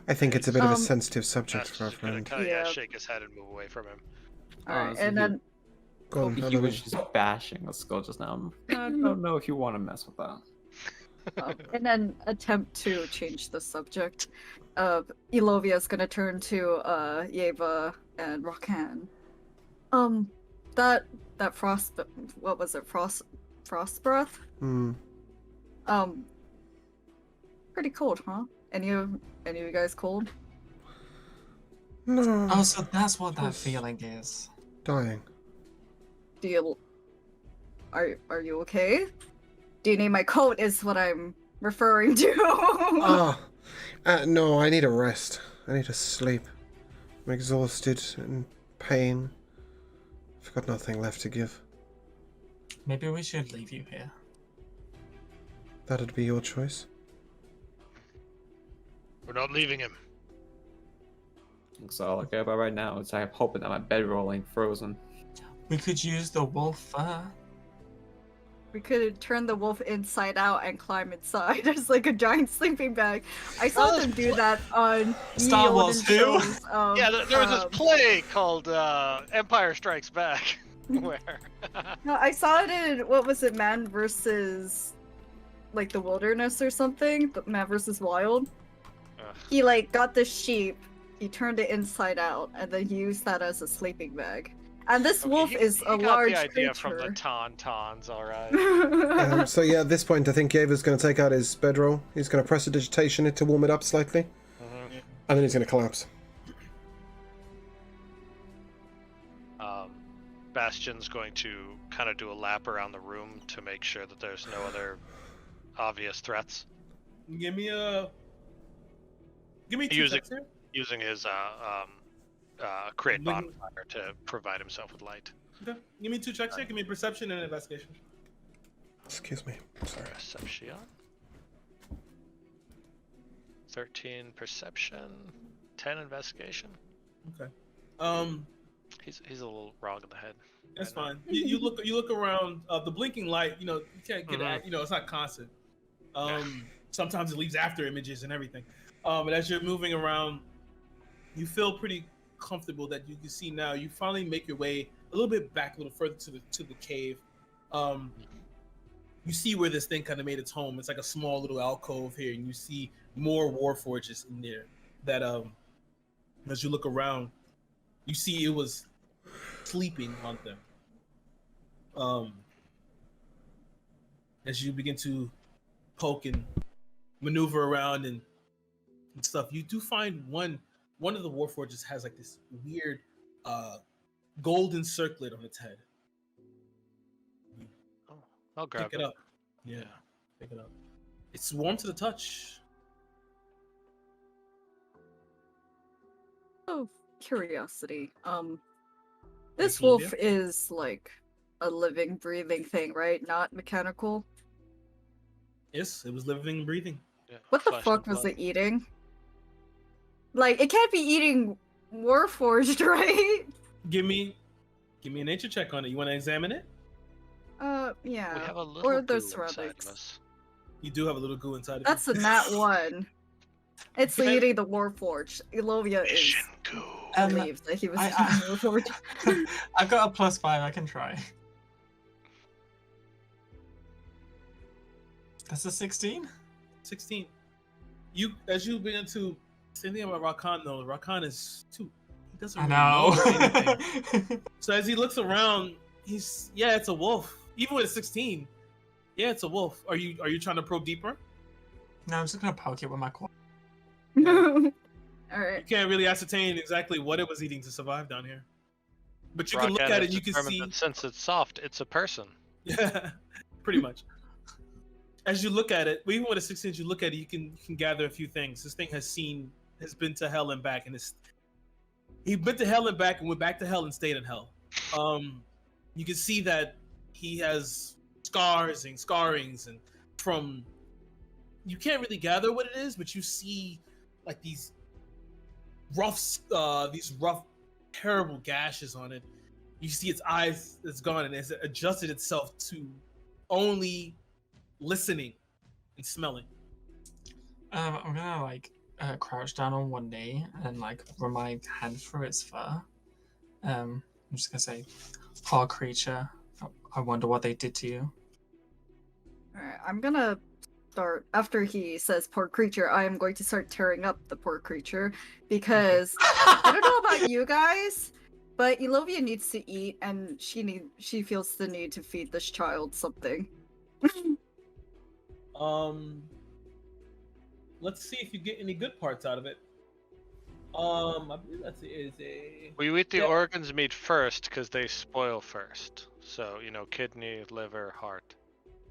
I think it's a bit of a sensitive subject for our Just gonna friend. kinda, Yeah. shake his head and move away from him. Alright, so and then Go on, He was just bashing the skull just now. I don't know if you want to mess with that. and then attempt to change the subject. Elovia's gonna turn to Yeva and Rockin. That frost, what was it? Frost breath? Hmm. Pretty cold, huh? Any of you guys cold? No. Oh, so that's what that Just feeling is. dying. Do you are you okay? Do you need my coat is what I'm referring to. No, I need a rest. I need to sleep. I'm exhausted and pain. I've got nothing left to give. Maybe we should leave you here. That'd be your choice. We're not leaving him. So all I care about right now is I'm hoping that my bedroll ain't frozen. We could use the wolf fur. We could turn the wolf inside out and climb inside as like a giant sleeping bag. I saw them do that on Star ye Wars olden 2? shows, Yeah, there was this play called Empire Strikes Back, where No, I saw it in what was it, Man versus like the Wilderness or something? The Man versus Wild. He like got the sheep, he turned it inside out, and then he used that as a sleeping bag. And this wolf is a large got the idea creature. from the Tauntauns, all right. So yeah, at this point, I think Yeva's going to take out his bedroll. He's going to press a digitation it to warm it up slightly, and then he's going to collapse. Bastion's going to kind of do a lap around the room to make sure that there's no other obvious threats. Give me 2 checks here. Using his create bonfire to provide himself with light. Okay. Give me 2 checks here. Give me perception and investigation. Excuse me. Sorry. Perception. 13 perception, 10 investigation. Okay. He's a little wrong in the head. That's fine. You look around. The blinking light. You can't get at. It's not constant. Sometimes it leaves after images and everything. But as you're moving around, you feel pretty comfortable that you can see now. You finally make your way a little bit back, a little further to the cave. You see where this thing kind of made its home. It's like a small little alcove here, and you see more war forges in there. That as you look around, you see it was sleeping on them. As you begin to poke and maneuver around and stuff, you do find one of the warforges has like this weird golden circlet on its head. Oh, I'll grab Pick it up. Yeah, pick it up. It's warm to the touch. Oh, curiosity. This Arcadia? wolf is like a living, breathing thing, right? Not mechanical. Yes, it was living and breathing. Yeah, What the flesh fuck and was blood. it eating? Like, it can't be eating Warforged, right? Give me a nature check on it. You want to examine it? Yeah. We have a little Or goo the inside of ceramics. us. You do have a little goo inside of That's you. a nat 1. It's Okay. eating the Warforged. Elovia is Mission goo. believes that he was I- eating Warforged. I've got a +5, I can try. That's a 16? 16. As you begin to say anything about Rakan though, Rakan is too. He doesn't I really know know. anything. So as he looks around, it's a wolf. Even with a 16, yeah, it's a wolf. Are you trying to probe deeper? No, I'm just gonna poke it with my claw. You Alright. can't really ascertain exactly what it was eating to survive down here, but you can look Rocket at has it. You can determined see. that since it's soft, it's a person. Yeah, pretty much. As you look at it, even with a 16, you look at it, you can gather a few things. This thing has been to hell and back, and he been to hell and back, and went back to hell and stayed in hell. You can see that he has scars and scarrings, and from you can't really gather what it is, but you see like these rough, terrible gashes on it. You see its eyes, it's gone, and it's adjusted itself to only listening and smelling. I'm gonna crouch down on one knee and run my hand through its fur. I'm just gonna say, "Poor creature, I wonder what they did to you." Alright, I'm gonna start after he says poor creature, I am going to start tearing up the poor creature because I don't know about you guys, but Elovia needs to eat and she feels the need to feed this child something. Let's see if you get any good parts out of it. I believe that is a. Well, you eat the Yeah. organs meat first because they spoil first. So, kidney, liver, heart.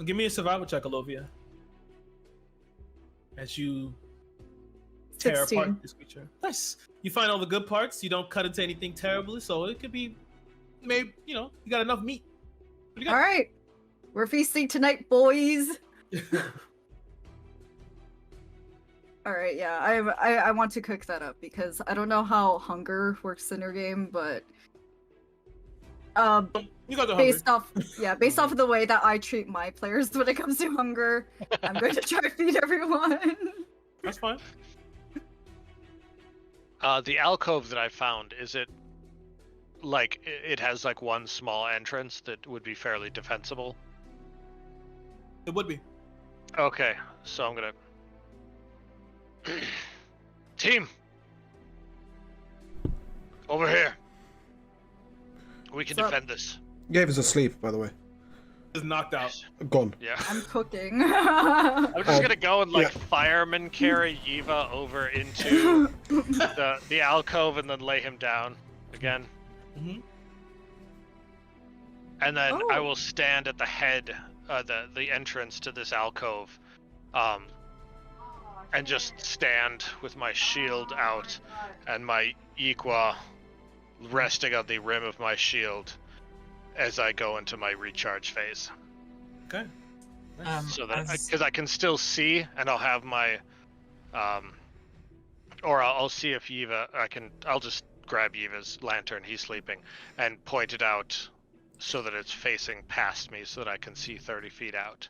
Give me a survival check, Alovia. As you tear 16. apart this creature. Nice. You find all the good parts. You don't cut into anything terribly, so it could be, maybe you got enough meat. Pretty good. All right, we're feasting tonight, boys. All right, yeah, I want to cook that up because I don't know how hunger works in your game, but You got the based off of the way that I treat my players when it comes to hunger, I'm going to try to feed everyone. That's fine. The alcove that I found, is it like it has like one small entrance that would be fairly defensible? It would be. Okay, so I'm gonna team over here. We can What's up? defend this. Yava's asleep, by the way. Just knocked out. Gone. Yeah. I'm cooking. I'm just gonna go and yeah. fireman carry Yiva over into the alcove and then lay him down again. Mm-hmm. And then I Oh. will stand at the head, the entrance to this alcove, and just stand with my shield out and my Iqua resting on the rim of my shield as I go into my recharge phase. Okay. So that as- because I can still see, and I'll have my, or I'll see if I'll just grab Yiva's lantern, he's sleeping, and point it out so that it's facing past me, so that I can see 30 feet out,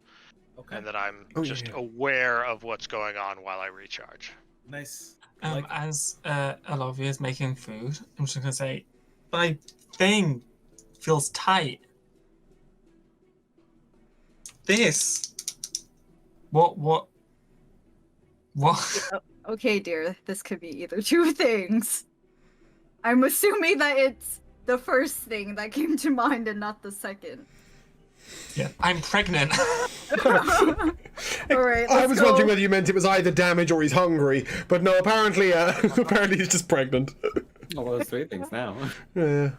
Okay. and that I'm Oh, just yeah. aware of what's going on while I recharge. Nice. I like it. As Alovia is making food, I'm just gonna say, my thing feels tight. This. What? Okay, dear, this could be either two things. I'm assuming that it's the first thing that came to mind and not the second. Yeah, I'm pregnant. Alright, I let's was go. wondering whether you meant it was either damage or he's hungry, but no, apparently, apparently he's just pregnant. Oh, well, there's three things now. Yeah.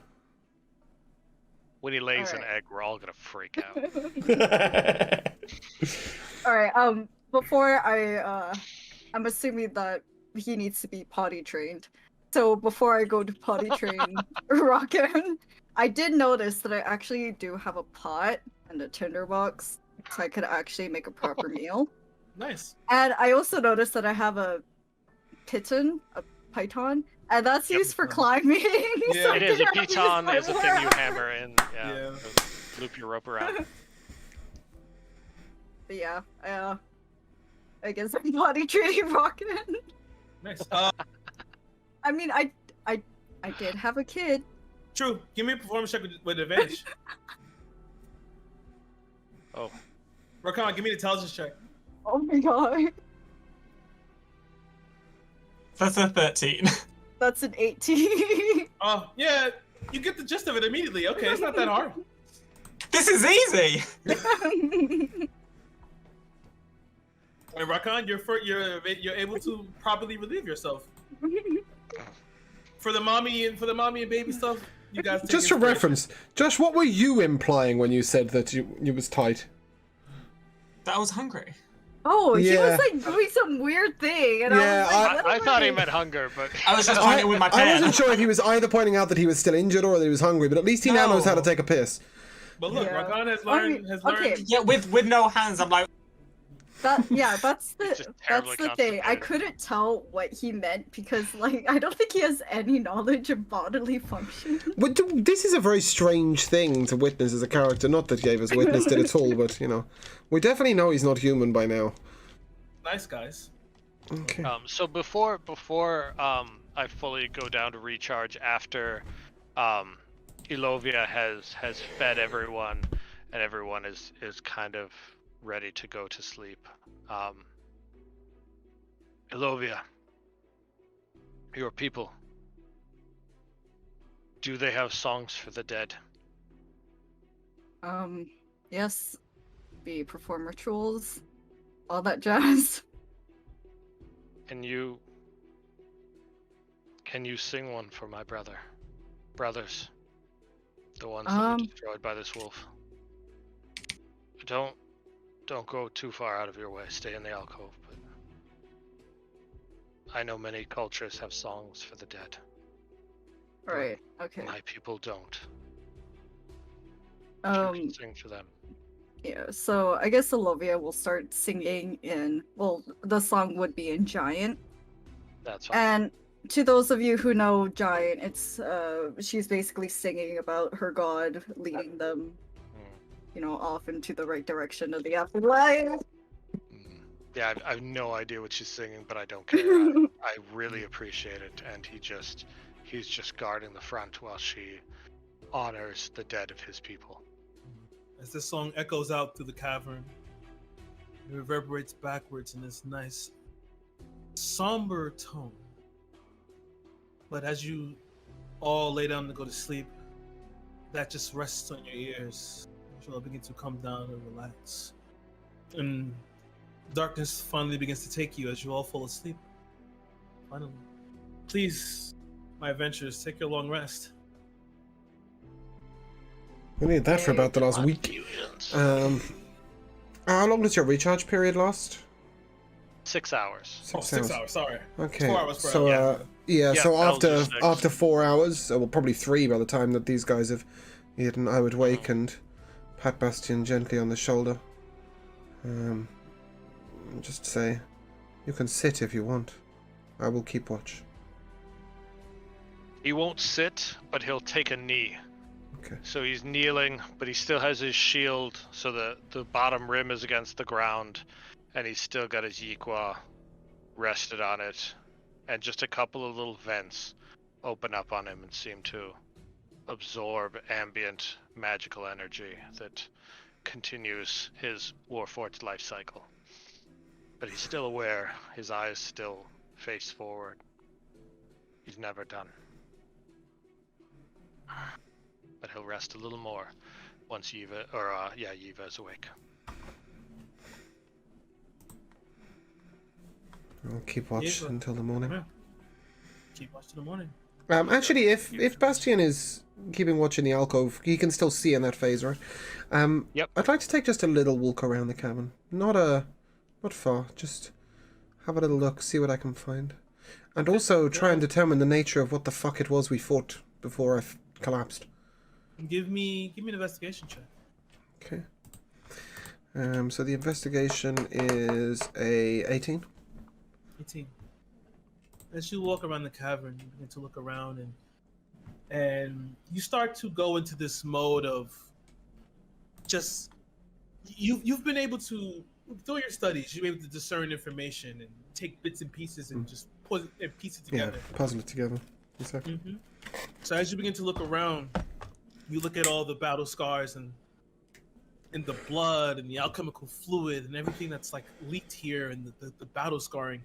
When he lays an Alright. egg, we're all gonna freak out. Alright, before I'm assuming that he needs to be potty trained. So before I go to potty train Rockin, I did notice that I actually do have a pot and a tinderbox, so I could actually make a proper meal. Nice. And I also noticed that I have a python, and that's Yep. used for climbing. Yeah. so I It is a could use piton, my is a thing you work. hammer in. Yeah. Loop your rope around. But yeah, I guess I'm potty training Rockin. Nice. I mean, I did have a kid. True. Give me a performance check with advantage. Oh. Rakan, give me the intelligence check. Oh my god. That's a 13. That's an 18. Oh, yeah. You get the gist of it immediately. Okay, it's not that hard. This is easy. And Rakan, you're able to properly relieve yourself. For the mommy and baby stuff, you guys. Take Just for inspiration. reference, Josh, what were you implying when you said that you was tight? That I was hungry. Oh, he Yeah. was like doing some weird thing, and Yeah, I was like, I what thought he am I- meant hunger, but I was just trying it with my I pen. wasn't sure if he was either pointing out that he was still injured or that he was hungry, but at least he now knows how to No. take a piss. But look, Yeah. Rakan has I learned. mean, has learned. okay. Yeah, with no hands, I'm like, That's just the terribly thing. I constipated. couldn't tell what he meant because like I don't think he has any knowledge of bodily function. But this is a very strange thing to witness as a character. Not that Yava's witnessed it at all, but, we definitely know he's not human by now. Nice guys. Okay. so before I fully go down to recharge after Ilovia has fed everyone and everyone is kind of ready to go to sleep. Ilovia, your people, do they have songs for the dead? Yes, we perform rituals, all that jazz. Can you Can you sing one for my brothers? The ones that were destroyed by this wolf. Don't go too far out of your way. Stay in the alcove. But I know many cultures have songs for the dead. Right. Okay. My people don't. Um. You can sing for them. Yeah. So I guess Olivia will start singing in. Well, the song would be in Giant. That's fine. And to those of you who know Giant, it's she's basically singing about her god leading them, off into the right direction of the afterlife. Yeah, I have no idea what she's singing, but I don't care. I really appreciate it, and he's just guarding the front while she honors the dead of his people. As this song echoes out through the cavern, it reverberates backwards in this nice, somber tone. But as you all lay down to go to sleep, that just rests on your ears. You'll begin to come down and relax. And darkness finally begins to take you as you all fall asleep. Finally. Please, my adventurers, take your long rest. We need that for about the last week. How long does your recharge period last? 6 hours. 6 hours, sorry. Okay. 4 hours, bro. So, Yeah, so I'll after 4 hours, well, probably 3 by the time that these guys have eaten, I would wake and pat Bastian gently on the shoulder. Just say, you can sit if you want. I will keep watch. He won't sit, but he'll take a knee. Okay. So he's kneeling, but he still has his shield, so the bottom rim is against the ground, and he's still got his Yiqua rested on it, and just a couple of little vents open up on him and seem to absorb ambient magical energy that continues his Warforged life cycle. But he's still aware, his eyes still face forward. He's never done. But he'll rest a little more once Yiva is awake. I'll keep watch until the morning. Yeah. Keep watch till the morning. Actually, if Bastian is keeping watch in the alcove, he can still see in that phase, right? Yep. I'd like to take just a little walk around the cabin. Not far. Just have a little look, see what I can find. And also try and determine the nature of what the fuck it was we fought before I collapsed. Give me an investigation check. Okay. So the investigation is a 18. 18. As you walk around the cavern, you begin to look around and you start to go into this mode of just you've been able to, through your studies, you're able to discern information and take bits and pieces and just put and piece it together. Yeah, puzzle it together. Exactly. Mm-hmm. So as you begin to look around, you look at all the battle scars and the blood and the alchemical fluid and everything that's like leaked here and the battle scarring.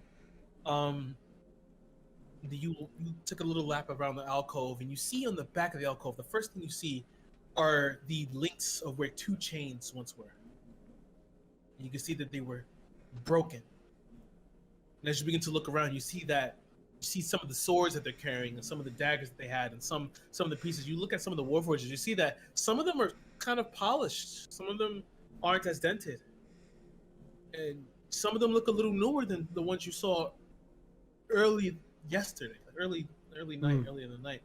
You took a little lap around the alcove and you see on the back of the alcove, the first thing you see are the links of where 2 chains once were. And you can see that they were broken. And as you begin to look around, you see some of the swords that they're carrying and some of the daggers that they had and some of the pieces. You look at some of the warforges, you see that some of them are kind of polished. Some of them aren't as dented. And some of them look a little newer than the ones you saw early yesterday, early night, early in the night.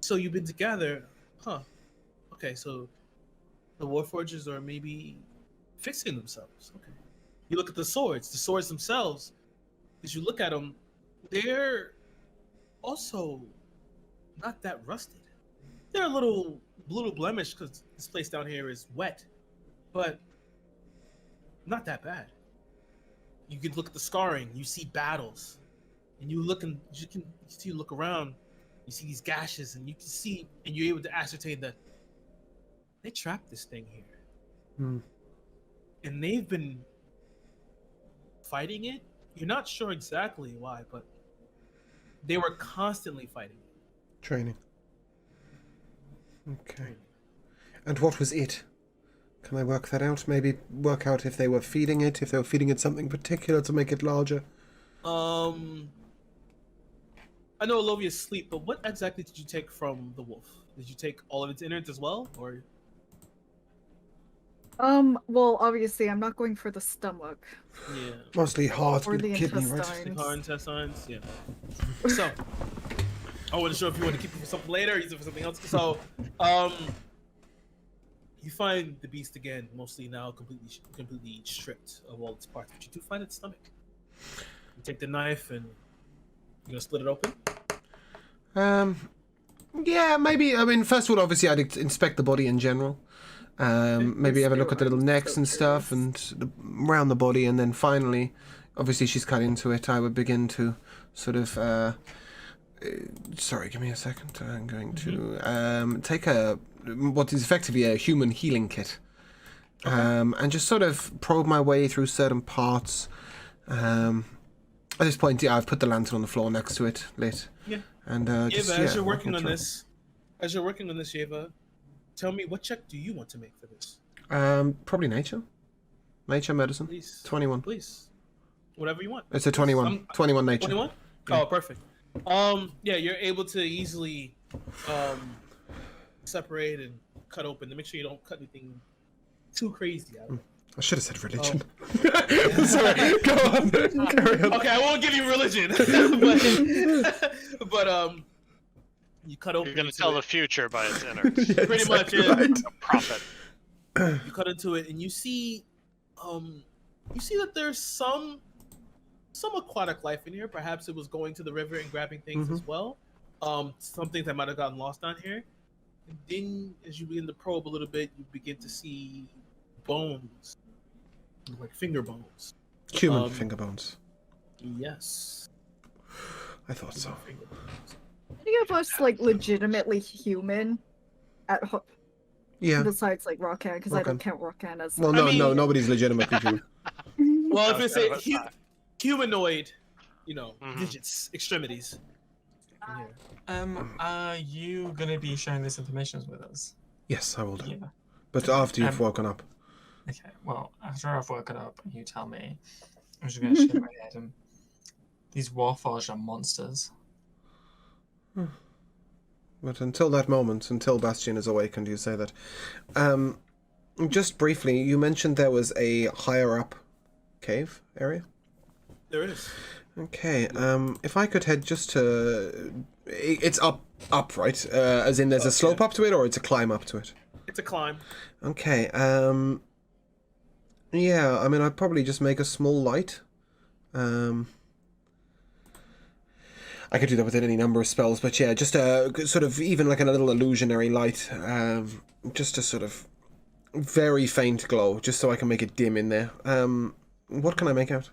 So you've been together, huh? Okay, so the warforgers are maybe fixing themselves. Okay. You look at the swords themselves. As you look at them, they're also not that rusted. They're a little blemished because this place down here is wet, but not that bad. You can look at the scarring. You see battles, and you look around. You see these gashes, and you can see, and you're able to ascertain that they trapped this thing here, and they've been fighting it. You're not sure exactly why, but they were constantly fighting it. Training. Okay. And what was it? Can I work that out? Maybe work out if they were feeding it something particular to make it larger? I know Alovia's asleep, but what exactly did you take from the wolf? Did you take all of its innards as well, or? Well, obviously, I'm not going for the stomach. Yeah. Mostly heart Or and the kidney, right? intestines. Like intestines, yeah. So, I wasn't sure if you want to keep it for something later or use it for something else. So, you find the beast again, mostly now completely stripped of all its parts, but you do find its stomach. You take the knife and you're gonna split it open. Yeah, maybe. I mean, first of all, obviously, I'd inspect the body in general. Maybe have a look at the little necks and stuff and around the body, and then finally, obviously, she's cut into it. I would begin to sort of. Sorry, give me a second. I'm going to take what is effectively a human healing kit, and just sort of probe my way through certain parts. At this point, yeah, I've put the lantern on the floor next to it, lit. Yeah. And Yeva, as you're working on this, Yeva, tell me, what check do you want to make for this? Probably nature. Nature medicine. Please. 21. Please. Whatever you want. It's a 21. 21 nature. 21? Yeah. Oh, perfect. Yeah, you're able to easily separate and cut open to make sure you don't cut anything too crazy out of it. I should have said religion. Sorry, go on. Carry on. Okay, I won't give you religion. but you cut open. You're gonna tell the future by its innards. Yeah, Pretty exactly much, yeah. right. A prophet. You cut into it, and you see that there's some aquatic life in here. Perhaps it was going to the river and grabbing things as well. Some things that might have gotten lost down here. And then, as you begin to probe a little bit, you begin to see bones, like finger bones. Human finger bones. Yes. I thought so. Finger bones. Any of us like legitimately human at home? Yeah. Besides like Rockan, because I don't count Rockan as. Well, no, nobody's legitimately human. Well, if it's a humanoid, digits, extremities. Are you gonna be sharing this information with us? Yes, I will do. Yeah. But after you've woken up. Okay. Well, after I've woken up and you tell me, I'm just gonna shake my head and these Warforged are monsters. But until that moment, until Bastion is awakened, you say that. Just briefly, you mentioned there was a higher up cave area? There is. Okay, if I could head just to... It's up, right? As in there's a slope up to it, or it's a climb up to it? It's a climb. Okay, yeah, I mean, I'd probably just make a small light. I could do that with any number of spells, but yeah, just a sort of, even like a little illusionary light, just a sort of very faint glow, just so I can make it dim in there. What can I make out?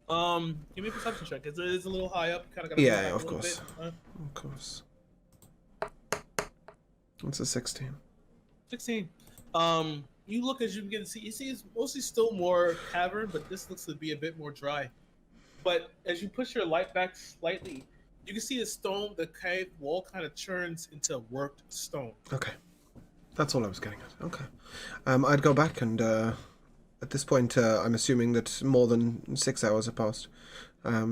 Give me a perception check. It's a little high up. Kind of. Yeah, of course. Of course. It's a 16. 16. You look as you begin to see. You see, it's mostly still more cavern, but this looks to be a bit more dry. But as you push your light back slightly, you can see the cave wall kind of churns into worked stone. Okay. That's all I was getting at. Okay. I'd go back and, at this point, I'm assuming that more than 6 hours have passed.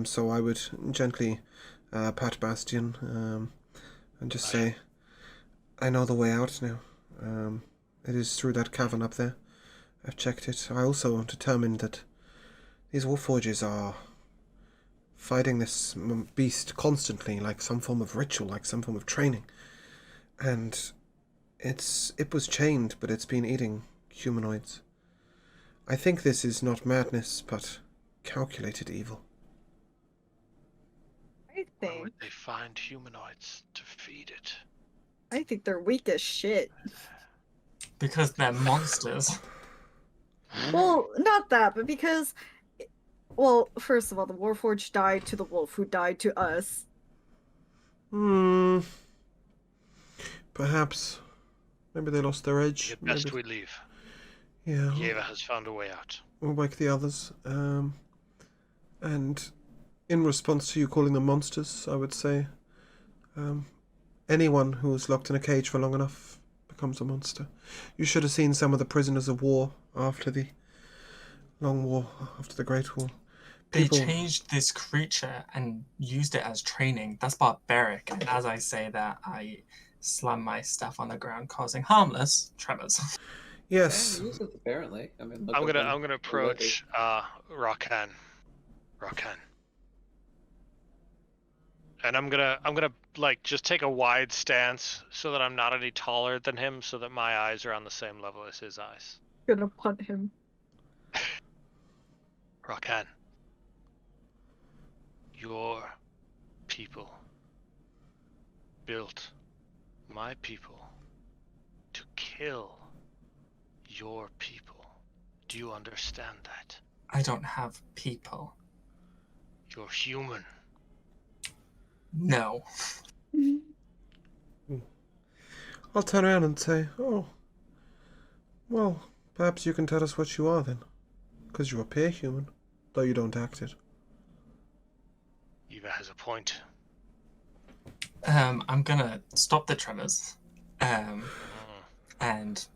So I would gently pat Bastion and just say, I know the way out now. It is through that cavern up there. I've checked it. I also determined that these Warforges are fighting this beast constantly, like some form of ritual, like some form of training. And it was chained, but it's been eating humanoids. I think this is not madness, but calculated evil. Where would they find humanoids to feed it? I think they're weak as shit. Because they're monsters. Well, not that, but because... Well, first of all, the Warforged died to the wolf, who died to us. Perhaps. Maybe they lost their edge. It's best we leave. Yeah. Yeva has found a way out. We'll wake the others. And in response to you calling them monsters, I would say, anyone who is locked in a cage for long enough becomes a monster. You should have seen some of the prisoners of war after the long war, after the Great War. They people... changed this creature and used it as training. That's barbaric. And as I say that, I slam my staff on the ground, causing harmless tremors. Yes. Yeah, use it apparently. I mean, look I'm at gonna them. approach Rakan. Rakan. And I'm gonna like just take a wide stance so that I'm not any taller than him, so that my eyes are on the same level as his eyes. Gonna punt him. Rakan. Your people built my people to kill your people. Do you understand that? I don't have people. You're human. No. I'll turn around and say, oh, well, perhaps you can tell us what you are then. Because you appear human, though you don't act it. Eva has a point. I'm gonna stop the tremors. And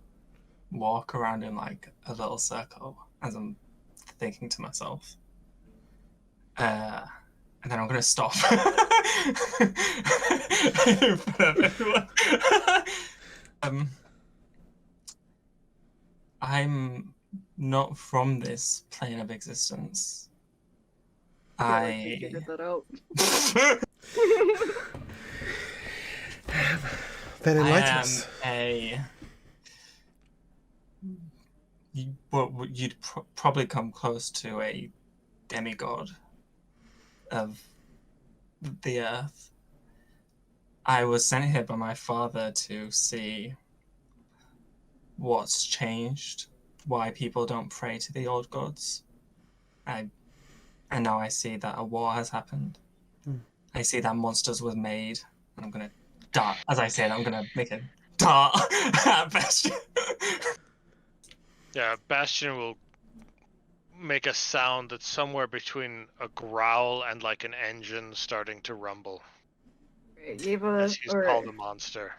walk around in like a little circle as I'm thinking to myself. And then I'm gonna stop. I'm not from this plane of existence. I figured that out. Then enlighten I us. am you'd probably come close to a demigod of the earth. I was sent here by my father to see what's changed, why people don't pray to the old gods. And now I see that a war has happened. I see that monsters were made, and I'm gonna dart. As I said, I'm gonna make a dart at Bastion. Yeah, Bastion will make a sound that's somewhere between a growl and like an engine starting to rumble. Eva As he's called a monster.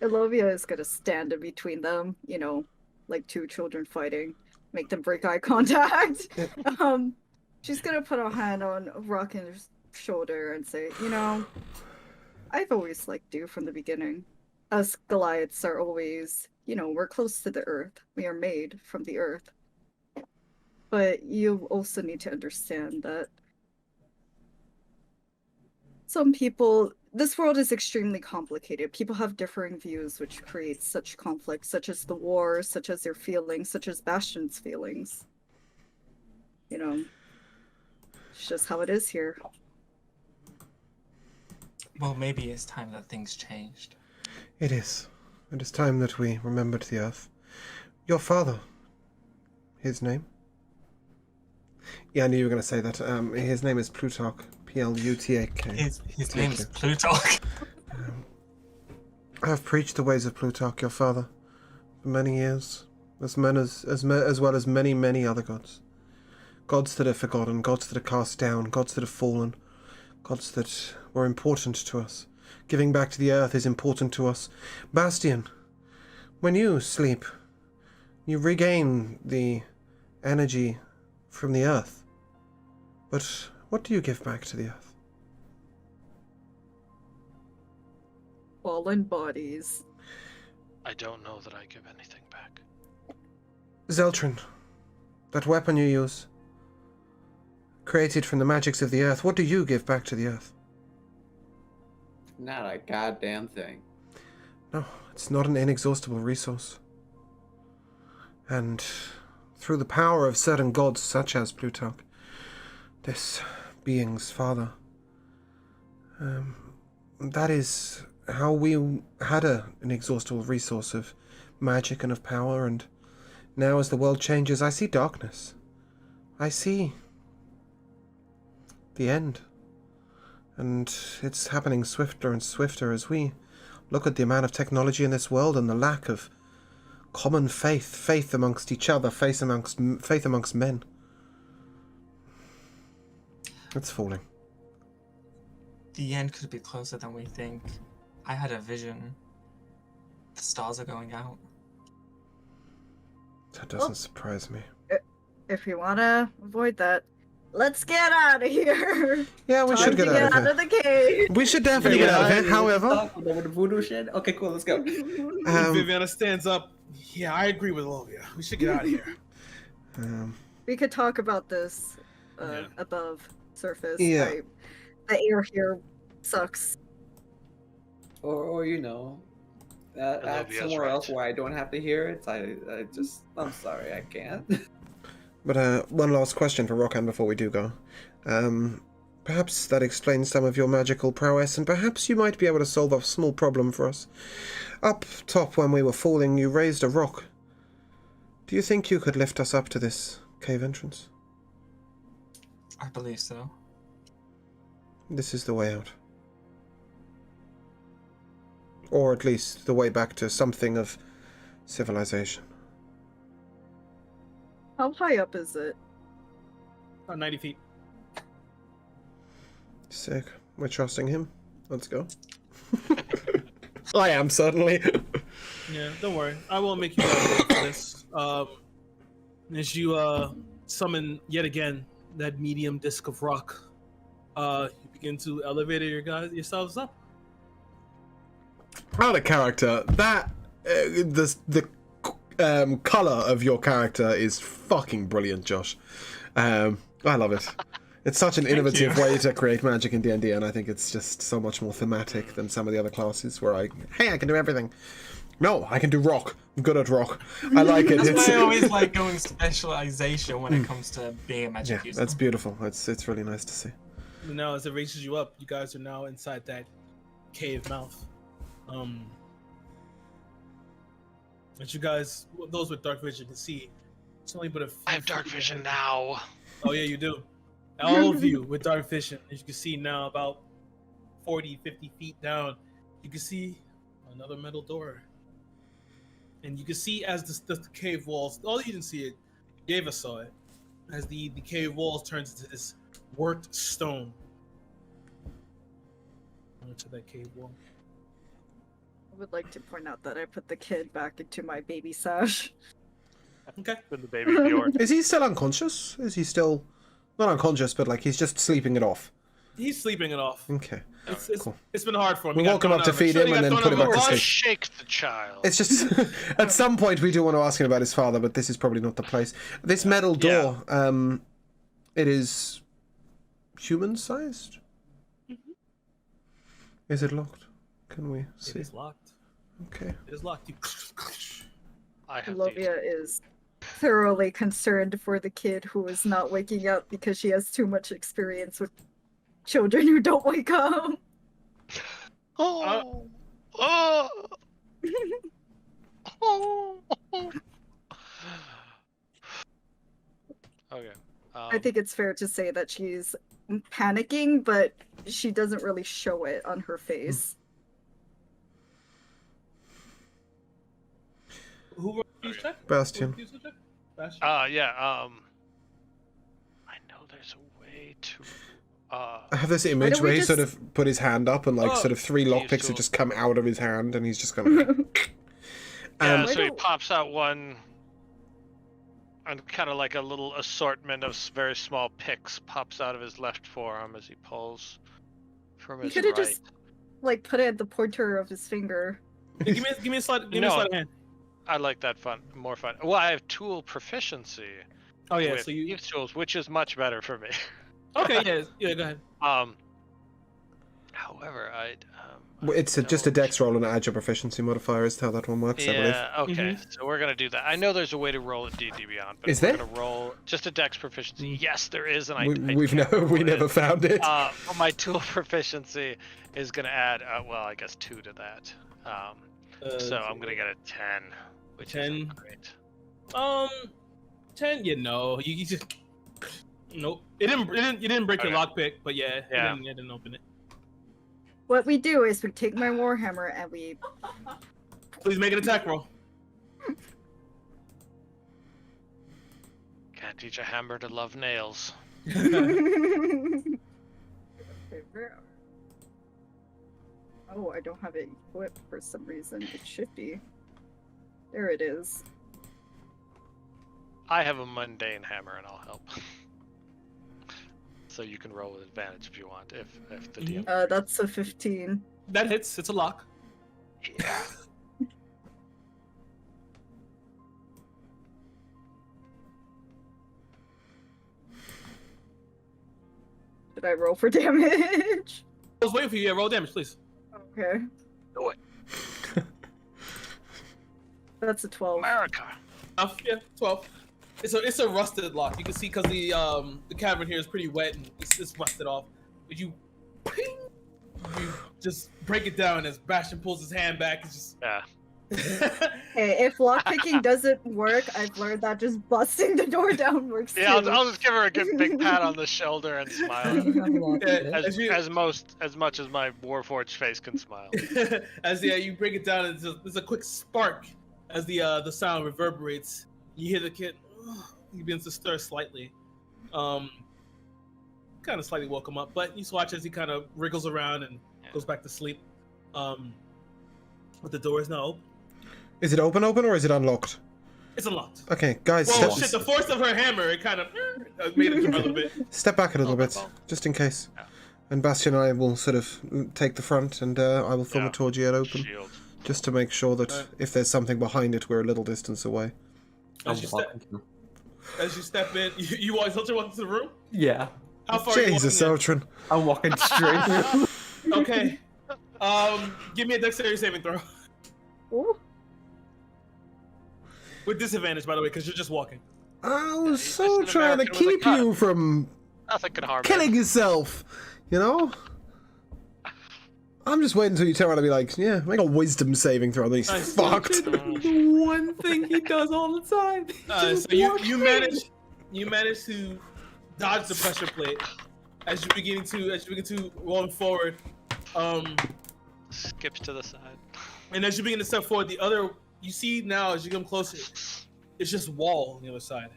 Elovia is gonna stand in between them, you know, like two children fighting, make them break eye contact. She's gonna put a hand on Rockin's shoulder and say, you know, I've always liked you from the beginning. Us Goliaths are always, you know, we're close to the earth. We are made from the earth. But you also need to understand that some people, this world is extremely complicated. People have differing views, which creates such conflict, such as the war, such as their feelings, such as Bastion's feelings. You know, it's just how it is here. Well, maybe it's time that things changed. It is. It is time that we remembered the earth. Your father. His name? Yeah, I knew you were going to say that. His name is Plutarch. Plutarch. His name is Plutarch. I have preached the ways of Plutarch, your father, for many years, as well as many, many other gods. Gods that are forgotten, gods that are cast down, gods that have fallen, gods that were important to us. Giving back to the earth is important to us. Bastion, when you sleep, you regain the energy from the earth. But what do you give back to the earth? Fallen bodies. I don't know that I give anything back. Zeltrin, that weapon you use, created from the magics of the earth, what do you give back to the earth? Not a goddamn thing. No, it's not an inexhaustible resource. And through the power of certain gods such as Plutarch, this being's father, that is how we had an inexhaustible resource of magic and of power, and now as the world changes, I see darkness. I see the end. And it's happening swifter and swifter as we look at the amount of technology in this world and the lack of common faith amongst each other, faith amongst men. It's falling. The end could be closer than we think. I had a vision. The stars are going out. That doesn't surprise me. If you want to avoid that, let's get out of here. Yeah, we Time should to get out out of of the cave. We should definitely get out of here. However, with the voodoo shit. Okay, cool. Let's go. Viviana stands up. Yeah, I agree with Olivia. We should get out of here. We could talk about this Yeah. above surface. Yeah. The air here sucks. Or you know, at Olivia's somewhere else right. where I don't have to hear it. I'm sorry, I can't. But one last question for Rokan before we do go. Perhaps that explains some of your magical prowess, and perhaps you might be able to solve a small problem for us. Up top, when we were falling, you raised a rock. Do you think you could lift us up to this cave entrance? I believe so. This is the way out. Or at least the way back to something of civilization. How high up is it? About 90 feet. Sick. We're trusting him. Let's go. I am, certainly. Yeah, don't worry. I won't make you guys wait for this. As you summon yet again that medium disc of rock, you begin to elevate yourselves up. Out of character, that the color of your character is fucking brilliant, Josh. I love it. It's such an innovative way to create magic in D&D, and I think it's just so much more thematic than some of the other classes where I can do everything. No, I can do rock. I'm good at rock. I like it. That's why I always like going specialization when it comes to being a magic user. That's beautiful. It's really nice to see. Now, as it raises you up, you guys are now inside that cave mouth. As you guys, those with dark vision can see, it's only but a few I have dark feet vision ahead. now. Oh yeah, you do. All of you with dark vision, as you can see now, about 40, 50 feet down, you can see another metal door. And you can see as the cave walls, you didn't see it, Yeva saw it, as the cave walls turns into this worked stone. Onto that cave wall. I would like to point out that I put the kid back into my baby sash. Okay. With the baby Bjorn. Is he still unconscious? Is he still... Not unconscious, but like he's just sleeping it off? He's sleeping it off. Okay. Cool. It's been hard for him. We He got woke him thrown up to out of it. feed Sure, him he and got then thrown put him out of back to it. sleep. Shake the child. It's just... At some point we do want to ask him about his father, but this is probably not the place. This metal door, it is... human-sized? Is it locked? Can we see? It is locked. Okay. It is locked. I have Olivia is thoroughly concerned for the kid who is not waking up because she has too much experience with children who don't wake up. Oh. Oh. Oh. Okay. I think it's fair to say that she's panicking, but she doesn't really show it on her face. Who refused check? Bastion. Who refused to check? Bastion. Yeah. I know there's a way to. I have this image don't we where he just- sort of put his hand up and like Oh. sort of 3 lockpicks have tools. just come out of his hand and he's just kind of... Yeah, Why so he don't- pops out one, and kind of like a little assortment of very small picks pops out of his left forearm as he pulls from You his could right. have just like put it at the pointer of his finger. Hey, give me a slide. Give me a No. slide of hand. I like that more fun. Well, I have tool proficiency. Oh yeah. with So you. thieves' tools, which is much better for me. Okay. Yeah. Go ahead. However, It's just a dex roll and add your proficiency modifier is how that one works, I believe. Yeah, okay. So we're gonna do that. I know there's a way to roll at D&D Beyond, but Is if we're there? gonna roll just a dex proficiency. Yes, there is, and I We can't roll never it. found it. My tool proficiency is gonna add, well, I guess 2 to that. So I'm gonna get a 10, which 10. is great. 10. Yeah. No. You just. Nope. It didn't. You didn't break your Okay. lockpick, but yeah. Yeah. You didn't open it. What we do is we take my warhammer and we Please make an attack roll. Can't teach a hammer to love nails. Oh, I don't have it equipped for some reason. It should be. There it is. I have a mundane hammer, and I'll help. so you can roll with advantage if you want. If the DM. That's a 15. That hits. It's a lock. Yeah. Did I roll for damage? I was waiting for you. Yeah, roll damage, please. Okay. Do it. That's a 12. America. Yeah, 12. It's a rusted lock. You can see because the cavern here is pretty wet and it's rusted off. But you just break it down as Bastion pulls his hand back. It's just Yeah. Hey, if lockpicking doesn't work, I've learned that just busting the door down works Yeah, too. I'll just give her a good big pat on the shoulder and smile. As much as my Warforged face can smile. As you break it down, there's a quick spark as the sound reverberates. You hear the kid. He begins to stir slightly. Kind of slightly woke him up, but you just watch as he kind of wriggles around and goes back to sleep. But the door is now open. Is it open or is it unlocked? It's unlocked. Okay, guys. Whoa, shit, the force of her hammer, it kind of made it jump a little bit. Step back a little bit, just in case. Yeah. And Bastion and I will sort of take the front, and I will film it towards you at open. Shield. Just to make sure that if there's something behind it, we're a little distance away. As you step in, you always walk into the room? Yeah. How far are you Jesus, walking in? Eltrin. I'm walking straight through. Okay. Give me a dexterity saving throw. Ooh. With disadvantage, by the way, because you're just walking. I was he's so just an trying to American with a keep gun. you from Nothing can harm killing him. yourself, you know? I'm just waiting until you turn around and be like, yeah, make a wisdom saving throw, then he's Nice. fucked. The one thing he does all the time. So you manage to dodge the pressure plate as you begin to roll forward. Skips to the side. And as you begin to step forward, you see now as you come closer, it's just wall on the other side.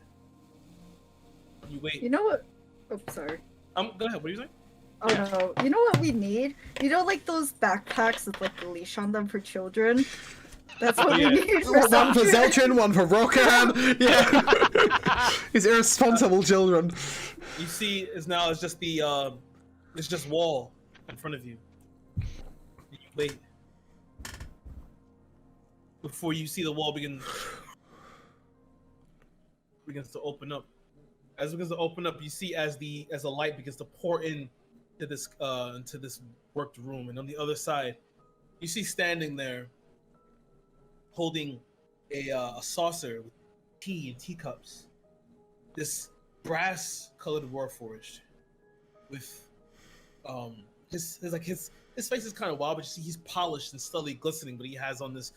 You wait. You know what? Oh, sorry. Go ahead. What are you saying? Oh no. You know what we need? You know, like those backpacks with like the leash on them for children? That's what Yeah. we need for One for Zeltrin. Zeltrin, one for Rokan. Yeah. His irresponsible children. You see, it's just it's just wall in front of you. You wait before you see the wall begins to open up. As it begins to open up, you see as the light begins to pour in to into this worked room, and on the other side, you see standing there, holding a saucer with tea and teacups. This brass-colored warforged with his face is kind of wild, but you see he's polished and slightly glistening, but he has on this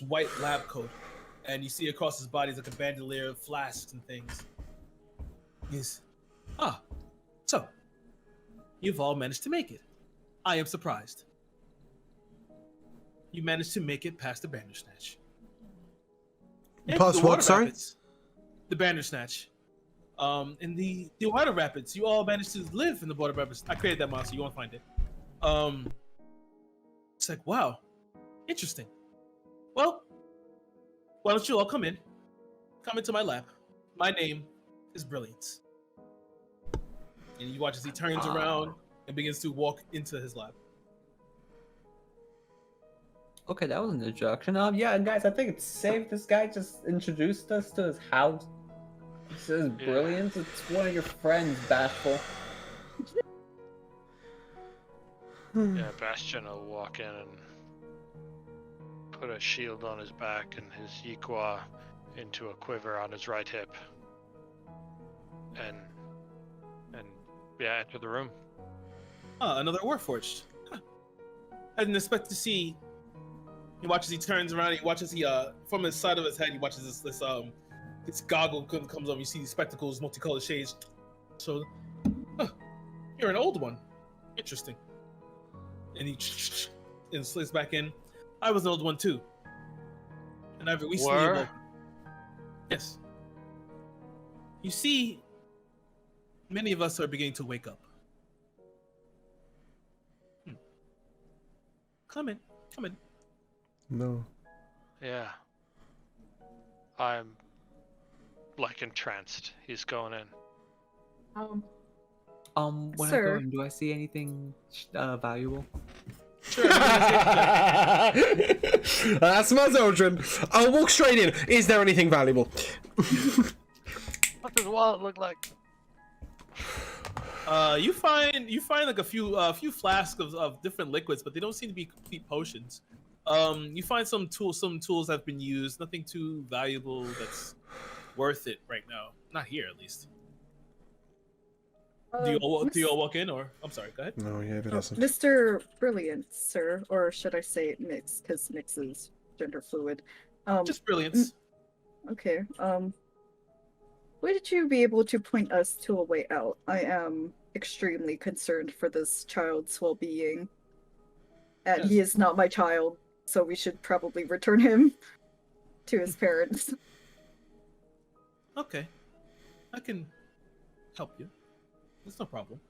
white lab coat, and you see across his body is like a bandolier of flasks and things. So you've all managed to make it. I am surprised. You managed to make it past the Bandersnatch. And Past the what, water sorry? rapids. The Bandersnatch. In the water rapids, you all managed to live in the water rapids. I created that monster. You won't find it. It's like, wow, interesting. Well, why don't you all come in? Come into my lab. My name is Brilliance. And you watch as he turns around and begins to walk into his lab. Okay, that was an introduction. Yeah, guys, I think it's safe. This guy just introduced us to his house. He says Brilliance. It's one of your friends, Bashful. Yeah, Bastion will walk in and put a shield on his back and his Yiqua into a quiver on his right hip. And enter the room. Another Warforged. Huh. I didn't expect to see. He watches. He turns around. He watches. From the side of his head, he watches this goggle comes up. You see these spectacles, multicolored shades. So, you're an old one. Interesting. And he slips back in. I was an old one too. And I've recently awoken. Yes. You see, many of us are beginning to wake up. Come in. No. Yeah. I'm like entranced. He's going in. When I go Sir. in, do I see anything valuable? Sure. That's my Zodran. I'll walk straight in. Is there anything valuable? What does wallet look like? You find like a few flasks of different liquids, but they don't seem to be complete potions. You find some tools have been used. Nothing too valuable that's worth it right now. Not here, at least. Do you all walk in, or I'm sorry, go ahead. No, yeah, it doesn't. Mr. Brilliant, sir, or should I say Mix, because Mix is gender fluid. Just brilliance. Okay. Would you be able to point us to a way out? I am extremely concerned for this child's well-being, and he is not my child, so we should probably return him to his parents. Okay, I can help you. That's no problem.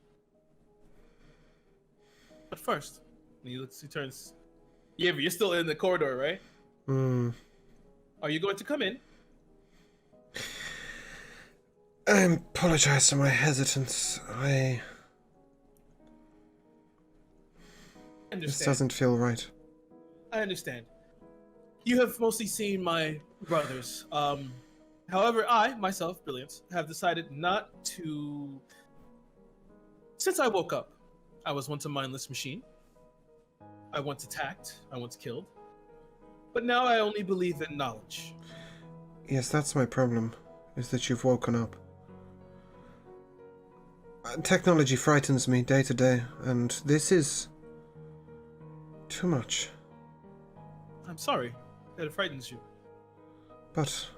But first, when he turns. Yeah, but you're still in the corridor, right? Hmm. Are you going to come in? I apologize for my hesitance. I This understand. doesn't feel right. I understand. You have mostly seen my brothers. However, I, myself, Brilliance, have decided not to. Since I woke up, I was once a mindless machine. I once attacked. I once killed. But now I only believe in knowledge. Yes, that's my problem, is that you've woken up. Technology frightens me day to day, and this is too much. I'm sorry that it frightens you. But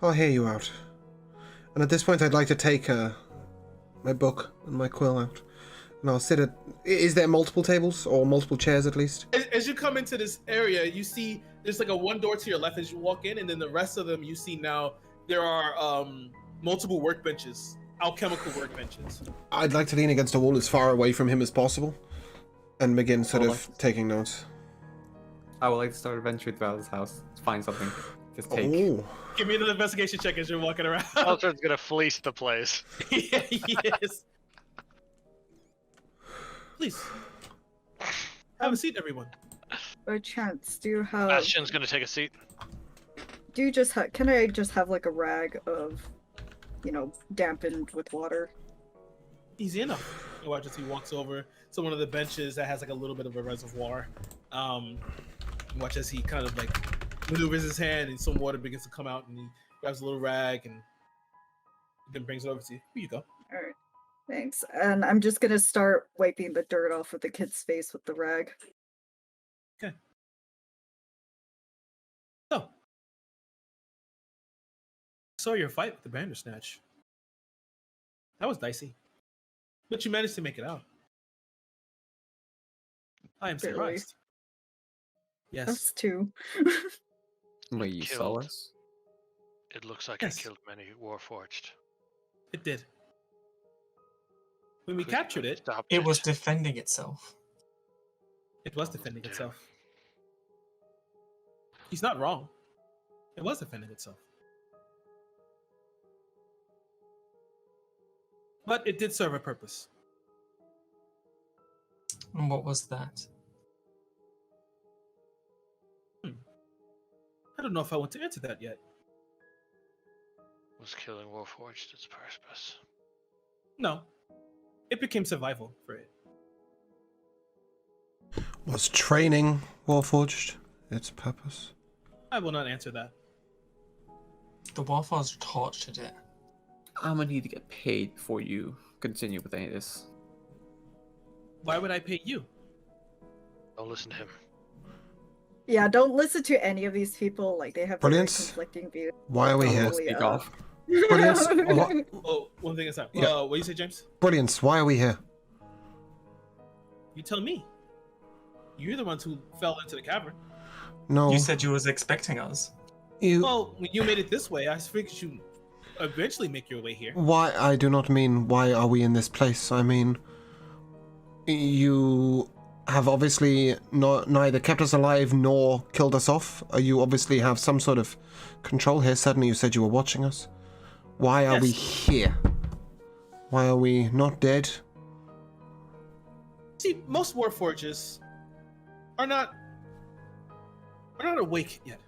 I'll hear you out. And at this point, I'd like to take my book and my quill out, and I'll sit at. Is there multiple tables or multiple chairs at least? As you come into this area, you see there's like a one door to your left as you walk in, and then the rest of them you see now there are multiple workbenches, alchemical workbenches. I'd like to lean against a wall as far away from him as possible, and begin sort of taking notes. I would like to start a venture throughout this house to find something to take. Oh. Give me another investigation check as you're walking around. Alfred's gonna fleece the place. Yeah, yes. Please. Have a seat, everyone. By chance, do you have? Bastion's gonna take a seat. Do you just have? Can I just have like a rag of, dampened with water? Easy enough. You watch as he walks over to one of the benches that has like a little bit of a reservoir. You watch as he kind of like maneuvers his hand and some water begins to come out, and he grabs a little rag and then brings it over to you. Here you go. All right, thanks. And I'm just gonna start wiping the dirt off of the kid's face with the rag. Okay. So, I saw your fight with the Bandersnatch. That was dicey, but you managed to make it out. I am Barely. surprised. Yes. Us too. Wait, you saw Killed. us? It looks like Yes. he killed many Warforged. It did. When we Could captured it, stop It was defending itself. it was defending Yeah. itself. He's not wrong. It was defending itself. But it did serve a purpose. And what was that? I don't know if I want to answer that yet. Was killing Warforged its purpose? No. It became survival for it. Was training Warforged its purpose? I will not answer that. The Warforged tortured it. I'm gonna need to get paid before you continue with any of this. Why would I pay you? Don't listen to him. Yeah, don't listen to any of these people. Like, they have very Brilliance. conflicting views. Why are we here? Totally, Speak off. Brilliance. What? Oh, one thing aside. Yeah. What do you say, James? Brilliance. Why are we here? You tell me. You're the ones who fell into the cavern. No. You said you was expecting us. You. Well, when you made it this way, I figured you eventually make your way here. Why? I do not mean why are we in this place. I mean, you have obviously neither kept us alive nor killed us off. You obviously have some sort of control here. Suddenly you said you were watching us. Why are we Yes. here? Why are we not dead? See, most Warforges are not awake yet.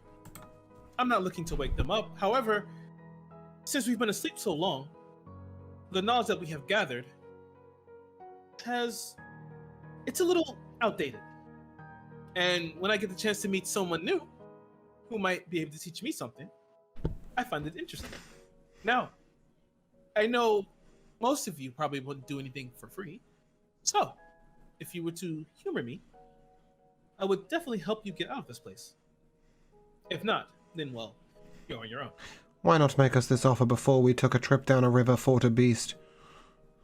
I'm not looking to wake them up. However, since we've been asleep so long, the knowledge that we have gathered it's a little outdated. And when I get the chance to meet someone new who might be able to teach me something, I find it interesting. Now, I know most of you probably wouldn't do anything for free. So, if you were to humor me, I would definitely help you get out of this place. If not, then well, you're on your own. Why not make us this offer before we took a trip down a river, fought a beast?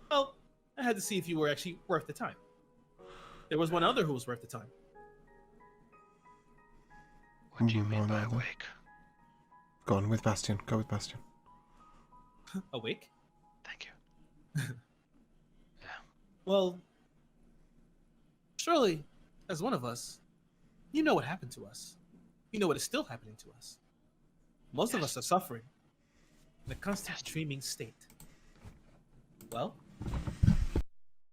Well, I had to see if you were actually worth the time. There was one other who was worth the time. What do you mean by awake? Go on with Bastion. Go with Bastion. Awake? Thank you. Yeah. Well, surely, as one of us, you know what happened to us. You know what is still happening to us. Most of us are suffering in a constant dreaming state. Well,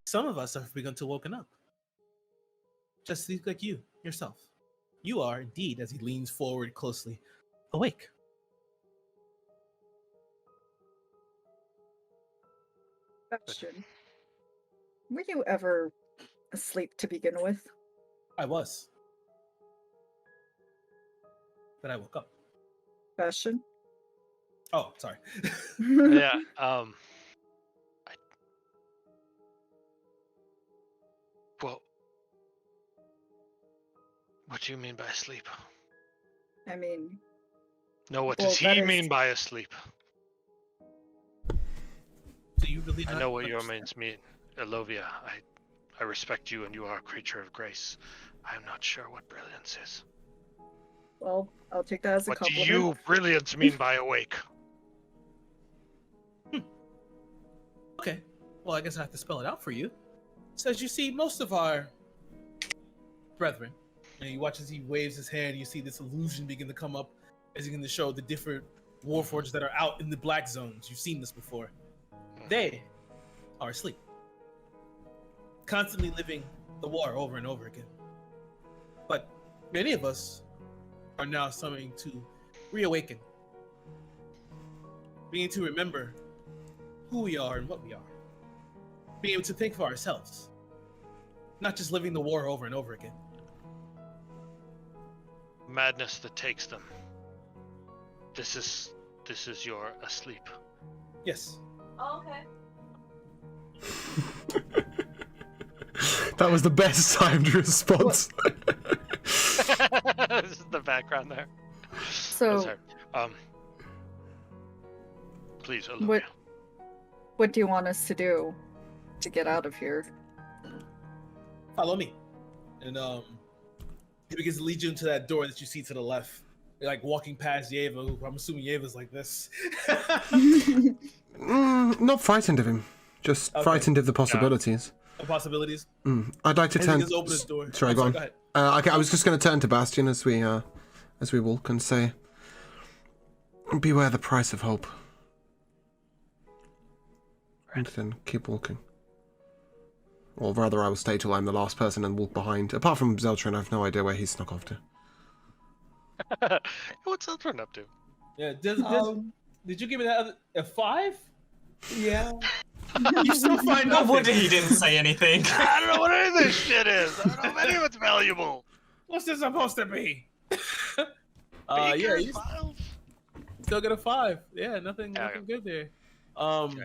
some of us have begun to woken up. Just like you, yourself. You are indeed, as he leans forward closely, awake. Question. Were you ever asleep to begin with? I was. Then I woke up. Bastion? Oh, sorry. Yeah. Well, what do you mean by asleep? I mean, No, what Well, does that he is- mean by asleep? Do you really I not know what your understand? means mean, Elovia. I respect you and you are a creature of grace. I am not sure what brilliance is. well, I'll take that as a What do compliment. you, brilliance, mean by awake? Okay. Well, I guess I have to spell it out for you. So as you see, most of our brethren, and you watch as he waves his hand, you see this illusion begin to come up as he's going to show the different warforges that are out in the black zones. You've seen this before. They are asleep, constantly living the war over and over again. But many of us are now starting to reawaken, beginning to remember who we are and what we are, being able to think for ourselves, not just living the war over and over again. Madness that takes them. This is your asleep. Yes. Oh, okay. That was the best timed response. This is the background there. So, Sorry. Please, Olivia. what do you want us to do to get out of here? Follow me. And he begins to lead you into that door that you see to the left. You're like walking past Yeva, who I'm assuming Yeva's like this. Not frightened of him. Just Okay. frightened of the possibilities. The possibilities. I'd like to And he turn. begins to open his door. Sorry, Oh, go on. Go ahead. I was just going to turn to Bastion as we walk and say, "Beware the price of hope." And then keep walking. Or rather, I will stay till I'm the last person and walk behind. Apart from Zeltrin, I have no idea where he snuck off to. What's Zeltrin up to? Yeah. Did you give me that a 5? Yeah. You still find No nothing. wonder he didn't say anything. I don't know what any of this shit is. I don't know if any of it's valuable. What's this supposed to be? Yeah, Bakers, you files? still get a 5. Yeah, nothing Yeah, good there. Okay.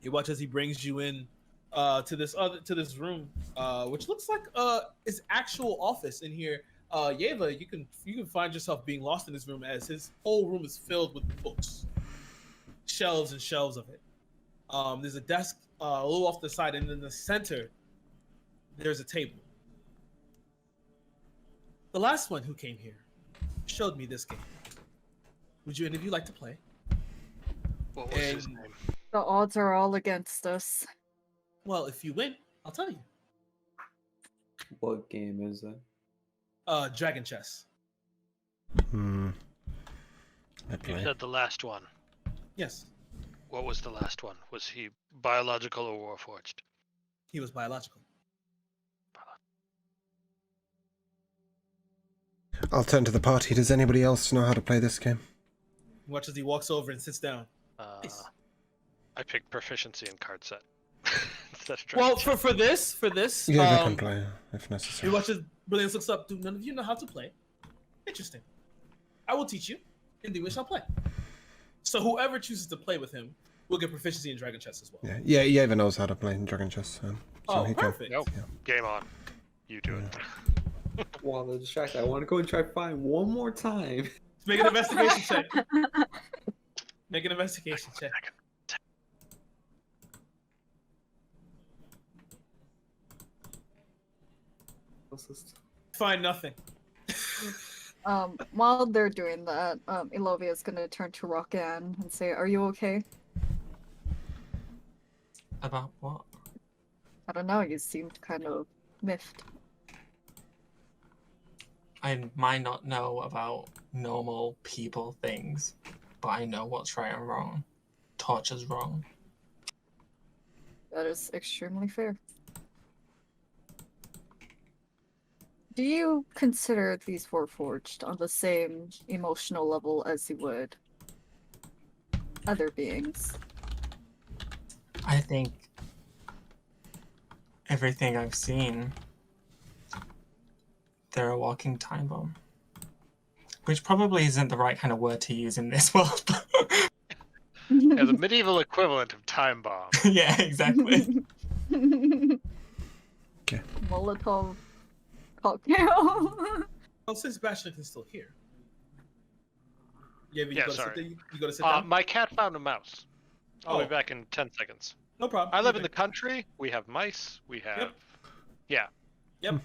You watch as he brings you in to this room, which looks like his actual office in here. Yeva, you can find yourself being lost in this room as his whole room is filled with books, shelves and shelves of it. There's a desk a little off the side, and in the center, there's a table. The last one who came here showed me this game. Would you any of you like to play? What was his And- name? The odds are all against us. Well, if you win, I'll tell you. What game is that? Dragon chess. I You play. said the last one. Yes. What was the last one? Was he biological or warforged? He was biological. I'll turn to the party. Does anybody else know how to play this game? Watch as he walks over and sits down. Nice. I picked proficiency in card set. Instead of Well, dragon for this, Yeah, they can play if he necessary. watches Brilliance looks up. Do none of you know how to play? Interesting. I will teach you, and we shall play. So whoever chooses to play with him will get proficiency in Dragon Chess as well. Yeah, Yeva knows how to play in Dragon Chess. So he perfect. Nope. Game on. You do it. While they're distracted, I want to go and try to find one more time. Let's make an investigation check. Make an investigation check. Find nothing. While they're doing that, Ilovia is gonna turn to Roxanne and say, "Are you okay?" About what? I don't know. You seemed kind of miffed. I might not know about normal people things, but I know what's right and wrong. Torture's wrong. That is extremely fair. Do you consider these Warforged on the same emotional level as you would other beings? I think everything I've seen, they're a walking time bomb. Which probably isn't the right kind of word to use in this world. Yeah, the medieval equivalent of time bomb. Yeah, exactly. Okay. Molotov cocktail. Oh, since Bastion is still here. Yeah, Yeah, go sorry. To sit, you go to sit down? My cat found a mouse. I'll Oh. be back in 10 seconds. No problem. I live in the country. We have mice. We have... Yep. Yep.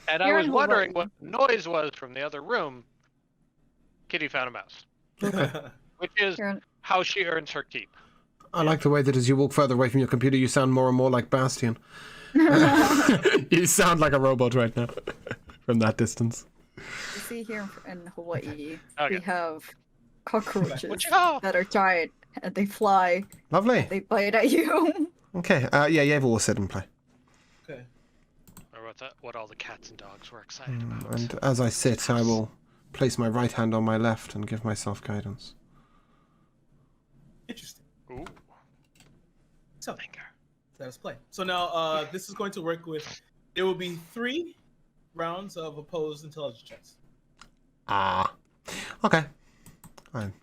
And I You're was in wondering Hawaii. what the noise was from the other room. Kitty found a mouse. Which is You're in- how she earns her keep. I like the way that as you walk further away from your computer, you sound more and more like Bastion. You sound like a robot right now from that distance. You see here in Hawaii, Okay. we have cockroaches Whatcha? that are giant and they fly, Lovely. they bite at you. Okay. Yeah, Yeva will sit and play. Okay. Or what all the cats and dogs were excited about. And as I sit, I will place my right hand on my left and give myself guidance. Interesting. Ooh. So, let us play. So now, this is going to work with. There will be 3 rounds of opposed intelligence checks. Okay. Fine.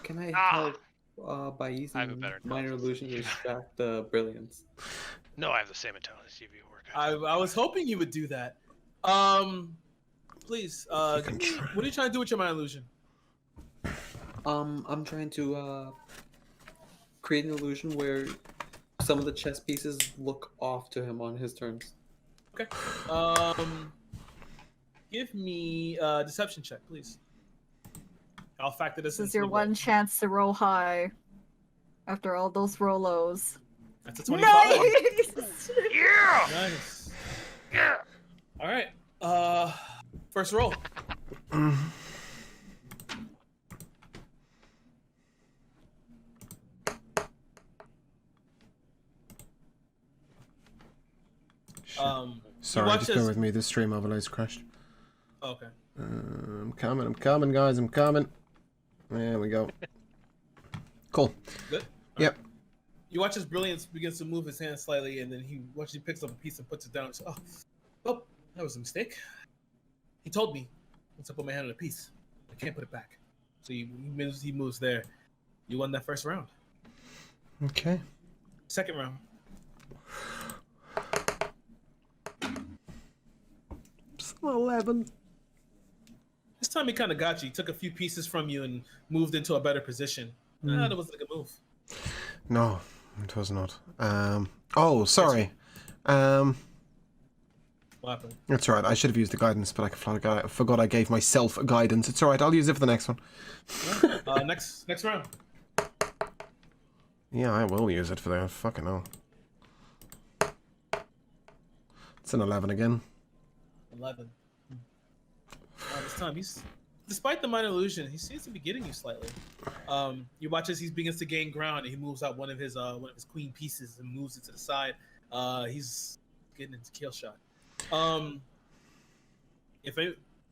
Can I Ah. help by I have a using better minor intelligence. illusion to distract the brilliance? No, I have the same intelligence. You work. I was hoping you would do that. Please, can give me- try. what are you trying to do with your mind illusion? I'm trying to create an illusion where some of the chess pieces look off to him on his turns. Okay. Give me a deception check, please. I'll factor this This is into your the roll. one chance to roll high after all those Rolos. That's a 25. Nice! Yeah! Nice. Yeah! All right. First roll. Sorry, watch just this- bear with me. The stream overlay's crashed. Okay. I'm coming, guys. I'm coming. There we go. Cool. Good. Yep. You watch as Brilliance begins to move his hand slightly, and then he picks up a piece and puts it down. And says, oh, that was a mistake. He told me once I put my hand on a piece, I can't put it back. So he moves there. You won that first round. Okay. Second round. It's 11. This time he kind of got you. He took a few pieces from you and moved into a better position. That wasn't a good move. No, it was not. Oh, sorry. What happened? It's alright. I should have used the guidance, but I forgot I gave myself a guidance. It's alright. I'll use it for the next one. Next round. Yeah, I will use it for the fucking hell. It's an 11 again. 11. This time he's despite the minor illusion, he seems to be getting you slightly. You watch as he begins to gain ground, and he moves out one of his queen pieces and moves it to the side. He's getting into kill shot.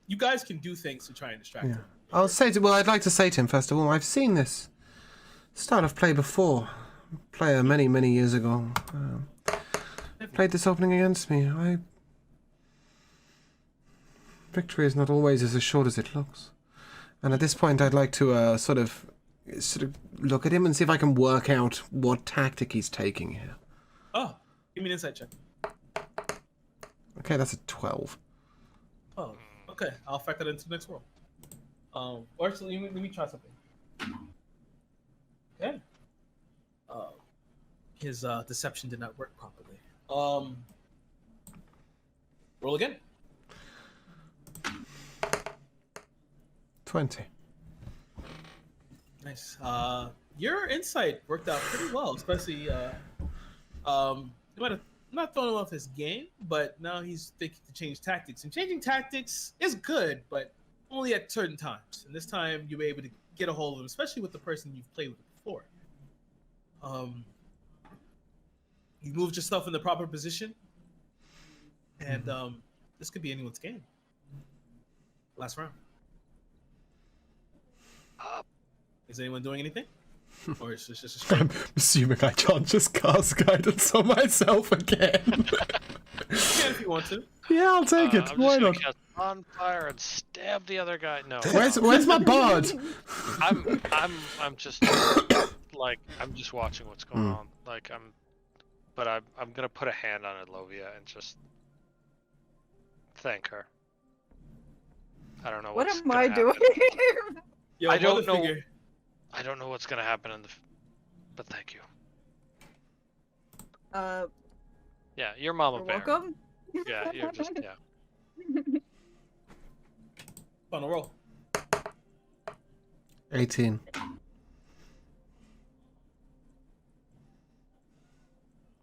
You guys can do things to try and distract him. I'd like to say to him first of all, I've seen this style of play before. Player many, many years ago played this opening against me. Victory is not always as assured as it looks. And at this point, I'd like to sort of look at him and see if I can work out what tactic he's taking here. Oh, give me an insight check. Okay, that's a 12. Oh, okay. I'll factor that into the next roll. Or actually, let me try something. Okay. His deception did not work properly. Roll again. 20. Nice. Your insight worked out pretty well, especially you might have not thrown him off his game, but now he's thinking to change tactics. And changing tactics is good, but only at certain times. And this time you were able to get a hold of him, especially with the person you've played with before. You moved yourself in the proper position, and this could be anyone's game. Last round. Is anyone doing anything? Or is this just a straight? I'm assuming I can't just cast guidance on myself again. You can if you want to. Yeah, I'll take it. Why not? Cast on fire and stab the other guy. No. Where's my bard? I'm just like I'm just watching what's going on. Like I'm gonna put a hand on Elovia and just thank her. I don't know What what's am I doing here? Yo, I don't know. figure. I don't know what's gonna happen in the, but thank you. Yeah, your mama You're bear. welcome. Yeah, you're just yeah. Final roll. 18.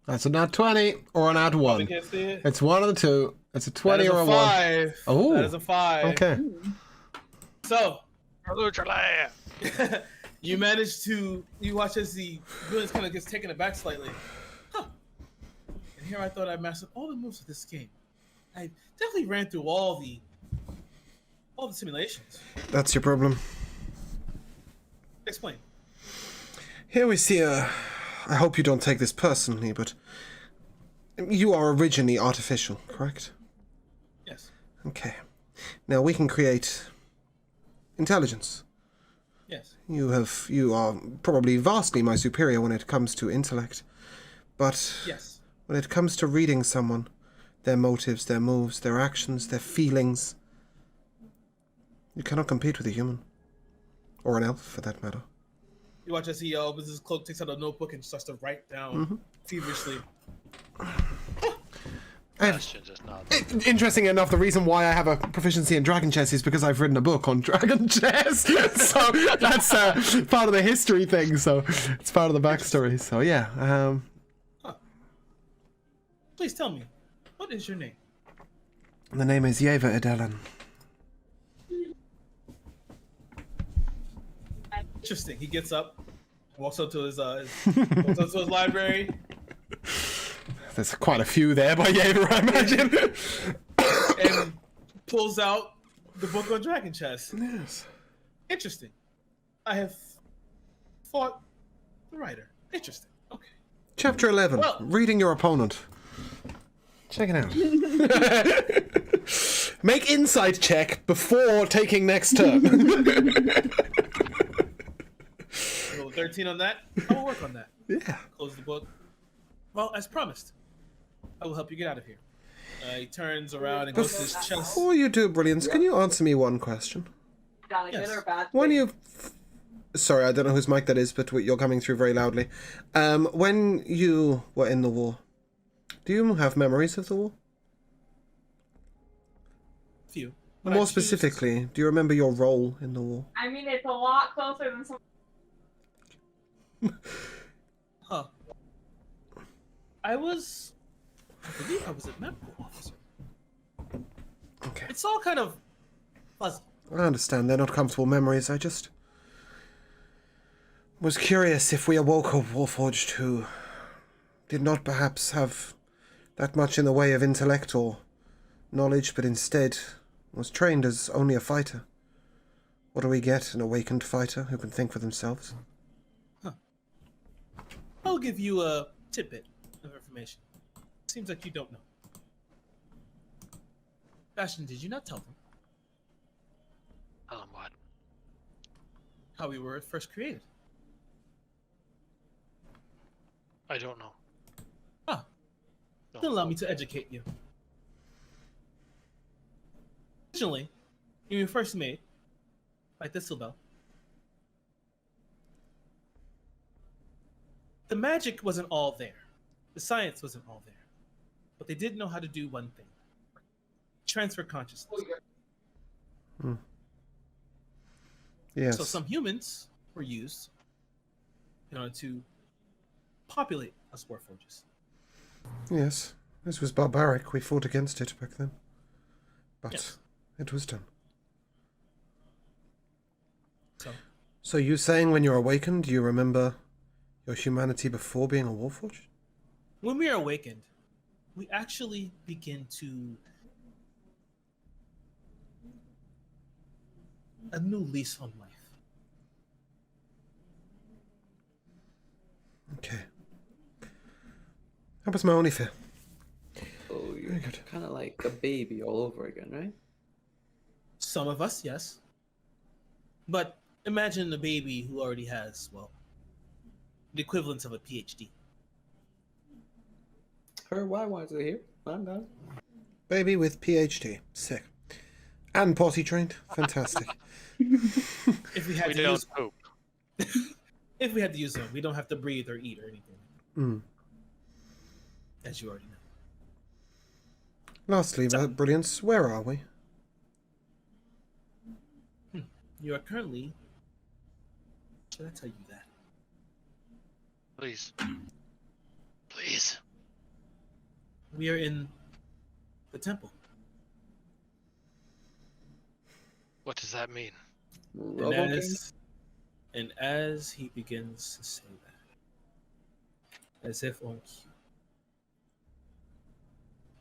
That's a nat 20 or an nat 1. Can't see it. It's one of the two. It's a 20 That is or a 1. 5. Oh. That is a 5. Okay. So, Lucha you manage to, you watch as the villain kind of gets taken aback slightly. Huh. And here I thought I mastered all the moves of this game. I definitely ran through all the simulations. That's your problem. Explain. Here we see I hope you don't take this personally, but you are originally artificial, correct? Yes. Okay. Now we can create intelligence. Yes. You are probably vastly my superior when it comes to intellect, but Yes. when it comes to reading someone, their motives, their moves, their actions, their feelings, you cannot compete with a human. Or an elf, for that matter. You watch as he opens his cloak, takes out a notebook, and starts to write down feverishly. Interesting enough, the reason why I have a proficiency in dragon chess is because I've written a book on dragon chess. So that's part of the history thing. So it's part of the backstory. So yeah. Please tell me, what is your name? The name is Yeva Edelin. Interesting. He gets up, walks up to his library. There's quite a few there by Yeva, I imagine. And pulls out the book on dragon chess. Yes. Interesting. I have fought the writer. Interesting. Okay. Chapter 11. Well, reading your opponent. Check it out. Make insight check before taking next turn. roll 13 on that. I will work on that. Yeah. Close the book. Well, as promised, I will help you get out of here. He turns around and goes to his chest. Before you do brilliance, can you answer me one question? Got a Yes. good or bad When thing? you... Sorry, I don't know whose mic that is, but you're coming through very loudly. When you were in the war, do you have memories of the war? Few. More specifically, do you remember your role in the war? I mean, it's a lot closer than some. Huh. I believe I was a medical officer. Okay. It's all kind of fuzzy. I understand they're not comfortable memories. I just was curious if we awoke a Warforged who did not perhaps have that much in the way of intellect or knowledge, but instead was trained as only a fighter. What do we get? An awakened fighter who can think for themselves? I'll give you a tidbit of information. Seems like you don't know. Bastion, did you not tell them Tell him what? how we were first created? I don't know. Ah, No. then allow me to educate you. Originally, you were first made by Thistlebell. The magic wasn't all there. The science wasn't all there. But they did know how to do one thing. Transfer consciousness. Yes. So some humans were used in order to populate us Warforges. Yes. This was barbaric. We fought against it back then. But Yes. it was done. So you saying when you're awakened, you remember your humanity before being a Warforged? when we are awakened, we actually begin to a new lease on life. Okay. That was my only fear. Oh, you're Very good. kind of like a baby all over again, right? Some of us, yes. But imagine a baby who already has, well, the equivalent of a PhD. Why was it here? I'm done. Baby with PhD. Sick. And potty trained. Fantastic. If we had We to don't use, poop. if we had to use them, we don't have to breathe or eat or anything, Mm. as you already know. Lastly, Brilliance, where are we? You are currently. Should I tell you that? Please. Please. We are in the temple. What does that mean? And Robo as he begins to say that, as if on cue,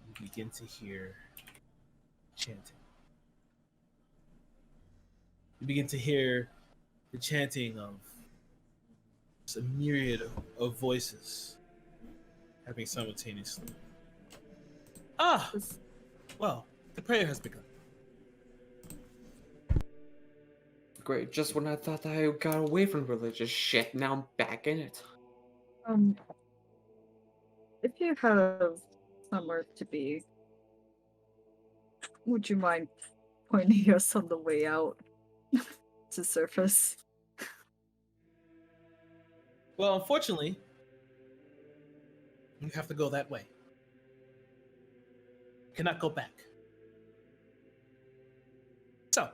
you begin to hear chanting. You begin to hear the chanting of a myriad of voices happening simultaneously. Ah! Well, the prayer has begun. Great. Just when I thought that I got away from religious shit, now I'm back in it. If you have somewhere to be, would you mind pointing us on the way out to surface? Well, unfortunately, you have to go that way. You cannot go back. So,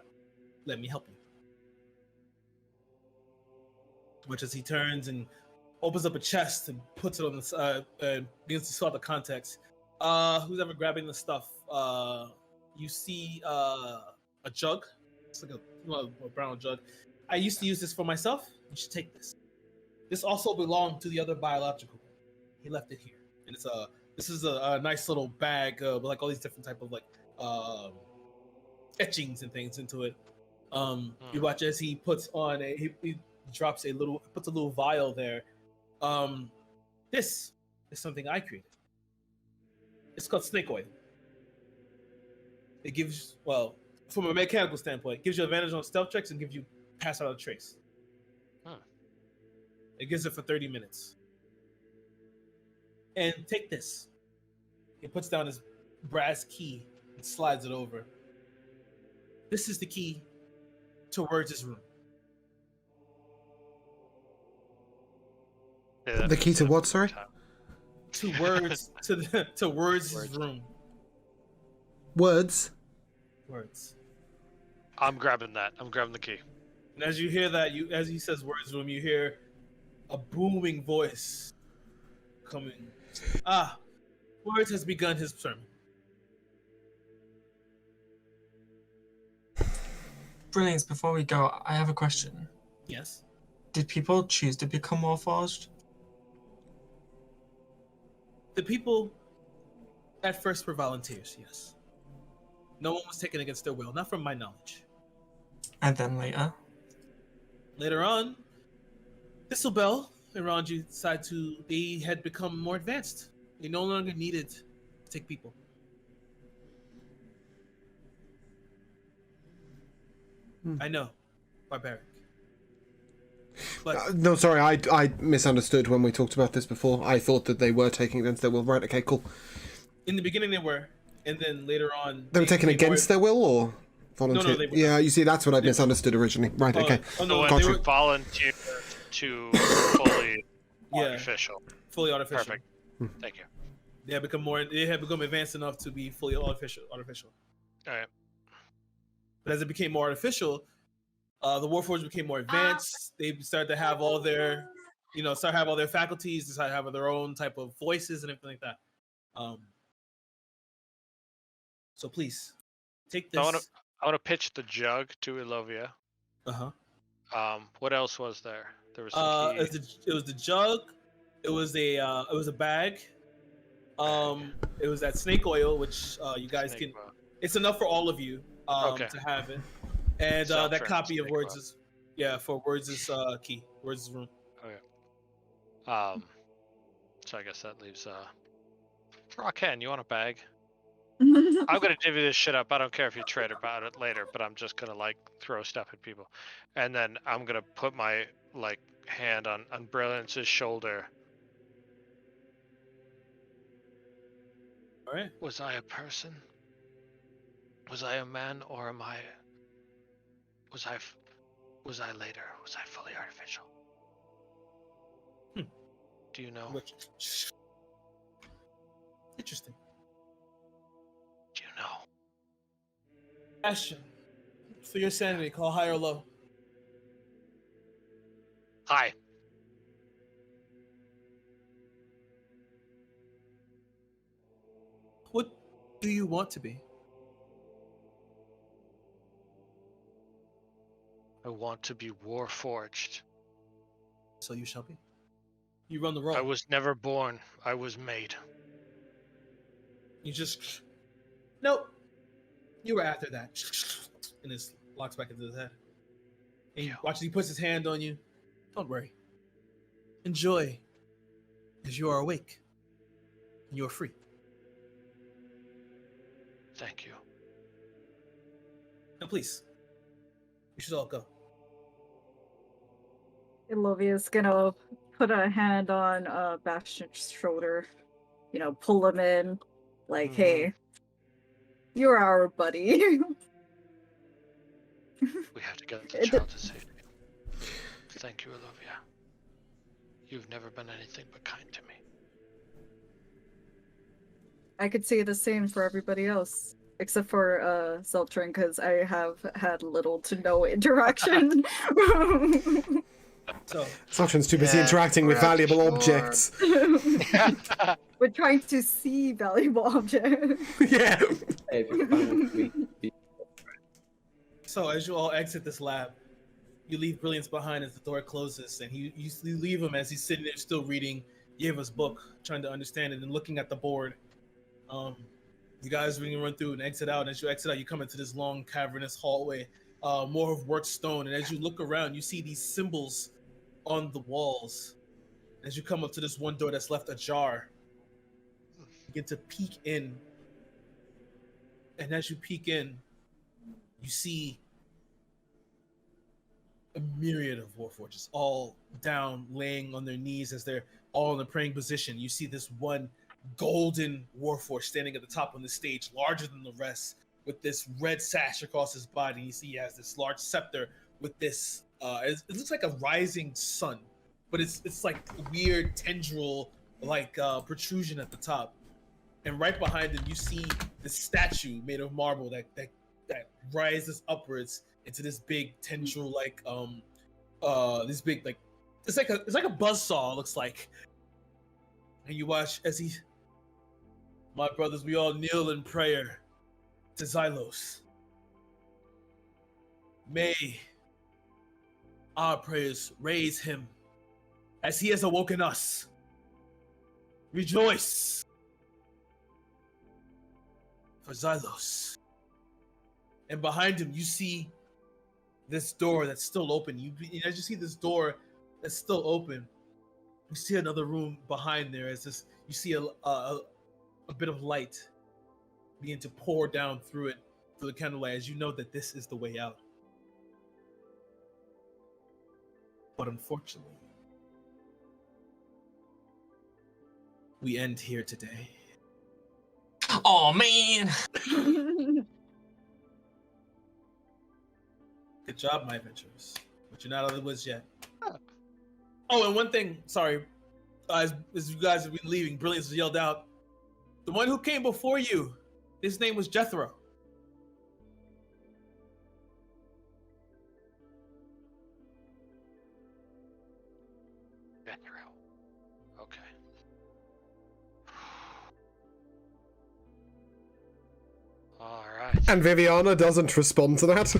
let me help you. Much as he turns and opens up a chest and puts it on the begins to sort the context. Who's ever grabbing the stuff? You see a jug. It's like a brown jug. I used to use this for myself. You should take this. This also belonged to the other biological. He left it here, and this is a nice little bag with like all these different type of like etchings and things into it. You watch as he puts on he drops puts a little vial there. This is something I created. It's called snake oil. It gives, well, from a mechanical standpoint, gives you advantage on stealth checks and gives you pass out a trace. It gives it for 30 minutes. And take this. He puts down his brass key and slides it over. This is the key to Words' room. Yeah, The key to what, sorry? To Words to Words' room. Words? Words. I'm grabbing that. I'm grabbing the key. And as you hear that, as he says Words' room, you hear a booming voice coming. Words has begun his sermon. Brilliance, before we go, I have a question. Yes. Did people choose to become Warforged? The people at first were volunteers, yes. No one was taken against their will, not from my knowledge. And then later? Later on, Thistlebell and Ranji decided they had become more advanced. They no longer needed to take people. I know, barbaric. But No, sorry, I misunderstood when we talked about this before. I thought that they were taking against their will. Right, okay, cool. in the beginning they were, and then later on... They were taken against their will, or volunteer? No, they were yeah, not. you see, that's what I misunderstood originally. Right, okay. Oh, no, Gotcha. they were Volunteer to fully artificial. fully artificial. Perfect. Thank you. They had become advanced enough to be fully artificial. All right. But as it became more artificial, the Warforged became more advanced. They started to have all their, faculties, decided to have their own type of voices and everything like that. So please, take this. I want to pitch the jug to Ilovia. What else was there? There was some key. It was the jug. It was a bag. It was that snake oil, which you guys can. It's enough for all of you to have it. And that copy of Words is, for Words is key. Words is room. Okay. So I guess that leaves Rakan, you want a bag? I'm gonna divvy this shit up. I don't care if you trade about it later, but I'm just gonna throw stuff at people. And then I'm gonna put my hand on Brilliance's shoulder. All right. Was I a person? Was I a man, or am I? Was I later? Was I fully artificial? Do you know? Interesting. Do you know? Bastion, for your sanity, call high or low. Hi. What do you want to be? I want to be Warforged. So you shall be. You run the role. I was never born. I was made. You just... Nope. You were after that. And this locks back into his head. And you watch as he puts his hand on you. Don't worry. Enjoy. As you are awake. And you are free. Thank you. Now please. We should all go. Ilovia's gonna put a hand on Bastion's shoulder, pull him in, hey, you're our buddy. We have to get the child to safety. Thank you, Olivia. You've never been anything but kind to me. I could say the same for everybody else, except for Zeltrin, because I have had little to no interaction. So Zeltrin's too busy interacting with valuable objects. We're trying to see valuable objects. Yeah. So as you all exit this lab, you leave Brilliance behind as the door closes, and you leave him as he's sitting there still reading Yeva's book, trying to understand it and looking at the board. You guys run through and exit out, and as you exit out, you come into this long cavernous hallway, more of worked stone, and as you look around, you see these symbols on the walls. As you come up to this one door that's left ajar, you begin to peek in, and as you peek in, you see a myriad of Warforges all down, laying on their knees as they're all in a praying position. You see this one golden Warforged standing at the top on the stage, larger than the rest, with this red sash across his body. You see he has this large scepter with this, it looks like a rising sun, but it's like a weird tendril, protrusion at the top. And right behind him, you see this statue made of marble that rises upwards into this big tendril, this big, it's like a buzzsaw, it looks like. And you watch as my brothers, we all kneel in prayer to Xylos. May our prayers raise him as he has awoken us. Rejoice for Xylos. And behind him, you see this door that's still open. As you see this door that's still open, you see another room behind there. As this, you see a bit of light begin to pour down through it, through the candlelight, as you know that this is the way out. But unfortunately, we end here today. Oh man. Good job, my adventurers. But you're not out of the woods yet. Oh, and one thing, sorry. As you guys have been leaving, Brilliance has yelled out, the one who came before you, his name was Jethro. Jethro. Okay. All right. And Viviana doesn't respond to that.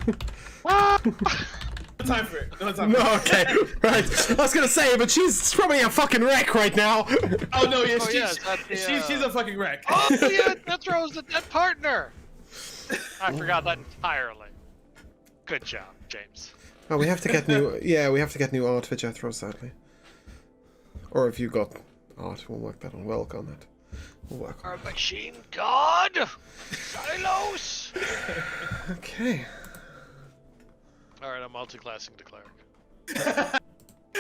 No time for it. No time No, for okay, right. I was gonna say, but she's probably a fucking wreck right now. it. Oh no, yeah, Oh, yeah, is that the, she's a fucking wreck. Oh yeah, Jethro's the dead partner. I forgot that entirely. Good job, James. Oh, we have to get new. Yeah, we have to get new art for Jethro, sadly. Or if you got art, we'll work that on. Work on that. We'll work on Our machine god, Silos. Okay. All right, I'm multi-classing to cleric.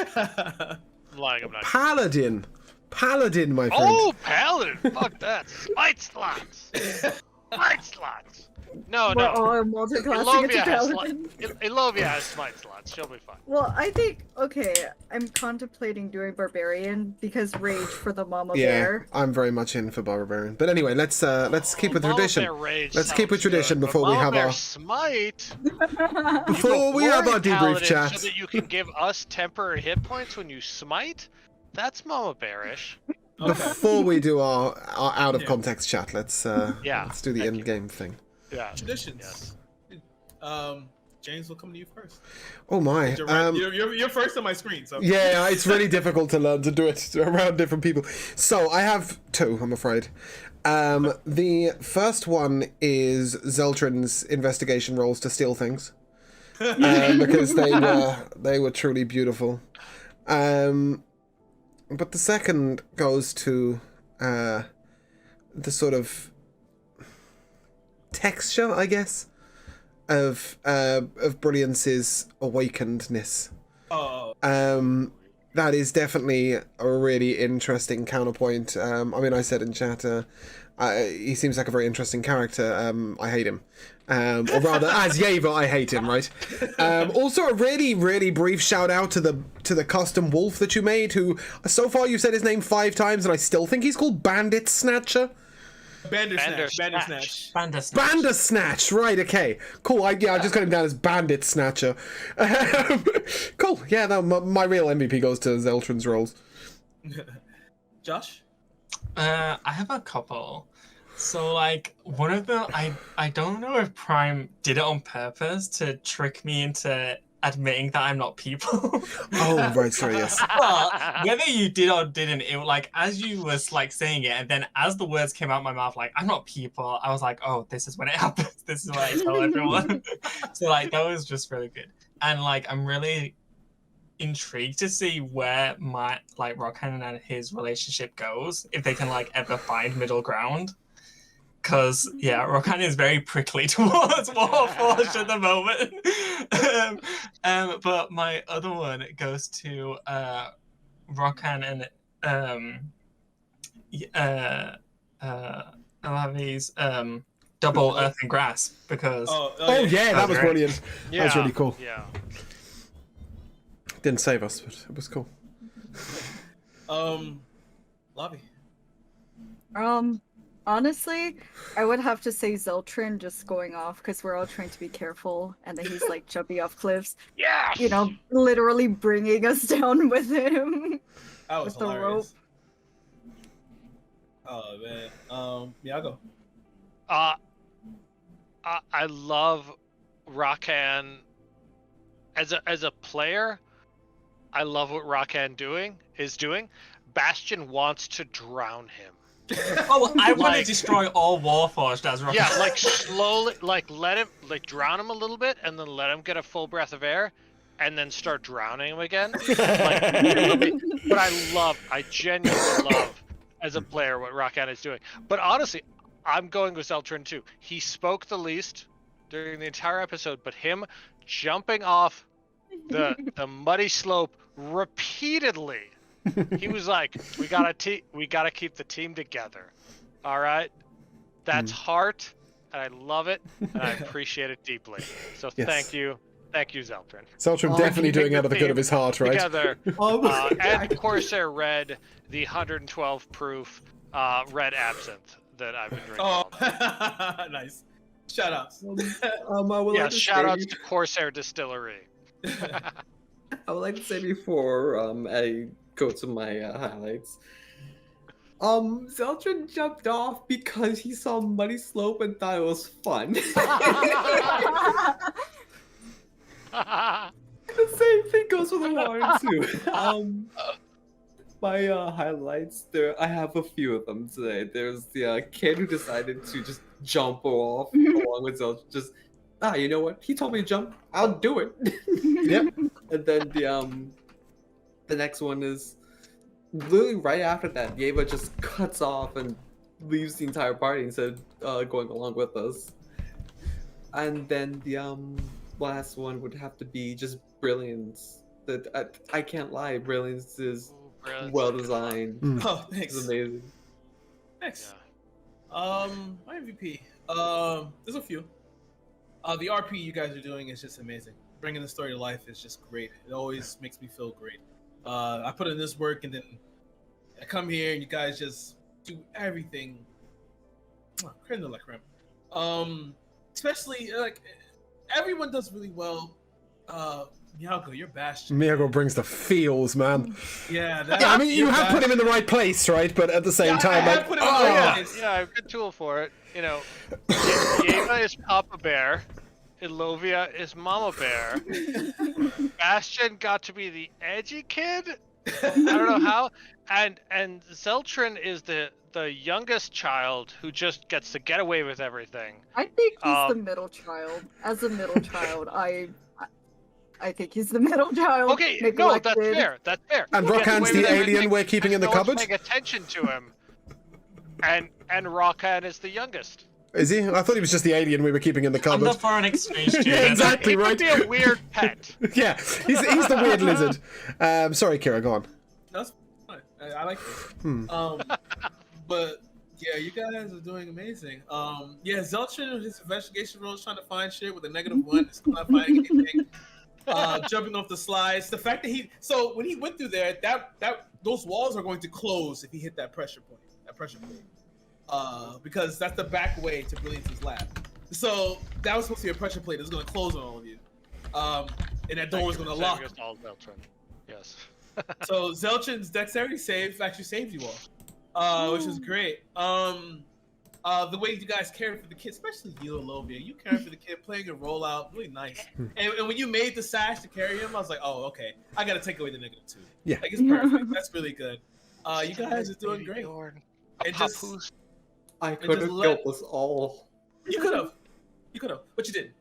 I'm lying, I'm not. Paladin, my friend. Oh, paladin! Fuck that. Smite slots. Smite slots. No, We're no. all multi-classing into paladin. Ilovia has smite slots. She'll be fine. Well, I think, okay, I'm contemplating doing barbarian because rage for the mama Yeah, bear. I'm very much in for barbarian. But anyway, let's keep with Mama tradition. Bear rage Let's keep with sounds tradition good, before but we Mama have Bear our smite. before we have our debrief Paladin chat. so that you can give us temporary hit points when you smite. That's Mama Bearish. Before we do our out of context chat, let's Yeah, let's do the thank end game thing. Yeah. Traditions. Yes. James will come to you first. Oh my. You're first on my screen, so. Yeah, it's really difficult to learn to do it around different people. So I have two, I'm afraid. The first one is Zeltrin's investigation rolls to steal things, because they were truly beautiful. But the second goes to the sort of texture, I guess, of Brilliance's awakenedness. Oh. That is definitely a really interesting counterpoint. I mean, I said in chat, he seems like a very interesting character. I hate him. Or rather, as Yeva, I hate him, right? Also, a really, really brief shout out to the custom wolf that you made, who, so far you've said his name 5 times, and I still think he's called Bandit Snatcher. Bandersnatch. Bandersnatch, right, okay. Cool, I just got him down as Bandit Snatcher. Cool, yeah, no, my real MVP goes to Zeltrin's rolls. Josh? I have a couple. So, like, one of them, I don't know if Prime did it on purpose to trick me into admitting that I'm not people. Oh, right, sorry, yes. But whether you did or didn't, it like as you was like saying it, and then as the words came out my mouth, like I'm not people, I was like, oh, this is when it happens. This is what I tell everyone. So like that was just really good, and like I'm really intrigued to see where my like Rockhan and his relationship goes, if they can like ever find middle ground. Because, yeah, Rokan is very prickly towards Warforged at the moment. But my other one goes to Rokan and Alavi's double Earth and Grass. Because... Oh yeah, that was brilliant. Yeah. That was really cool. Yeah. Didn't save us, but it was cool. Lobby. Honestly, I would have to say Zeltrin just going off because we're all trying to be careful, and then he's like jumping off cliffs. Yeah. You know, literally bringing us down with him. That was with the rope. hilarious. Oh man. Yeah, I'll go. I love Rockhan as a player, I love what Rakan is doing. Bastion wants to drown him. Oh, I want to Like- destroy all Warforged as Rocket. Yeah, like slowly, like let him, like drown him a little bit, and then let him get a full breath of air, and then start drowning him again. Like, but I genuinely love, as a player, what Rakan is doing. But honestly, I'm going with Zeltrin too. He spoke the least during the entire episode, but him jumping off the muddy slope repeatedly. He was like, we gotta keep the team together. All right, that's heart, and I love it, and I appreciate it deeply. So Yes. thank you, Zeltrin. Zeltrin definitely doing it out of the good of his heart, right? Together, and Corsair Red, the 112 proof red absinthe that I've been drinking. Oh, all day. nice. Shout outs. I would Yeah, like to shout say outs to Corsair Distillery. I would like to say before I go to my highlights. Zeltrin jumped off because he saw Muddy Slope and thought it was fun. The same thing goes with the water too. My highlights there. I have a few of them today. There's the kid who decided to just jump off along with Zeltrin. Just you know what? He told me to jump. I'll do it. Yep. And then the next one is literally right after that. Yeva just cuts off and leaves the entire party instead of going along with us. And then the last one would have to be just Brilliance. That I can't lie, Brilliance is well designed. Oh, thanks. It's amazing. Thanks. My MVP. There's a few. The RP you guys are doing is just amazing. Bringing the story to life is just great. It always makes me feel great. I put in this work, and then I come here, and you guys just do everything. Creme de la creme. Especially like everyone does really well. Miyago, you're Bastion. Miyago brings the feels, man. Yeah. Yeah, I mean, you have put him in the right place, right? But at the same time, like, put him in the right place. Yeah, I have a good tool for it. You know, Yeva is Papa Bear, Ilovia is Mama Bear. Bastion got to be the edgy kid. I don't know how. And Zeltrin is the youngest child who just gets to get away with everything. I think he's the middle child. As a middle child, I think he's the middle child. Okay, no, that's fair. That's fair. And He gets Rakan's away the with alien everything we're keeping in the because no cupboard? one's paying attention to him. And Rakan is the youngest. Is he? I thought he was just the alien we were keeping in the I'm cupboard. the foreign exchange student. Yeah, exactly, He right? would be a weird pet. Yeah, he's the weird lizard. Sorry, Kira, go on. That's fine. I like this. But yeah, you guys are doing amazing. Yeah, Zeltrin with his investigation role is trying to find shit with a -1. It's not finding anything. Jumping off the slides. The fact that so when he went through there, that those walls are going to close if he hit that pressure point. Because that's the back way to Brilliance's lab. So that was supposed to be a pressure plate that's going to close on all of you. And that door was going to lock. All Zeltrin. Yes. So Zeltrin's dexterity save actually saved you all, which is great. The way you guys cared for the kid, especially you, Lovia, you cared for the kid, playing a rollout, really nice. And when you made the sash to carry him, I was like, oh, okay, I got to take away the -2. Yeah. Like, it's perfect. That's really good. You guys are doing great. And just, I could have killed us all. you could have, but you didn't.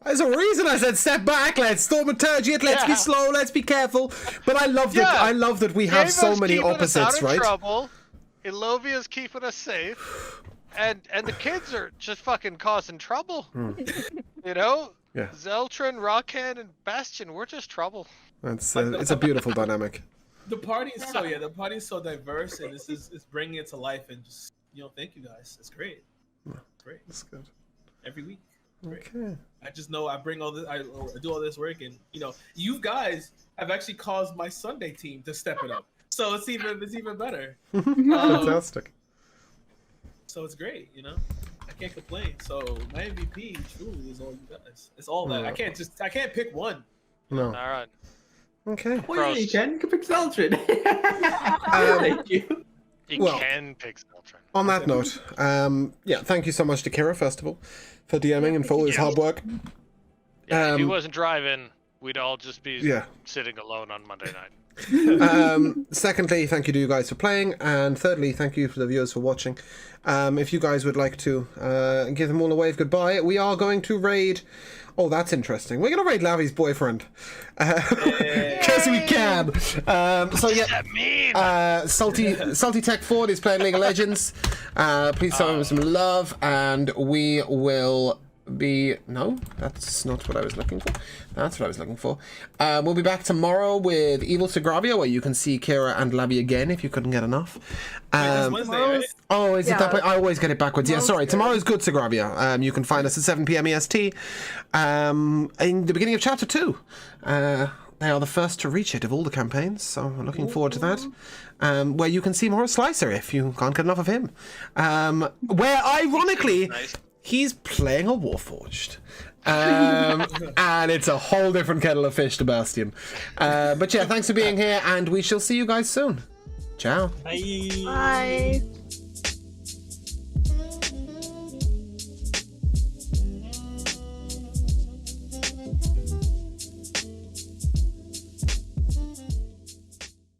There's a reason I said step back, let's thaumaturgy it, let's be slow, let's be careful. But I love that we have so Yeva's many keeping us opposites, out of right? Trouble. Ilovia's keeping us safe, and the kids are just fucking causing trouble. You know, Yeah. Zeltrin, Rakan, and Bastion, we're just trouble. It's a beautiful dynamic. The party is so diverse, and this is bringing it to life. And just thank you guys. It's great. Great. That's good. Every week. Great. Okay. I just know I bring all this. I do all this work, and you guys have actually caused my Sunday team to step it up. So it's even better. Fantastic. So it's great. I can't complain. So my MVP truly is all you guys. It's all that. I can't pick one. No. All right. Okay. Well, yeah, you can. You can pick Zeltrin. Thank you. You Well, can pick Zeltrin. On that note, thank you so much to Kira, first of all, for DMing and for all his hard work. Yeah, if he wasn't driving, we'd all just be Yeah. sitting alone on Monday night. Secondly, thank you to you guys for playing, and thirdly, thank you for the viewers for watching. If you guys would like to give them all a wave goodbye, we are going to raid. Oh, that's interesting. We're going to raid Lavi's boyfriend. Because we can. So yeah, That mean? Salty Tech Ford is playing League of Legends. Please show him some love, and we will be... No, that's not what I was looking for. That's what I was looking for. We'll be back tomorrow with Evil Sagravia, where you can see Kira and Lavi again if you couldn't get enough. That's Wednesday, right? Oh, is it that Yeah. point? I always get it backwards. Yeah, Tomorrow's sorry. good. Tomorrow's Good Sagravia. You can find us at 7 p.m. EST. In the beginning of Chapter 2. They are the first to reach it of all the campaigns, so I'm looking forward to that. Where you can see more of Slicer if you can't get enough of him. Where, ironically, Nice. he's playing a Warforged. And it's a whole different kettle of fish to Bastion. But yeah, thanks for being here, and we shall see you guys soon. Ciao. Bye. Bye.